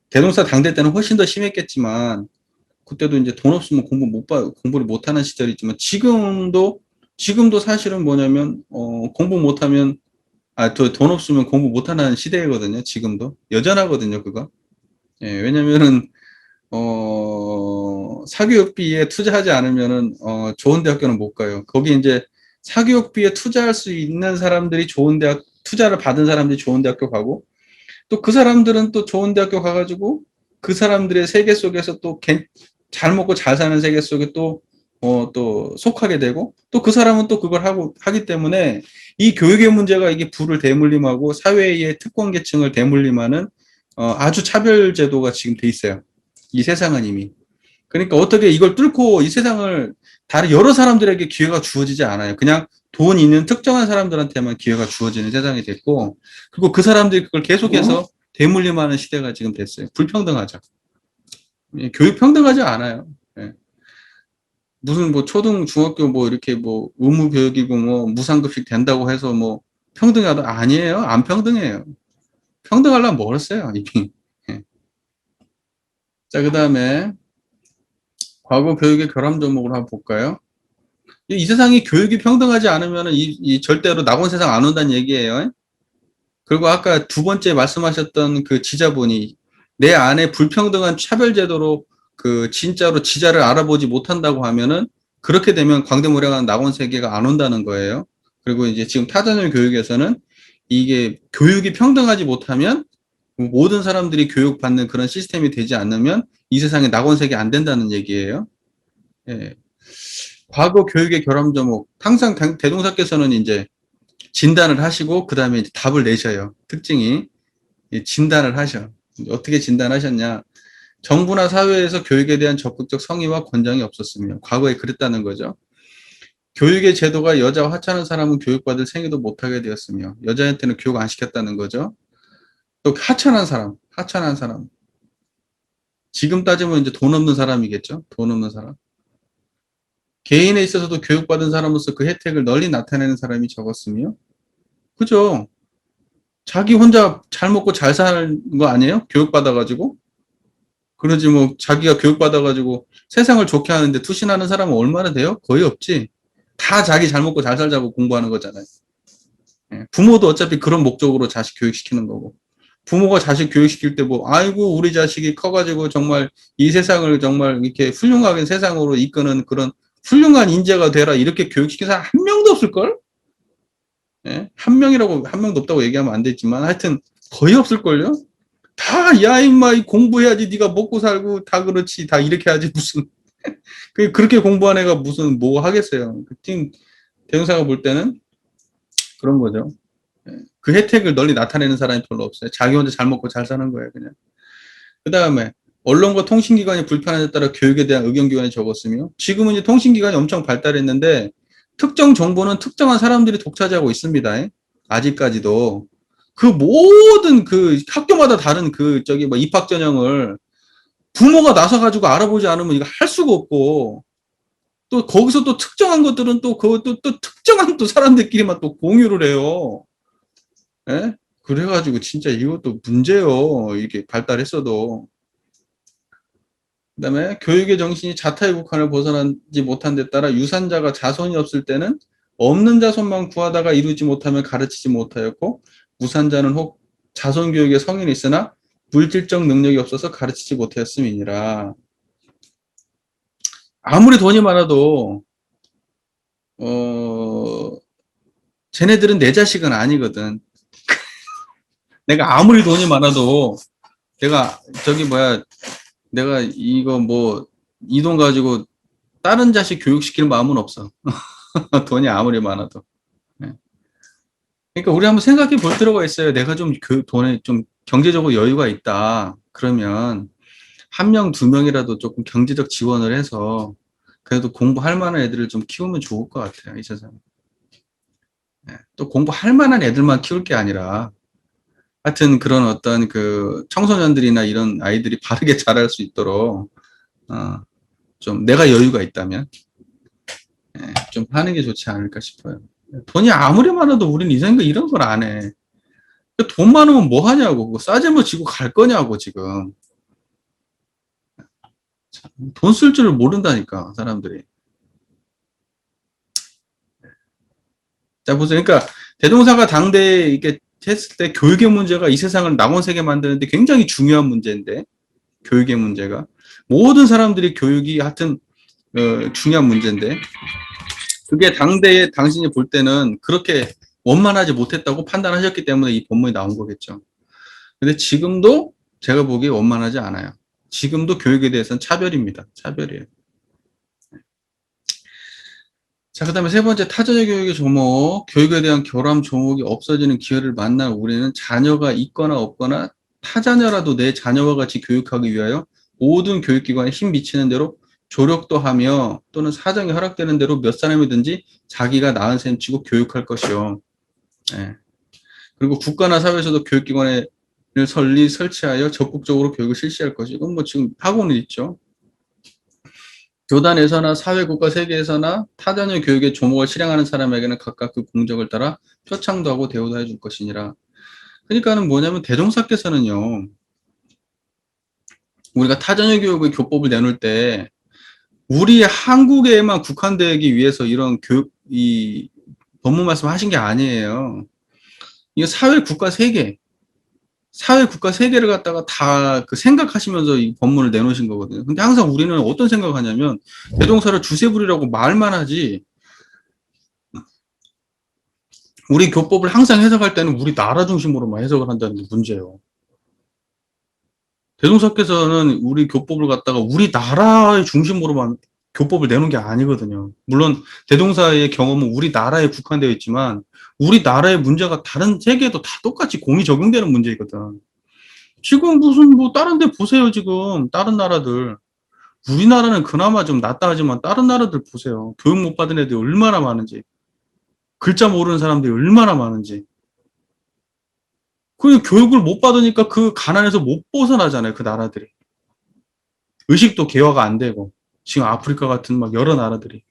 대동사 당대 때는 훨씬 더 심했겠지만 그때도 이제 돈 없으면 공부를 못하는 시절이 있지만 지금도 사실은 뭐냐면 공부 못하면 돈 없으면 공부 못하는 시대거든요. 지금도 여전하거든요. 그거. 예, 왜냐면은 사교육비에 투자하지 않으면은 좋은 대학교는 못 가요. 거기 이제 사교육비에 투자할 수 있는 사람들이 좋은 대학 투자를 받은 사람들이 좋은 대학교 가고 또 그 사람들은 또 좋은 대학교 가가지고 그 사람들의 세계 속에서 또 잘 먹고 잘 사는 세계 속에 또 속하게 되고 또 그 사람은 또 그걸 하기 때문에 이 교육의 문제가 이게 부를 대물림하고 사회의 특권 계층을 대물림하는 아주 차별 제도가 지금 돼 있어요. 이 세상은 이미. 그러니까 어떻게 이걸 뚫고 이 세상을 다른 여러 사람들에게 기회가 주어지지 않아요. 그냥 돈 있는 특정한 사람들한테만 기회가 주어지는 세상이 됐고 그리고 그 사람들이 그걸 계속해서 대물림하는 시대가 지금 됐어요. 불평등하죠. 예, 교육 평등하지 않아요. 예. 무슨 뭐 초등, 중학교 뭐 이렇게 뭐 의무 교육이고 뭐 무상급식 된다고 해서 뭐 평등하다 아니에요. 안 평등해요. 평등하려면 멀었어요 이미. 예. 자, 그다음에 과거 교육의 결함 종목을 한번 볼까요? 이 세상이 교육이 평등하지 않으면 이 절대로 낙원 세상 안 온다는 얘기예요. 그리고 아까 두 번째 말씀하셨던 그 지자분이 내 안에 불평등한 차별 제도로 진짜로 지자를 알아보지 못한다고 하면은 그렇게 되면 광대무량한 낙원 세계가 안 온다는 거예요. 그리고 이제 지금 타자녀 교육에서는 이게 교육이 평등하지 못하면 모든 사람들이 교육받는 그런 시스템이 되지 않으면 이 세상에 낙원 세계 안 된다는 얘기예요. 예. 과거 교육의 결함 종목 항상 대동사께서는 이제 진단을 하시고 그 다음에 답을 내셔요. 특징이 진단을 하셔. 어떻게 진단하셨냐? 정부나 사회에서 교육에 대한 적극적 성의와 권장이 없었으며 과거에 그랬다는 거죠. 교육의 제도가 여자와 하찮은 사람은 교육받을 생애도 못하게 되었으며 여자한테는 교육 안 시켰다는 거죠. 또 하찮은 사람. 지금 따지면 이제 돈 없는 사람이겠죠. 돈 없는 사람. 개인에 있어서도 교육받은 사람으로서 그 혜택을 널리 나타내는 사람이 적었으며 그죠? 자기 혼자 잘 먹고 잘 사는 거 아니에요? 교육받아가지고? 그러지 뭐 자기가 교육받아가지고 세상을 좋게 하는데 투신하는 사람은 얼마나 돼요? 거의 없지. 다 자기 잘 먹고 잘 살자고 공부하는 거잖아요. 예, 부모도 어차피 그런 목적으로 자식 교육시키는 거고. 부모가 자식 교육시킬 때 뭐, 아이고, 우리 자식이 커가지고 정말 이 세상을 정말 이렇게 훌륭하게 세상으로 이끄는 그런 훌륭한 인재가 되라 이렇게 교육시킨 사람 한 명도 없을걸? 예? 한 명도 없다고 얘기하면 안 되지만 하여튼 거의 없을걸요? 다, 야, 임마, 공부해야지. 네가 먹고 살고 다 그렇지. 다 이렇게 하지. 무슨. 그렇게 공부한 애가 무슨 뭐 하겠어요. 지금 대형사가 볼 때는 그런 거죠. 그 혜택을 널리 나타내는 사람이 별로 없어요. 자기 혼자 잘 먹고 잘 사는 거예요, 그냥. 그 다음에 언론과 통신기관이 불편함에 따라 교육에 대한 의견기관이 적었으며 지금은 이제 통신기관이 엄청 발달했는데 특정 정보는 특정한 사람들이 독차지하고 있습니다. 아직까지도. 그 모든 학교마다 다른 뭐 입학 전형을 부모가 나서가지고 알아보지 않으면 이거 할 수가 없고 또 거기서 또 특정한 것들은 또 그것도 또 특정한 또 사람들끼리만 또 공유를 해요. 예? 그래가지고 진짜 이것도 문제요. 이게 발달했어도. 그 다음에 교육의 정신이 자타의 국한을 벗어나지 못한 데 따라 유산자가 자손이 없을 때는 없는 자손만 구하다가 이루지 못하면 가르치지 못하였고 무산자는 혹 자손 교육에 성인이 있으나 물질적 능력이 없어서 가르치지 못하였음이니라. 아무리 돈이 많아도 쟤네들은 내 자식은 아니거든. 내가 아무리 돈이 많아도 내가 내가 이거 뭐 이 돈 가지고 다른 자식 교육시킬 마음은 없어. 돈이 아무리 많아도. 네. 그러니까 우리 한번 생각해 볼 필요가 있어요. 내가 좀 돈에 좀 경제적으로 여유가 있다. 그러면 한 명, 두 명이라도 조금 경제적 지원을 해서 그래도 공부할 만한 애들을 좀 키우면 좋을 것 같아요. 이 세상에. 네. 또 공부할 만한 애들만 키울 게 아니라 하여튼 그런 어떤 그 청소년들이나 이런 아이들이 바르게 자랄 수 있도록 좀 내가 여유가 있다면 좀 하는 게 좋지 않을까 싶어요. 돈이 아무리 많아도 우리는 이런 걸 안 해. 돈 많으면 뭐 하냐고. 싸제모 지고 갈 거냐고, 지금. 돈 쓸 줄 모른다니까, 사람들이. 자, 보세요. 그러니까, 대종사가 당대에 이렇게 했을 때 교육의 문제가 이 세상을 낙원세계 만드는데 굉장히 중요한 문제인데, 교육의 문제가. 모든 사람들이 교육이 하여튼, 중요한 문제인데, 그게 당대에 당신이 볼 때는 그렇게 원만하지 못했다고 판단하셨기 때문에 이 본문이 나온 거겠죠. 근데 지금도 제가 보기에 원만하지 않아요. 지금도 교육에 대해서는 차별입니다. 차별이에요. 자, 그 다음에 세 번째, 타자의 교육의 조목. 교육에 대한 교람 조목이 없어지는 기회를 만난 우리는 자녀가 있거나 없거나 타자녀라도 내 자녀와 같이 교육하기 위하여 모든 교육기관에 힘 미치는 대로 조력도 하며 또는 사정이 허락되는 대로 몇 사람이든지 자기가 낳은 셈 치고 교육할 것이요. 예. 그리고 국가나 사회에서도 교육기관을 설치하여 적극적으로 교육을 실시할 것이. 이건 뭐 지금 하고는 있죠. 교단에서나 사회, 국가, 세계에서나 타자녀 교육의 조목을 실행하는 사람에게는 각각 그 공적을 따라 표창도 하고 대우도 해줄 것이니라. 그러니까는 뭐냐면 대종사께서는요, 우리가 타자녀 교육의 교법을 내놓을 때 우리 한국에만 국한되기 위해서 이런 이 법문 말씀 하신 게 아니에요. 이거 사회, 국가, 세계를 갖다가 다 그 생각하시면서 이 법문을 내놓으신 거거든요. 근데 항상 우리는 어떤 생각을 하냐면 대종사를 주세부리라고 말만 하지 우리 교법을 항상 해석할 때는 우리 나라 중심으로만 해석을 한다는 게 문제예요. 대종사께서는 우리 교법을 갖다가 우리 나라의 중심으로만 교법을 내놓은 게 아니거든요. 물론 대종사의 경험은 우리 나라에 국한되어 있지만 우리 나라의 문제가 다른 세계에도 다 똑같이 공이 적용되는 문제이거든. 지금 무슨 뭐 다른 데 보세요. 지금 다른 나라들. 우리나라는 그나마 좀 낫다 하지만 다른 나라들 보세요. 교육 못 받은 애들이 얼마나 많은지. 글자 모르는 사람들이 얼마나 많은지. 그 교육을 못 받으니까 그 가난에서 못 벗어나잖아요. 그 나라들이. 의식도 개화가 안 되고. 지금 아프리카 같은 막 여러 나라들이.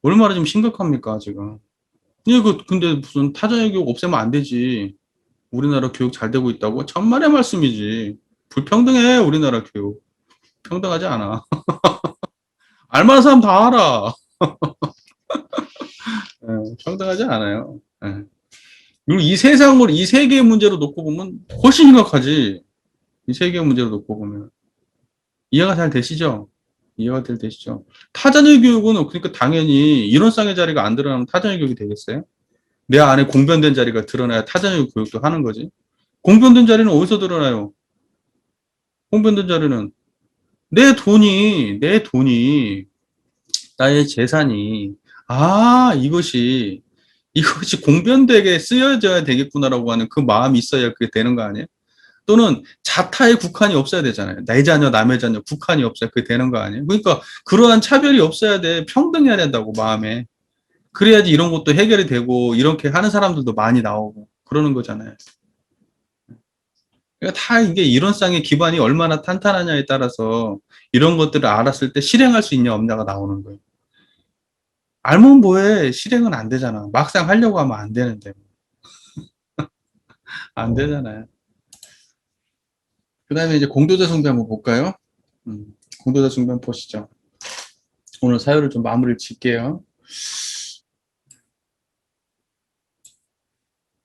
얼마나 좀 심각합니까, 지금. 이거 근데 무슨 타자의 교육 없애면 안 되지. 우리나라 교육 잘 되고 있다고? 천만의 말씀이지. 불평등해, 우리나라 교육. 평등하지 않아. 알만한 사람 다 알아. 평등하지 않아요. 그리고 이 세상을, 이 세계의 문제로 놓고 보면 훨씬 심각하지. 이 세계의 문제로 놓고 보면. 이해가 잘 되시죠? 이해가 잘 되시죠? 타자녀 교육은 그러니까 당연히 이런 쌍의 자리가 안 드러나면 타자녀 교육이 되겠어요? 내 안에 공변된 자리가 드러나야 타자녀 교육도 하는 거지. 공변된 자리는 어디서 드러나요? 공변된 자리는 내 돈이, 나의 재산이, 이것이 공변되게 쓰여져야 되겠구나라고 하는 그 마음이 있어야 그게 되는 거 아니에요? 또는 자타의 국한이 없어야 되잖아요. 내 자녀, 남의 자녀, 국한이 없어야 그게 되는 거 아니에요? 그러니까 그러한 차별이 없어야 돼. 평등해야 된다고, 마음에. 그래야지 이런 것도 해결이 되고, 이렇게 하는 사람들도 많이 나오고, 그러는 거잖아요. 그러니까 다 이게 이론상의 기반이 얼마나 탄탄하냐에 따라서 이런 것들을 알았을 때 실행할 수 있냐 없냐가 나오는 거예요. 알면 뭐해. 실행은 안 되잖아. 막상 하려고 하면 안 되는데. 안 되잖아요. 그 다음에 이제 공도자 숭배 한번 볼까요? 공도자 숭배 한번 보시죠. 오늘 사유를 좀 마무리를 짓게요.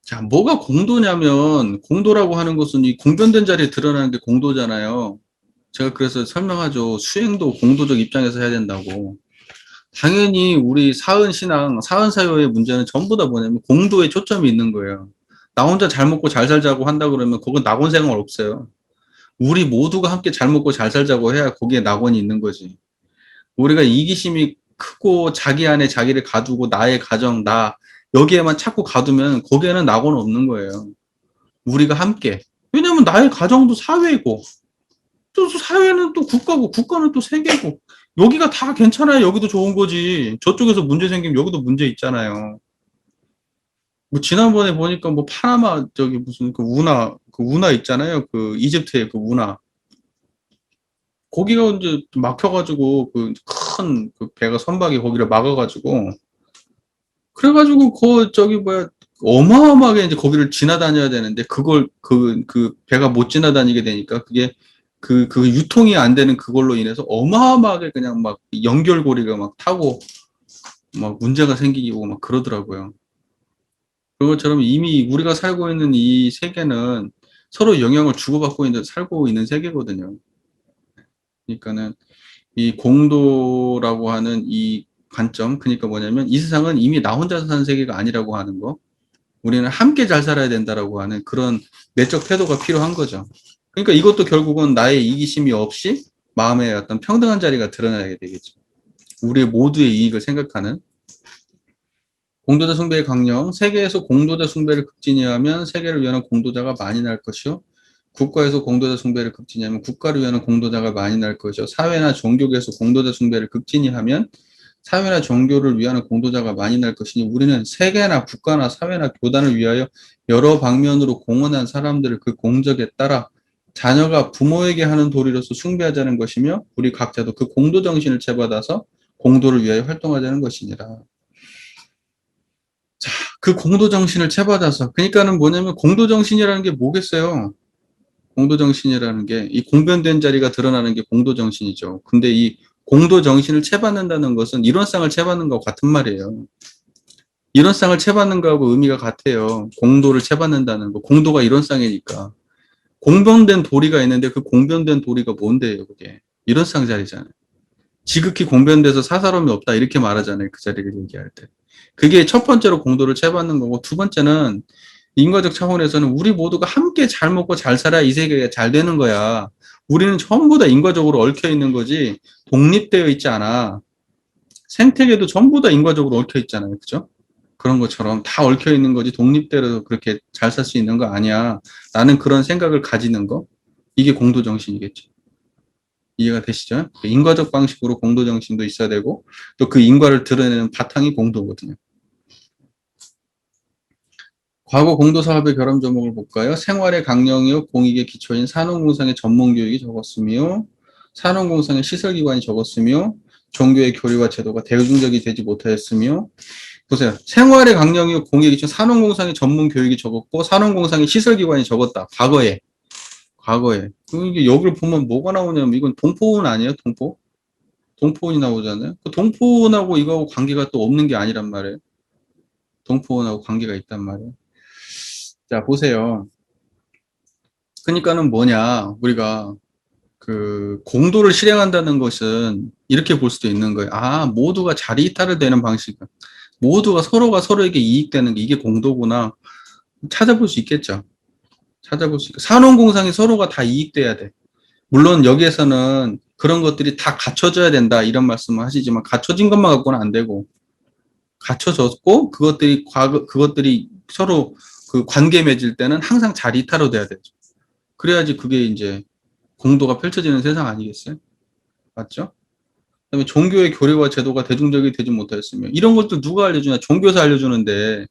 자, 뭐가 공도냐면, 공도라고 하는 것은 이 공변된 자리에 드러나는 게 공도잖아요. 제가 그래서 설명하죠. 수행도 공도적 입장에서 해야 된다고. 당연히 우리 사은 신앙, 사은 사회의 문제는 전부 다 뭐냐면 공도에 초점이 있는 거예요. 나 혼자 잘 먹고 잘 살자고 한다 그러면 그건 낙원 생활 없어요. 우리 모두가 함께 잘 먹고 잘 살자고 해야 거기에 낙원이 있는 거지. 우리가 이기심이 크고 자기 안에 자기를 가두고 나의 가정, 나 여기에만 자꾸 가두면 거기에는 낙원은 없는 거예요. 우리가 함께. 왜냐면 나의 가정도 사회고 또 사회는 또 국가고 국가는 또 세계고 여기가 다 괜찮아요. 여기도 좋은 거지. 저쪽에서 문제 생기면 여기도 문제 있잖아요. 뭐 지난번에 보니까 뭐 파나마 저기 무슨 그 운하 있잖아요. 그 이집트의 그 운하. 거기가 이제 막혀가지고 그 큰 그 배가 선박이 거기를 막아가지고 그래가지고 그 저기 뭐야 어마어마하게 이제 거기를 지나다녀야 되는데 그걸 그 배가 못 지나다니게 되니까 그게 그 유통이 안 되는 그걸로 인해서 어마어마하게 그냥 막 연결고리가 막 타고 막 문제가 생기고 막 그러더라고요. 그것처럼 이미 우리가 살고 있는 이 세계는 서로 영향을 주고받고 살고 있는 세계거든요. 그러니까는 이 공도라고 하는 이 관점, 그러니까 뭐냐면 이 세상은 이미 나 혼자 사는 세계가 아니라고 하는 거, 우리는 함께 잘 살아야 된다라고 하는 그런 내적 태도가 필요한 거죠. 그러니까 이것도 결국은 나의 이기심이 없이 마음의 어떤 평등한 자리가 드러나게 되겠죠. 우리 모두의 이익을 생각하는 공도자 숭배의 강령, 세계에서 공도자 숭배를 극진히하면 세계를 위하는 공도자가 많이 날 것이요. 국가에서 공도자 숭배를 극진히하면 국가를 위하는 공도자가 많이 날 것이요. 사회나 종교계에서 공도자 숭배를 극진히하면 사회나 종교를 위하는 공도자가 많이 날 것이니 우리는 세계나 국가나 사회나 교단을 위하여 여러 방면으로 공헌한 사람들을 그 공적에 따라 자녀가 부모에게 하는 도리로서 숭배하자는 것이며 우리 각자도 그 공도 정신을 채받아서 공도를 위하여 활동하자는 것이니라. 자, 그 공도 정신을 채받아서 그러니까는 뭐냐면 공도 정신이라는 게 뭐겠어요? 공도 정신이라는 게 이 공변된 자리가 드러나는 게 공도 정신이죠. 근데 이 공도 정신을 채받는다는 것은 이론상을 채받는 것 같은 말이에요. 이론상을 채받는 거하고 의미가 같아요. 공도를 채받는다는 거. 공도가 이론상이니까. 공변된 도리가 있는데 그 공변된 도리가 뭔데요, 그게? 이론상 자리잖아요. 지극히 공변돼서 사사로움이 없다 이렇게 말하잖아요. 그 자리를 얘기할 때. 그게 첫 번째로 공도를 채받는 거고 두 번째는 인과적 차원에서는 우리 모두가 함께 잘 먹고 잘 살아야 이 세계가 잘 되는 거야. 우리는 전부 다 인과적으로 얽혀 있는 거지 독립되어 있지 않아. 생태계도 전부 다 인과적으로 얽혀 있잖아요. 그죠? 그런 것처럼 다 얽혀 있는 거지 독립되어서 그렇게 잘 살 수 있는 거 아니야. 라는 그런 생각을 가지는 거. 이게 공도정신이겠죠. 이해가 되시죠? 인과적 방식으로 공도정신도 있어야 되고 또 그 인과를 드러내는 바탕이 공도거든요. 과거 공도 사업의 결함 조목을 볼까요? 생활의 강령이요 공익의 기초인 산업공상의 전문 교육이 적었으며 산업공상의 시설기관이 적었으며 종교의 교리와 제도가 대중적이 되지 못하였으며 보세요. 생활의 강령이요 공익의 기초 산업공상의 전문 교육이 적었고 산업공상의 시설기관이 적었다. 과거에. 이게 여기를 보면 뭐가 나오냐면 이건 동포운 아니에요? 동포운이 나오잖아요. 그 동포운하고 이거하고 관계가 또 없는 게 아니란 말이에요. 동포운하고 관계가 있단 말이에요. 자, 보세요. 그러니까는 뭐냐, 우리가 그 공도를 실행한다는 것은 이렇게 볼 수도 있는 거예요. 아, 모두가 자리이탈을 되는 방식, 모두가 서로가 서로에게 이익되는 게 이게 공도구나. 찾아볼 수 있겠죠. 산업공상이 서로가 다 이익돼야 돼. 물론 여기에서는 그런 것들이 다 갖춰져야 된다 이런 말씀을 하시지만 갖춰진 것만 갖고는 안 되고 갖춰졌고 그것들이 서로 그 관계 맺을 때는 항상 자리이탈로 돼야 되죠. 그래야지 그게 이제 공도가 펼쳐지는 세상 아니겠어요? 맞죠? 그다음에 종교의 교리와 제도가 대중적이 되지 못하였으며 이런 것도 누가 알려주냐? 종교에서 알려주는데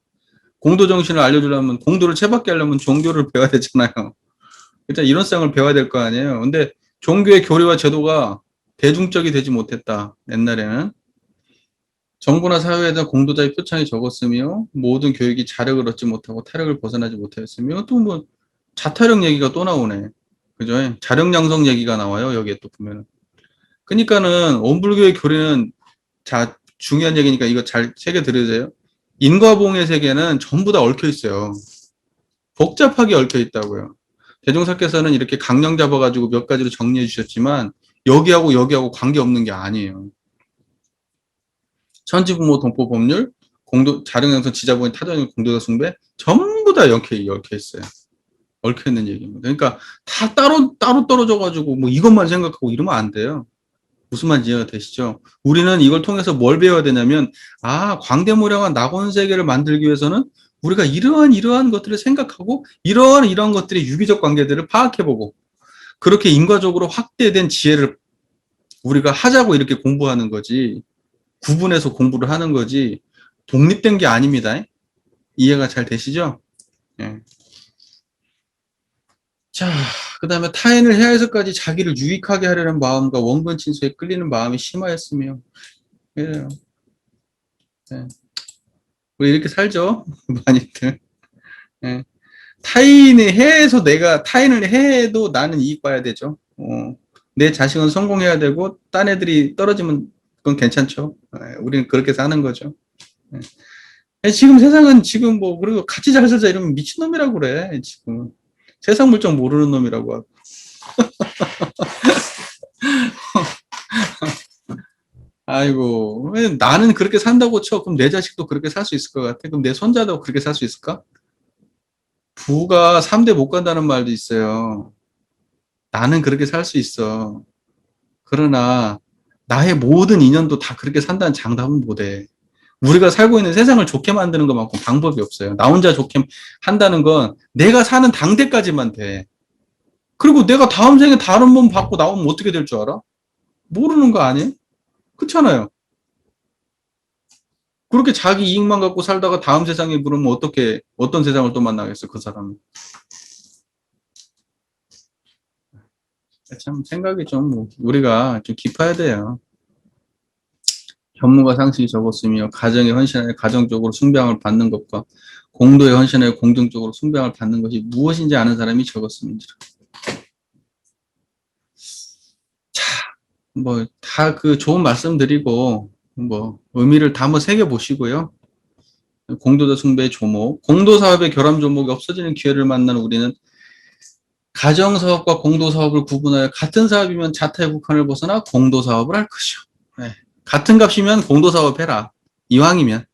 공도 정신을 알려주려면 공도를 채받게 하려면 종교를 배워야 되잖아요. 일단 이론상을 배워야 될 거 아니에요. 근데 종교의 교리와 제도가 대중적이 되지 못했다. 옛날에는 정부나 사회에서 공도자의 표창이 적었으며 모든 교육이 자력을 얻지 못하고 타력을 벗어나지 못하였으며 또 뭐 자타력 얘기가 또 나오네. 그죠? 자력 양성 얘기가 나와요. 여기에 또 보면은. 그러니까는 원불교의 교리는 중요한 얘기니까 이거 잘 새겨 들으세요. 인과봉의 세계는 전부 다 얽혀 있어요. 복잡하게 얽혀 있다고요. 대종사께서는 이렇게 강령 잡아가지고 몇 가지로 정리해 주셨지만 여기하고 관계없는 게 아니에요. 천지부모 동포 법률, 자력양성 지자본인 타전인 공도자 숭배 전부 다 얽혀 있어요. 얽혀 있는 얘기입니다. 그러니까 다 따로 떨어져가지고 뭐 이것만 생각하고 이러면 안 돼요. 무슨 말인지 이해가 되시죠? 우리는 이걸 통해서 뭘 배워야 되냐면, 광대무량한 낙원 세계를 만들기 위해서는 우리가 이러한 것들을 생각하고 이러한 것들의 유기적 관계들을 파악해보고 그렇게 인과적으로 확대된 지혜를 우리가 하자고 이렇게 공부하는 거지, 구분해서 공부를 하는 거지 독립된 게 아닙니다. 이해가 잘 되시죠? 예. 자, 그 다음에 타인을 해해서까지 자기를 유익하게 하려는 마음과 원근 친소에 끌리는 마음이 심하였으며, 그래요. 네. 우리 이렇게 살죠? 많이들. 네. 타인을 해해도 나는 이익 봐야 되죠. 내 자식은 성공해야 되고, 딴 애들이 떨어지면 그건 괜찮죠. 우리는 그렇게 사는 거죠. 지금 세상은 그리고 같이 잘 살자 이러면 미친놈이라고 그래, 지금. 세상 물정 모르는 놈이라고 하고. 아이고, 왜 나는 그렇게 산다고 쳐. 그럼 내 자식도 그렇게 살 수 있을 것 같아? 그럼 내 손자도 그렇게 살 수 있을까? 부가 3대 못 간다는 말도 있어요. 나는 그렇게 살 수 있어. 그러나 나의 모든 인연도 다 그렇게 산다는 장담은 못해. 우리가 살고 있는 세상을 좋게 만드는 것만큼 방법이 없어요. 나 혼자 좋게 한다는 건 내가 사는 당대까지만 돼. 그리고 내가 다음 생에 다른 몸 받고 나오면 어떻게 될 줄 알아? 모르는 거 아니에요? 그렇잖아요. 그렇게 자기 이익만 갖고 살다가 다음 세상에 그러면 어떤 세상을 또 만나겠어, 그 사람은. 참 생각이 우리가 좀 깊어야 돼요. 전문가 상식이 적었으며 가정에 헌신하여 가정적으로 숭배함을 받는 것과 공도에 헌신하여 공정적으로 숭배함을 받는 것이 무엇인지 아는 사람이 적었습니다. 자, 다 좋은 말씀 드리고 의미를 다 한번 새겨보시고요. 공도자 숭배의 조목, 공도사업의 결함 조목이 없어지는 기회를 만나는 우리는 가정사업과 공도사업을 구분하여 같은 사업이면 자타의 국한을 벗어나 공도사업을 할 것이요. 네. 같은 값이면 공도사업 해라. 이왕이면.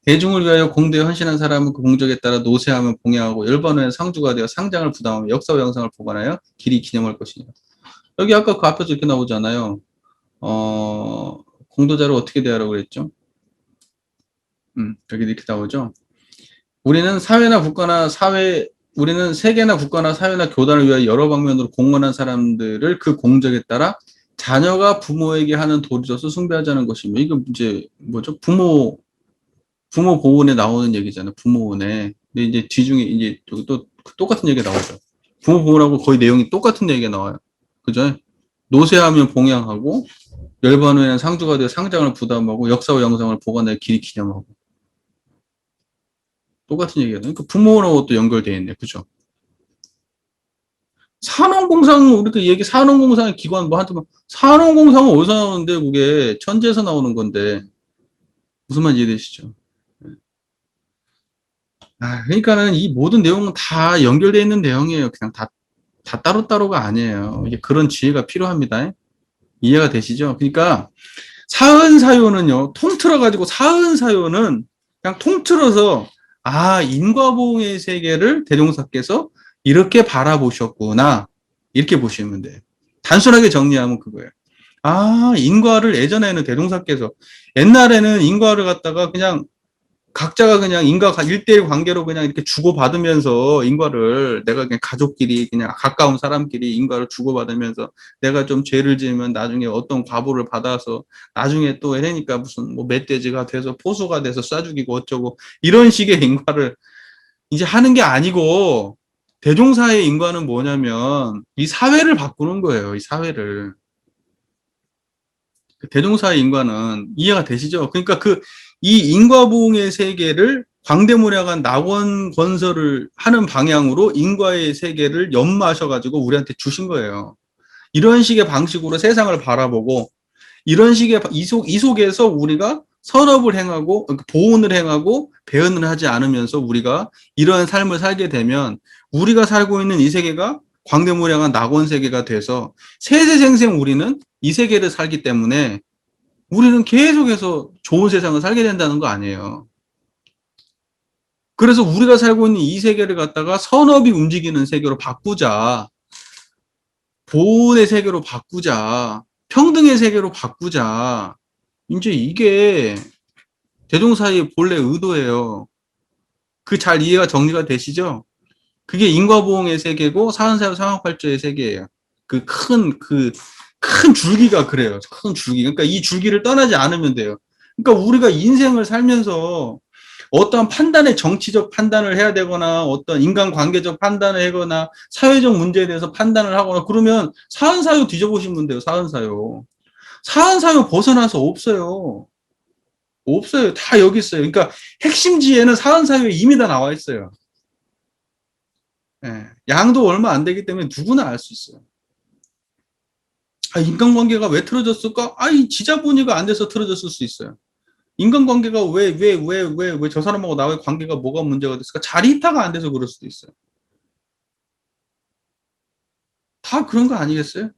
대중을 위하여 공도에 헌신한 사람은 그 공적에 따라 노세하면 봉양하고 열반후에 상주가 되어 상장을 부담하며 역사와 영상을 보관하여 길이 기념할 것이니라. 여기 아까 그 앞에서 이렇게 나오잖아요. 공도자를 어떻게 대하라고 그랬죠? 여기 이렇게 나오죠. 우리는 세계나 국가나 사회나 교단을 위하여 여러 방면으로 공헌한 사람들을 그 공적에 따라 자녀가 부모에게 하는 도리로서 숭배하자는 것이며, 이거 이제 뭐죠? 부모 보훈에 나오는 얘기잖아요. 부모원에. 근데 이제 뒤중에 이제 또 똑같은 얘기가 나오죠. 부모 보훈하고 거의 내용이 똑같은 얘기가 나와요. 그죠? 노세하면 봉양하고 열반후에는 상주가 되어 상장을 부담하고 역사와 영상을 보관하여 길이 기념하고. 똑같은 얘기거든요. 그러니까 부모하고 또 연결되어 있네. 그죠? 산업공상, 우리가 산업공상의 기관 산업공상은 어디서 나오는데, 그게 천재에서 나오는 건데, 무슨 말인지 이해되시죠? 그러니까는 이 모든 내용은 다 연결되어 있는 내용이에요. 그냥 다 따로따로가 아니에요. 이게 그런 지혜가 필요합니다. 이해가 되시죠? 그러니까, 사은사요는요, 사은사요는 그냥 통틀어서, 인과보응의 세계를 대종사께서 이렇게 바라보셨구나. 이렇게 보시면 돼요. 단순하게 정리하면 그거예요. 인과를 예전에는 대종사께서, 옛날에는 인과를 갖다가 그냥 각자가 그냥 인과 1대1 관계로 그냥 이렇게 주고받으면서 인과를 내가 그냥 가족끼리 그냥 가까운 사람끼리 인과를 주고받으면서 내가 좀 죄를 지으면 나중에 어떤 과보를 받아서 나중에 또 해니까 무슨 멧돼지가 돼서 포수가 돼서 쏴 죽이고 어쩌고 이런 식의 인과를 이제 하는 게 아니고 대종사의 인과는 뭐냐면 이 사회를 바꾸는 거예요. 이 사회를. 대종사의 인과는 이해가 되시죠? 그러니까 이 인과보응의 세계를 광대무량한 낙원 건설을 하는 방향으로 인과의 세계를 연마하셔가지고 우리한테 주신 거예요. 이런 식의 방식으로 세상을 바라보고 이런 식의 이 속에서 우리가 선업을 행하고 보훈을 행하고 배은을 하지 않으면서 우리가 이러한 삶을 살게 되면 우리가 살고 있는 이 세계가 광대무량한 낙원 세계가 돼서 세세생생 우리는 이 세계를 살기 때문에 우리는 계속해서 좋은 세상을 살게 된다는 거 아니에요. 그래서 우리가 살고 있는 이 세계를 갖다가 선업이 움직이는 세계로 바꾸자. 보온의 세계로 바꾸자. 평등의 세계로 바꾸자. 이제 이게 대종사의 본래 의도예요. 그 잘 이해가 정리가 되시죠? 그게 인과보응의 세계고 사은사유 상황팔조의 세계예요. 큰 줄기가 그래요. 큰 줄기. 그러니까 이 줄기를 떠나지 않으면 돼요. 그러니까 우리가 인생을 살면서 어떠한 판단의 정치적 판단을 해야 되거나 어떤 인간관계적 판단을 하거나 사회적 문제에 대해서 판단을 하거나 그러면 사은사유 뒤져보시면 돼요. 사은사유. 사은사유 벗어나서 없어요. 없어요. 다 여기 있어요. 그러니까 핵심지에는 사은사유에 이미 다 나와 있어요. 예, 양도 얼마 안 되기 때문에 누구나 알 수 있어요. 아, 인간관계가 왜 틀어졌을까? 아, 이 지자본의가 안 돼서 틀어졌을 수 있어요. 인간관계가 왜 저 사람하고 나의 관계가 뭐가 문제가 됐을까? 자리이타가 안 돼서 그럴 수도 있어요. 다 그런 거 아니겠어요?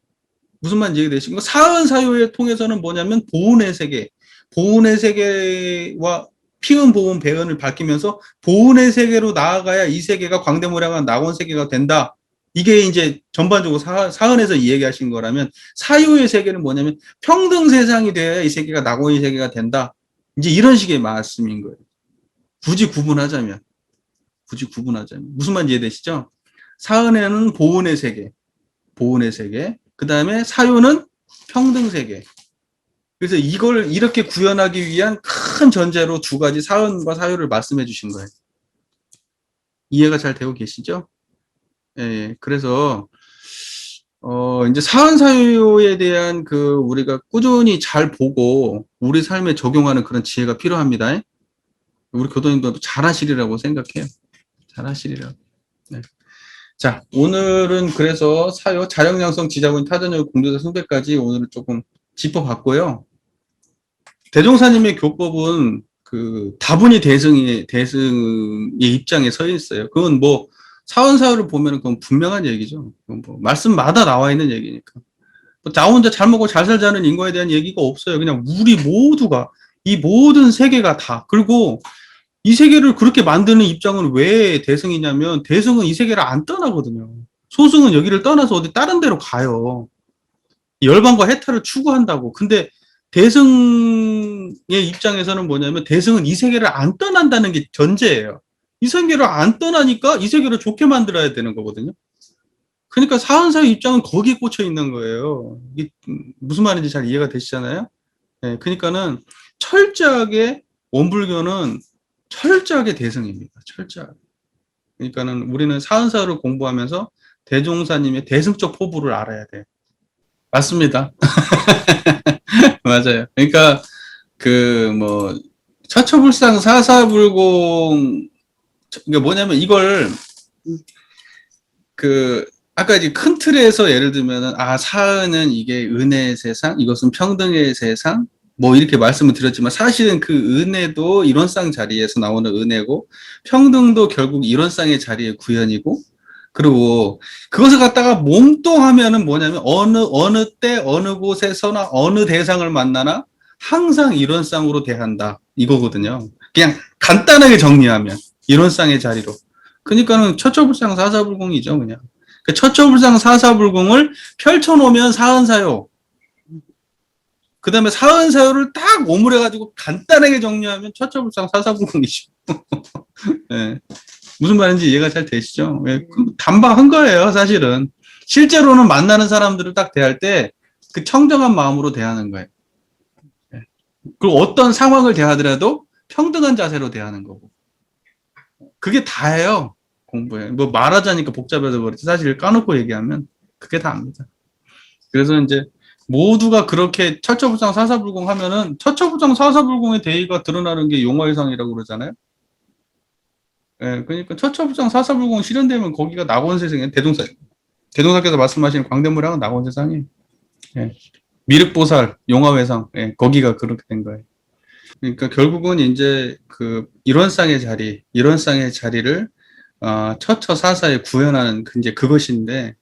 무슨 말인지 이해되시고 사은사유에 통해서는 뭐냐면 보은의 세계, 보은의 세계와 피은, 보은, 배은을 밝히면서 보은의 세계로 나아가야 이 세계가 광대무량한 낙원 세계가 된다. 이게 이제 전반적으로 사은에서 이 얘기하신 거라면 사유의 세계는 뭐냐면 평등 세상이 돼야 이 세계가 낙원의 세계가 된다. 이제 이런 식의 말씀인 거예요. 굳이 구분하자면 무슨 말인지 이해되시죠? 사은에는 보은의 세계, 보은의 세계, 그 다음에 사유는 평등 세계. 그래서 이걸 이렇게 구현하기 위한 큰 전제로 두 가지 사은과 사유를 말씀해 주신 거예요. 이해가 잘 되고 계시죠? 예, 그래서 이제 사은 사유에 대한 우리가 꾸준히 잘 보고 우리 삶에 적용하는 그런 지혜가 필요합니다. 우리 교도님도 잘하시리라고 생각해요. 잘하시리라고. 네. 자, 오늘은 그래서 사유, 자력양성, 지자본, 타전역, 공조자, 승배까지 오늘은 조금 짚어봤고요. 대종사님의 교법은 다분히 대승의 입장에 서 있어요. 그건 뭐 사원사유를 보면 그건 분명한 얘기죠. 그건 뭐 말씀마다 나와 있는 얘기니까. 나 혼자 잘 먹고 잘 살자는 인과에 대한 얘기가 없어요. 그냥 우리 모두가 이 모든 세계가 다. 그리고 이 세계를 그렇게 만드는 입장은 왜 대승이냐면 대승은 이 세계를 안 떠나거든요. 소승은 여기를 떠나서 어디 다른 데로 가요. 열반과 해탈을 추구한다고. 근데 대승의 입장에서는 뭐냐면 대승은 이 세계를 안 떠난다는 게 전제예요. 이 세계를 안 떠나니까 이 세계를 좋게 만들어야 되는 거거든요. 그러니까 사은사의 입장은 거기에 꽂혀 있는 거예요. 이게 무슨 말인지 잘 이해가 되시잖아요? 네, 그러니까는 철저하게 원불교는 철저하게 대승입니다. 철저하게. 그러니까는 우리는 사은사를 공부하면서 대종사님의 대승적 포부를 알아야 돼요. 맞습니다. 맞아요. 그러니까 처처불상 사사불공 이게 뭐냐면 이걸 아까 이제 큰 틀에서 예를 들면은 사은은 이게 은혜의 세상, 이것은 평등의 세상, 뭐 이렇게 말씀을 드렸지만 사실은 그 은혜도 이론상 자리에서 나오는 은혜고 평등도 결국 이론상의 자리의 구현이고 그리고 그것을 갖다가 몸뚱하면은 뭐냐면 어느 때 어느 곳에서나 어느 대상을 만나나 항상 이론상으로 대한다 이거거든요. 그냥 간단하게 정리하면 이론상의 자리로. 그러니까는 처처불상 사사불공이죠 그냥. 그 처처불상 사사불공을 펼쳐놓으면 사은사유. 그 다음에 사은사유를 딱 오므려가지고 간단하게 정리하면 처처불상 사사불공이죠. 네. 무슨 말인지 이해가 잘 되시죠? 네. 단박한 거예요, 사실은. 실제로는 만나는 사람들을 딱 대할 때 그 청정한 마음으로 대하는 거예요. 네. 그리고 어떤 상황을 대하더라도 평등한 자세로 대하는 거고. 그게 다예요, 공부에. 뭐 말하자니까 복잡해서 그렇지. 사실 까놓고 얘기하면 그게 다입니다. 그래서 이제 모두가 그렇게 처처불상 사사불공 하면은 처처불상 사사불공의 대의가 드러나는 게 용화의상이라고 그러잖아요. 예, 그러니까 처처불상 사사불공 실현되면 거기가 낙원세상이에요. 대동사께서 말씀하시는 광대무량은 낙원세상이에요. 예. 미륵보살, 용화회상, 예, 거기가 그렇게 된 거예요. 그러니까 결국은 이제 이론상의 자리를 처처사사에 구현하는 이제 그것인데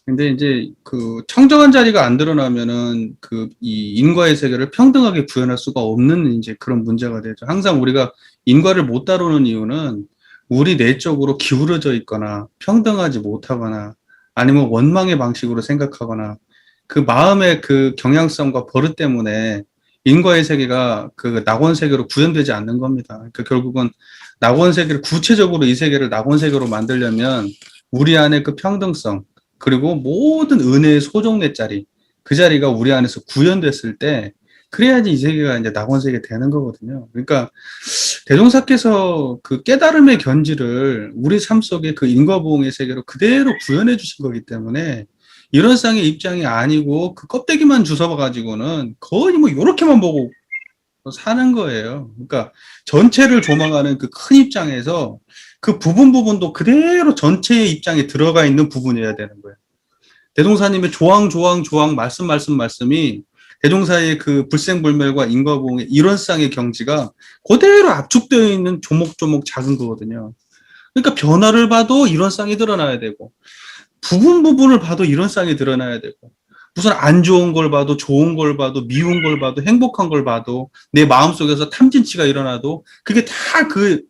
근데 이제 그 청정한 자리가 안 드러나면은 그 이 인과의 세계를 평등하게 구현할 수가 없는 이제 그런 문제가 되죠. 항상 우리가 인과를 못 다루는 이유는 우리 내적으로 기울어져 있거나 평등하지 못하거나 아니면 원망의 방식으로 생각하거나 그 마음의 그 경향성과 버릇 때문에 인과의 세계가 그 낙원 세계로 구현되지 않는 겁니다. 그러니까 결국은 낙원 세계를 구체적으로 이 세계를 낙원 세계로 만들려면 우리 안에 그 평등성 그리고 모든 은혜의 소종의 자리 그 자리가 우리 안에서 구현됐을 때 그래야지 이 세계가 이제 낙원 세계 되는 거거든요. 그러니까 대종사께서 그 깨달음의 견지를 우리 삶 속에 그 인과보응의 세계로 그대로 구현해 주신 거기 때문에 이런 쌍의 입장이 아니고 그 껍데기만 주워봐 가지고는 거의 뭐 요렇게만 보고 사는 거예요. 그러니까 전체를 조망하는 그 큰 입장에서 그 부분도 그대로 전체의 입장에 들어가 있는 부분이어야 되는 거예요. 대종사님의 조항 말씀이 대종사의 그 불생불멸과 인과보응의 이런 쌍의 경지가 그대로 압축되어 있는 조목조목 작은 거거든요. 그러니까 변화를 봐도 이런 쌍이 드러나야 되고 부분을 봐도 이런 쌍이 드러나야 되고 무슨 안 좋은 걸 봐도 좋은 걸 봐도 미운 걸 봐도 행복한 걸 봐도 내 마음속에서 탐진치가 일어나도 그게 다 그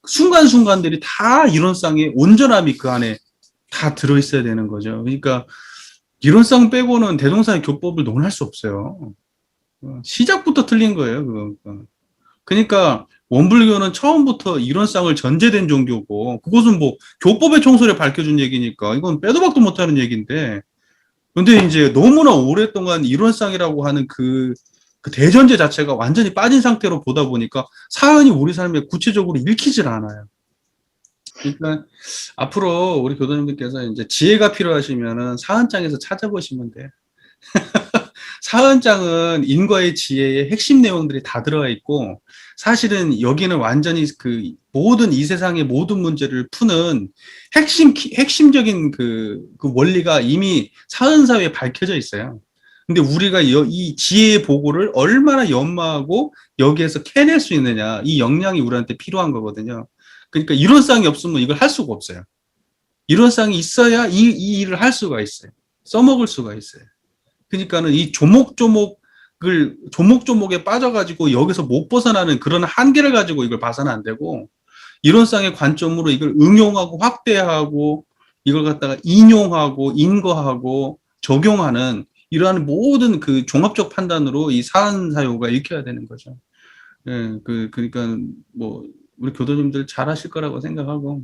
순간순간들이 다 이런 쌍의 온전함이 그 안에 다 들어있어야 되는 거죠. 그러니까 이런 쌍 빼고는 대종사의 교법을 논할 수 없어요. 시작부터 틀린 거예요. 그거. 그러니까 원불교는 처음부터 이런 쌍을 전제된 종교고 그것은 뭐 교법의 총소리에 밝혀준 얘기니까 이건 빼도 박도 못하는 얘기인데 근데 이제 너무나 오랫동안 이런 쌍이라고 하는 그 대전제 자체가 완전히 빠진 상태로 보다 보니까 사연이 우리 삶에 구체적으로 읽히질 않아요. 그러니까 앞으로 우리 교도님들께서 이제 지혜가 필요하시면은 사헌장에서 찾아보시면 돼요. 사헌장은 인과의 지혜의 핵심 내용들이 다 들어가 있고 사실은 여기는 완전히 그 모든 이 세상의 모든 문제를 푸는 핵심적인 그 원리가 이미 사헌사회에 밝혀져 있어요. 근데 우리가 이 지혜의 보고를 얼마나 연마하고 여기에서 캐낼 수 있느냐 이 역량이 우리한테 필요한 거거든요. 그러니까 이런 쌍이 없으면 이걸 할 수가 없어요. 이런 쌍이 있어야 이 일을 할 수가 있어요. 써먹을 수가 있어요. 그러니까는 이 조목조목에 빠져가지고 여기서 못 벗어나는 그런 한계를 가지고 이걸 봐서는 안 되고 이런 쌍의 관점으로 이걸 응용하고 확대하고 이걸 갖다가 인용하고 인거하고 적용하는 이러한 모든 그 종합적 판단으로 이 사안사요가 읽혀야 되는 거죠. 예, 그러니까 뭐 우리 교도님들 잘하실 거라고 생각하고